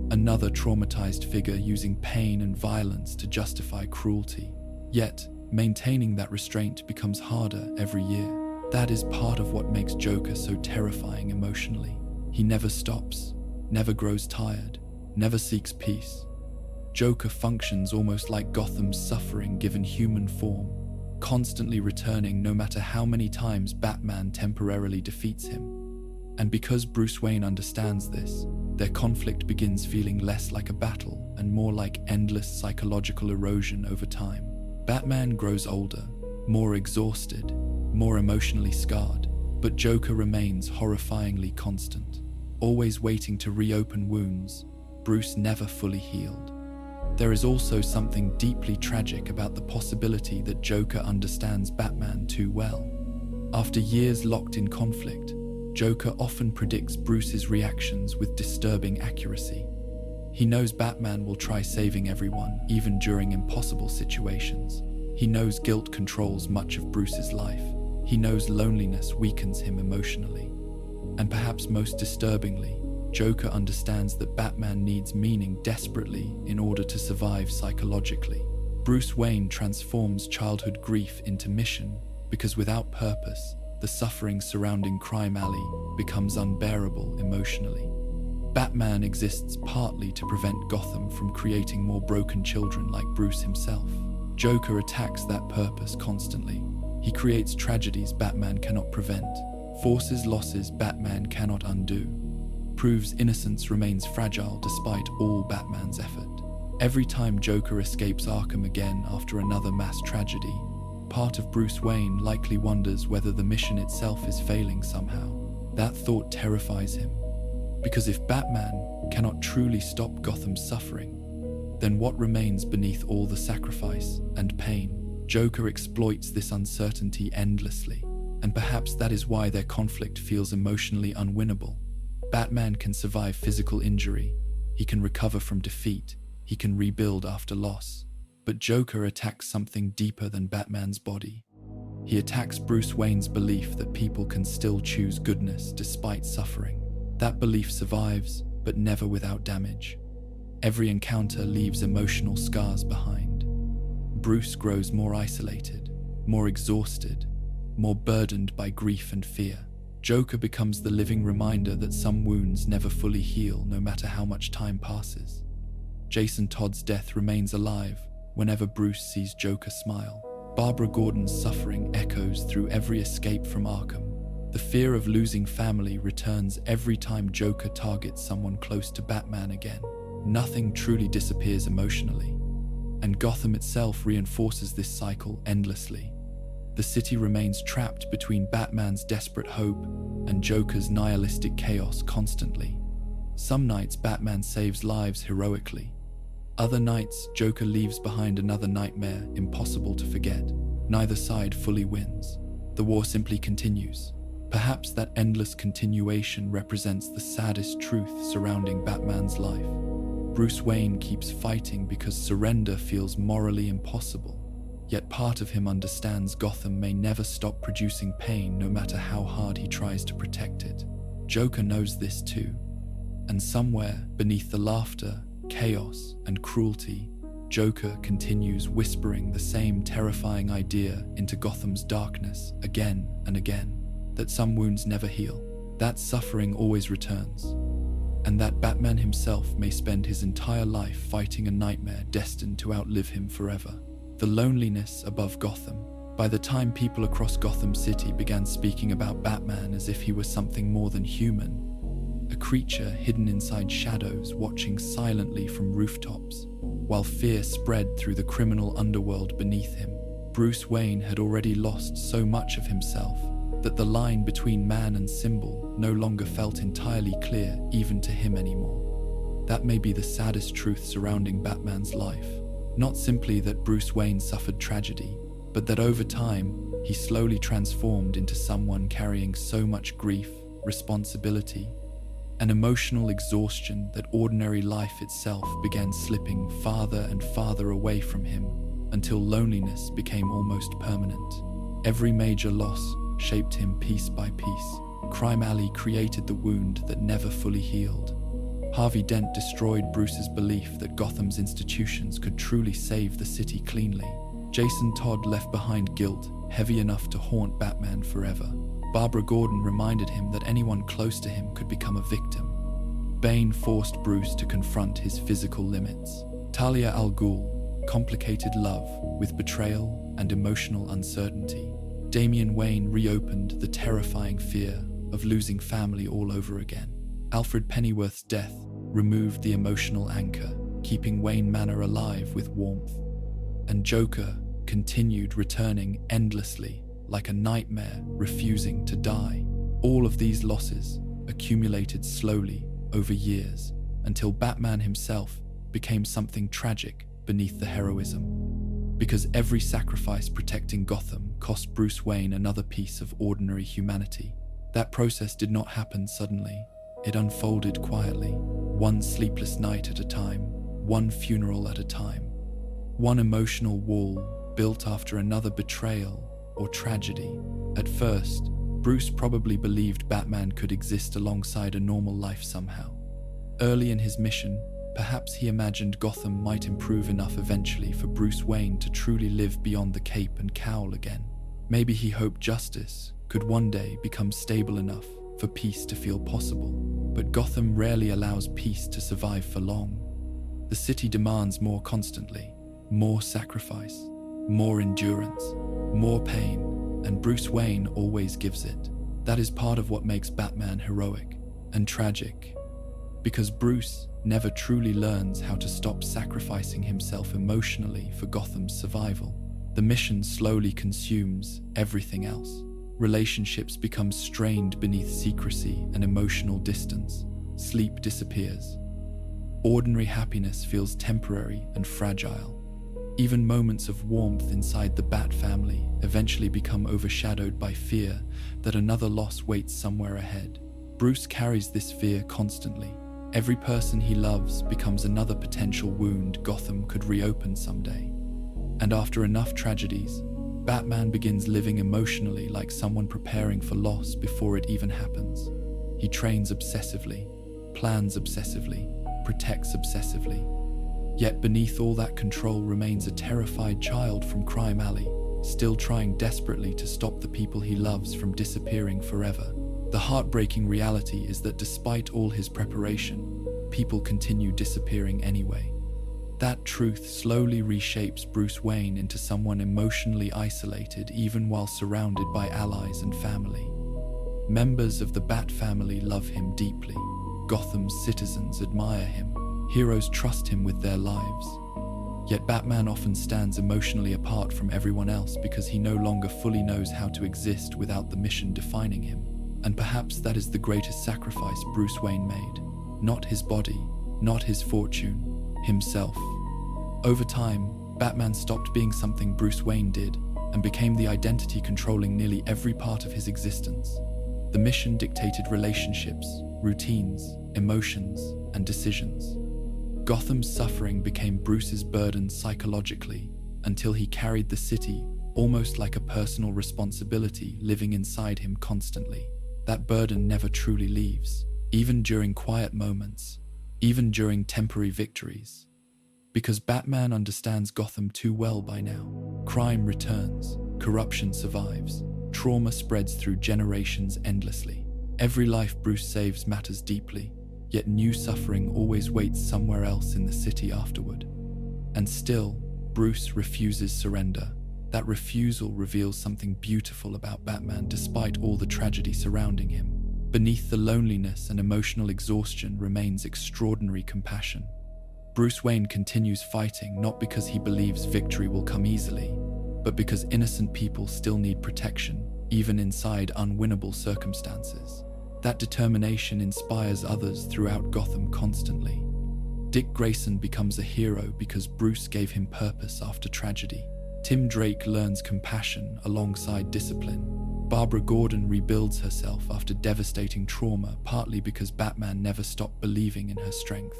Another traumatized figure using pain and violence to justify cruelty. Yet, maintaining that restraint becomes harder every year. That is part of what makes Joker so terrifying emotionally. He never stops, never grows tired, never seeks peace. Joker functions almost like Gotham's suffering given human form, constantly returning no matter how many times Batman temporarily defeats him. And because Bruce Wayne understands this, their conflict begins feeling less like a battle and more like endless psychological erosion over time. Batman grows older, more exhausted, more emotionally scarred, but Joker remains horrifyingly constant, always waiting to reopen wounds Bruce never fully healed. There is also something deeply tragic about the possibility that Joker understands Batman too well. After years locked in conflict, Joker often predicts Bruce's reactions with disturbing accuracy. He knows Batman will try saving everyone, even during impossible situations. He knows guilt controls much of Bruce's life. He knows loneliness weakens him emotionally. And perhaps most disturbingly, Joker understands that Batman needs meaning desperately in order to survive psychologically. Bruce Wayne transforms childhood grief into mission because without purpose, the suffering surrounding Crime Alley becomes unbearable emotionally. Batman exists partly to prevent Gotham from creating more broken children like Bruce himself. Joker attacks that purpose constantly. He creates tragedies Batman cannot prevent, forces losses Batman cannot undo, proves innocence remains fragile despite all Batman's effort. Every time Joker escapes Arkham again after another mass tragedy, part of Bruce Wayne likely wonders whether the mission itself is failing somehow. That thought terrifies him, because if Batman cannot truly stop Gotham's suffering, then what remains beneath all the sacrifice and pain? Joker exploits this uncertainty endlessly, and perhaps that is why their conflict feels emotionally unwinnable. Batman can survive physical injury, he can recover from defeat, he can rebuild after loss. But Joker attacks something deeper than Batman's body. He attacks Bruce Wayne's belief that people can still choose goodness despite suffering. That belief survives, but never without damage. Every encounter leaves emotional scars behind. Bruce grows more isolated, more exhausted, more burdened by grief and fear. Joker becomes the living reminder that some wounds never fully heal no matter how much time passes. Jason Todd's death remains alive whenever Bruce sees Joker smile. Barbara Gordon's suffering echoes through every escape from Arkham. The fear of losing family returns every time Joker targets someone close to Batman again. Nothing truly disappears emotionally, and Gotham itself reinforces this cycle endlessly. The city remains trapped between Batman's desperate hope and Joker's nihilistic chaos constantly. Some nights Batman saves lives heroically. Other nights, Joker leaves behind another nightmare impossible to forget. Neither side fully wins. The war simply continues. Perhaps that endless continuation represents the saddest truth surrounding Batman's life. Bruce Wayne keeps fighting because surrender feels morally impossible. Yet part of him understands Gotham may never stop producing pain no matter how hard he tries to protect it. Joker knows this too. And somewhere beneath the laughter, chaos, and cruelty, Joker continues whispering the same terrifying idea into Gotham's darkness again and again, that some wounds never heal, that suffering always returns, and that Batman himself may spend his entire life fighting a nightmare destined to outlive him forever. The loneliness above Gotham. By the time people across Gotham City began speaking about Batman as if he was something more than human, a creature hidden inside shadows watching silently from rooftops, while fear spread through the criminal underworld beneath him, Bruce Wayne had already lost so much of himself that the line between man and symbol no longer felt entirely clear even to him anymore. That may be the saddest truth surrounding Batman's life. Not simply that Bruce Wayne suffered tragedy, but that over time, he slowly transformed into someone carrying so much grief, responsibility, and emotional exhaustion that ordinary life itself began slipping farther and farther away from him until loneliness became almost permanent. Every major loss shaped him piece by piece. Crime Alley created the wound that never fully healed. Harvey Dent destroyed Bruce's belief that Gotham's institutions could truly save the city cleanly. Jason Todd left behind guilt heavy enough to haunt Batman forever. Barbara Gordon reminded him that anyone close to him could become a victim. Bane forced Bruce to confront his physical limits. Talia al Ghul complicated love with betrayal and emotional uncertainty. Damian Wayne reopened the terrifying fear of losing family all over again. Alfred Pennyworth's death removed the emotional anchor, keeping Wayne Manor alive with warmth. And Joker continued returning endlessly, like a nightmare refusing to die. All of these losses accumulated slowly over years until Batman himself became something tragic beneath the heroism. Because every sacrifice protecting Gotham cost Bruce Wayne another piece of ordinary humanity. That process did not happen suddenly. It unfolded quietly, one sleepless night at a time, one funeral at a time, one emotional wall built after another betrayal or tragedy. At first, Bruce probably believed Batman could exist alongside a normal life somehow. Early in his mission, perhaps he imagined Gotham might improve enough eventually for Bruce Wayne to truly live beyond the cape and cowl again. Maybe he hoped justice could one day become stable enough for peace to feel possible. But Gotham rarely allows peace to survive for long. The city demands more constantly, more sacrifice, more endurance, more pain, and Bruce Wayne always gives it. That is part of what makes Batman heroic and tragic, because Bruce never truly learns how to stop sacrificing himself emotionally for Gotham's survival. The mission slowly consumes everything else. Relationships become strained beneath secrecy and emotional distance. Sleep disappears. Ordinary happiness feels temporary and fragile. Even moments of warmth inside the Bat family eventually become overshadowed by fear that another loss waits somewhere ahead. Bruce carries this fear constantly. Every person he loves becomes another potential wound Gotham could reopen someday. And after enough tragedies, Batman begins living emotionally like someone preparing for loss before it even happens. He trains obsessively, plans obsessively, protects obsessively. Yet beneath all that control remains a terrified child from Crime Alley, still trying desperately to stop the people he loves from disappearing forever. The heartbreaking reality is that despite all his preparation, people continue disappearing anyway. That truth slowly reshapes Bruce Wayne into someone emotionally isolated even while surrounded by allies and family. Members of the Bat family love him deeply. Gotham's citizens admire him. Heroes trust him with their lives. Yet Batman often stands emotionally apart from everyone else because he no longer fully knows how to exist without the mission defining him. And perhaps that is the greatest sacrifice Bruce Wayne made. Not his body, not his fortune, himself. Over time, Batman stopped being something Bruce Wayne did and became the identity controlling nearly every part of his existence. The mission dictated relationships, routines, emotions, and decisions. Gotham's suffering became Bruce's burden psychologically, until he carried the city almost like a personal responsibility living inside him constantly. That burden never truly leaves, even during quiet moments, even during temporary victories. Because Batman understands Gotham too well by now. Crime returns, corruption survives, trauma spreads through generations endlessly. Every life Bruce saves matters deeply, yet new suffering always waits somewhere else in the city afterward. And still, Bruce refuses surrender. That refusal reveals something beautiful about Batman despite all the tragedy surrounding him. Beneath the loneliness and emotional exhaustion remains extraordinary compassion. Bruce Wayne continues fighting not because he believes victory will come easily, but because innocent people still need protection, even inside unwinnable circumstances. That determination inspires others throughout Gotham constantly. Dick Grayson becomes a hero because Bruce gave him purpose after tragedy. Tim Drake learns compassion alongside discipline. Barbara Gordon rebuilds herself after devastating trauma, partly because Batman never stopped believing in her strength.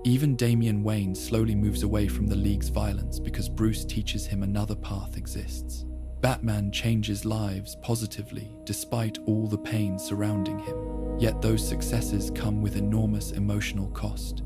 Even Damian Wayne slowly moves away from the League's violence because Bruce teaches him another path exists. Batman changes lives positively despite all the pain surrounding him. Yet those successes come with enormous emotional cost.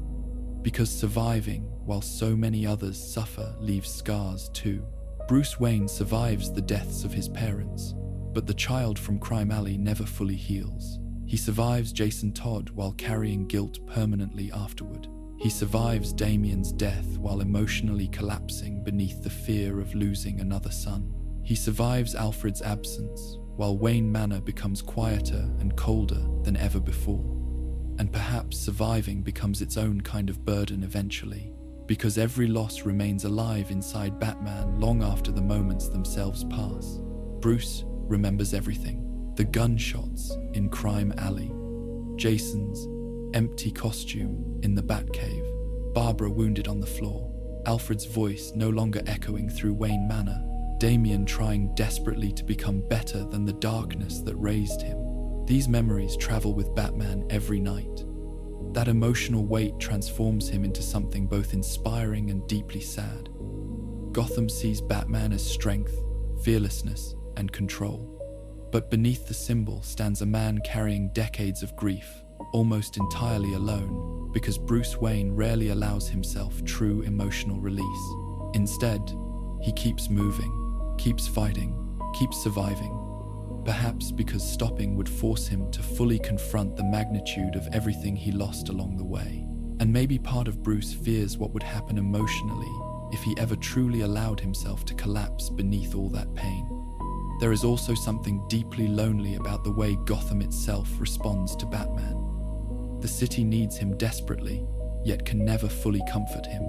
Because surviving, while so many others suffer, leaves scars too. Bruce Wayne survives the deaths of his parents, but the child from Crime Alley never fully heals. He survives Jason Todd while carrying guilt permanently afterward. He survives Damian's death while emotionally collapsing beneath the fear of losing another son. He survives Alfred's absence while Wayne Manor becomes quieter and colder than ever before. And perhaps surviving becomes its own kind of burden eventually, because every loss remains alive inside Batman long after the moments themselves pass. Bruce remembers everything. The gunshots in Crime Alley, Jason's empty costume in the Batcave, Barbara wounded on the floor, Alfred's voice no longer echoing through Wayne Manor, Damian trying desperately to become better than the darkness that raised him. These memories travel with Batman every night. That emotional weight transforms him into something both inspiring and deeply sad. Gotham sees Batman as strength, fearlessness, and control. But beneath the symbol stands a man carrying decades of grief, almost entirely alone, because Bruce Wayne rarely allows himself true emotional release. Instead, he keeps moving, keeps fighting, keeps surviving. Perhaps because stopping would force him to fully confront the magnitude of everything he lost along the way. And maybe part of Bruce fears what would happen emotionally if he ever truly allowed himself to collapse beneath all that pain. There is also something deeply lonely about the way Gotham itself responds to Batman. The city needs him desperately, yet can never fully comfort him.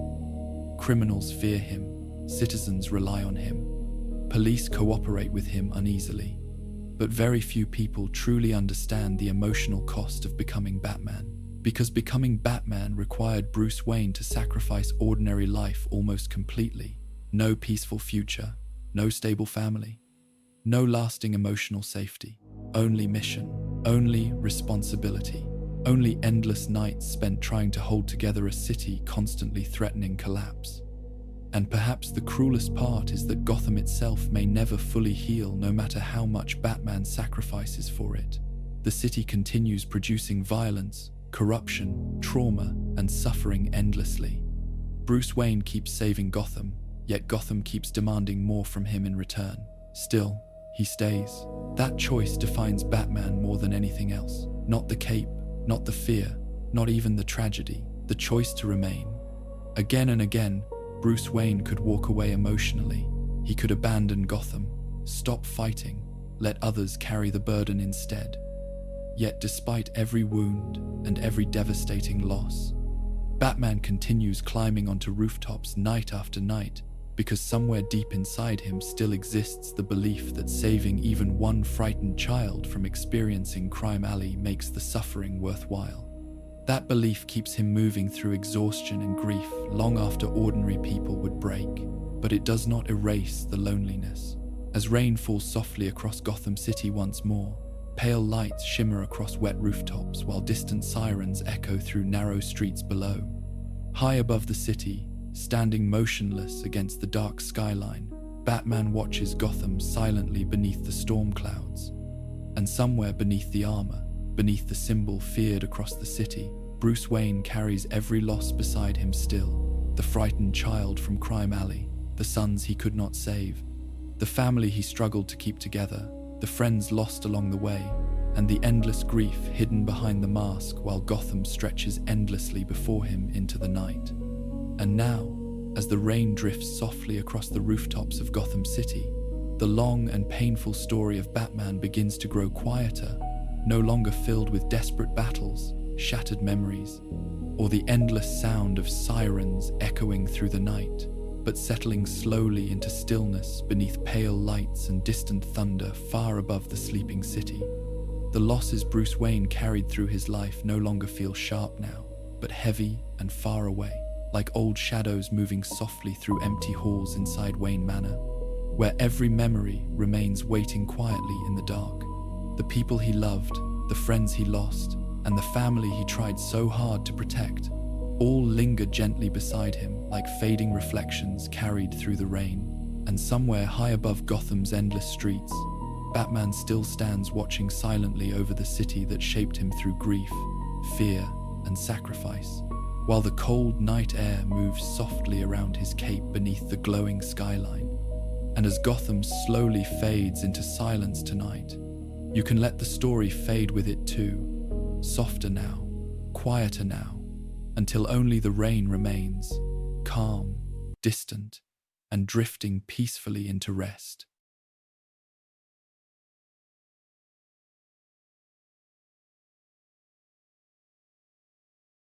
Criminals fear him, citizens rely on him, police cooperate with him uneasily. But very few people truly understand the emotional cost of becoming Batman, because becoming Batman required Bruce Wayne to sacrifice ordinary life almost completely. No peaceful future, no stable family, no lasting emotional safety, only mission, only responsibility, only endless nights spent trying to hold together a city constantly threatening collapse. And perhaps the cruelest part is that Gotham itself may never fully heal no matter how much Batman sacrifices for it. The city continues producing violence, corruption, trauma, and suffering endlessly. Bruce Wayne keeps saving Gotham, yet Gotham keeps demanding more from him in return. Still, he stays. That choice defines Batman more than anything else. Not the cape, not the fear, not even the tragedy, the choice to remain. Again and again, Bruce Wayne could walk away emotionally. He could abandon Gotham, stop fighting, let others carry the burden instead. Yet despite every wound and every devastating loss, Batman continues climbing onto rooftops night after night because somewhere deep inside him still exists the belief that saving even one frightened child from experiencing Crime Alley makes the suffering worthwhile. That belief keeps him moving through exhaustion and grief long after ordinary people would break, but it does not erase the loneliness. As rain falls softly across Gotham City once more, pale lights shimmer across wet rooftops while distant sirens echo through narrow streets below. High above the city, standing motionless against the dark skyline, Batman watches Gotham silently beneath the storm clouds. And somewhere beneath the armor, beneath the symbol feared across the city, Bruce Wayne carries every loss beside him still. The frightened child from Crime Alley, the sons he could not save, the family he struggled to keep together, the friends lost along the way, and the endless grief hidden behind the mask while Gotham stretches endlessly before him into the night. And now, as the rain drifts softly across the rooftops of Gotham City, the long and painful story of Batman begins to grow quieter, no longer filled with desperate battles, shattered memories, or the endless sound of sirens echoing through the night, but settling slowly into stillness beneath pale lights and distant thunder far above the sleeping city. The losses Bruce Wayne carried through his life no longer feel sharp now, but heavy and far away, like old shadows moving softly through empty halls inside Wayne Manor, where every memory remains waiting quietly in the dark. The people he loved, the friends he lost, and the family he tried so hard to protect, all linger gently beside him like fading reflections carried through the rain. And somewhere high above Gotham's endless streets, Batman still stands watching silently over the city that shaped him through grief, fear, and sacrifice, while the cold night air moves softly around his cape beneath the glowing skyline. And as Gotham slowly fades into silence tonight, you can let the story fade with it too, softer now, quieter now, until only the rain remains, calm, distant, and drifting peacefully into rest.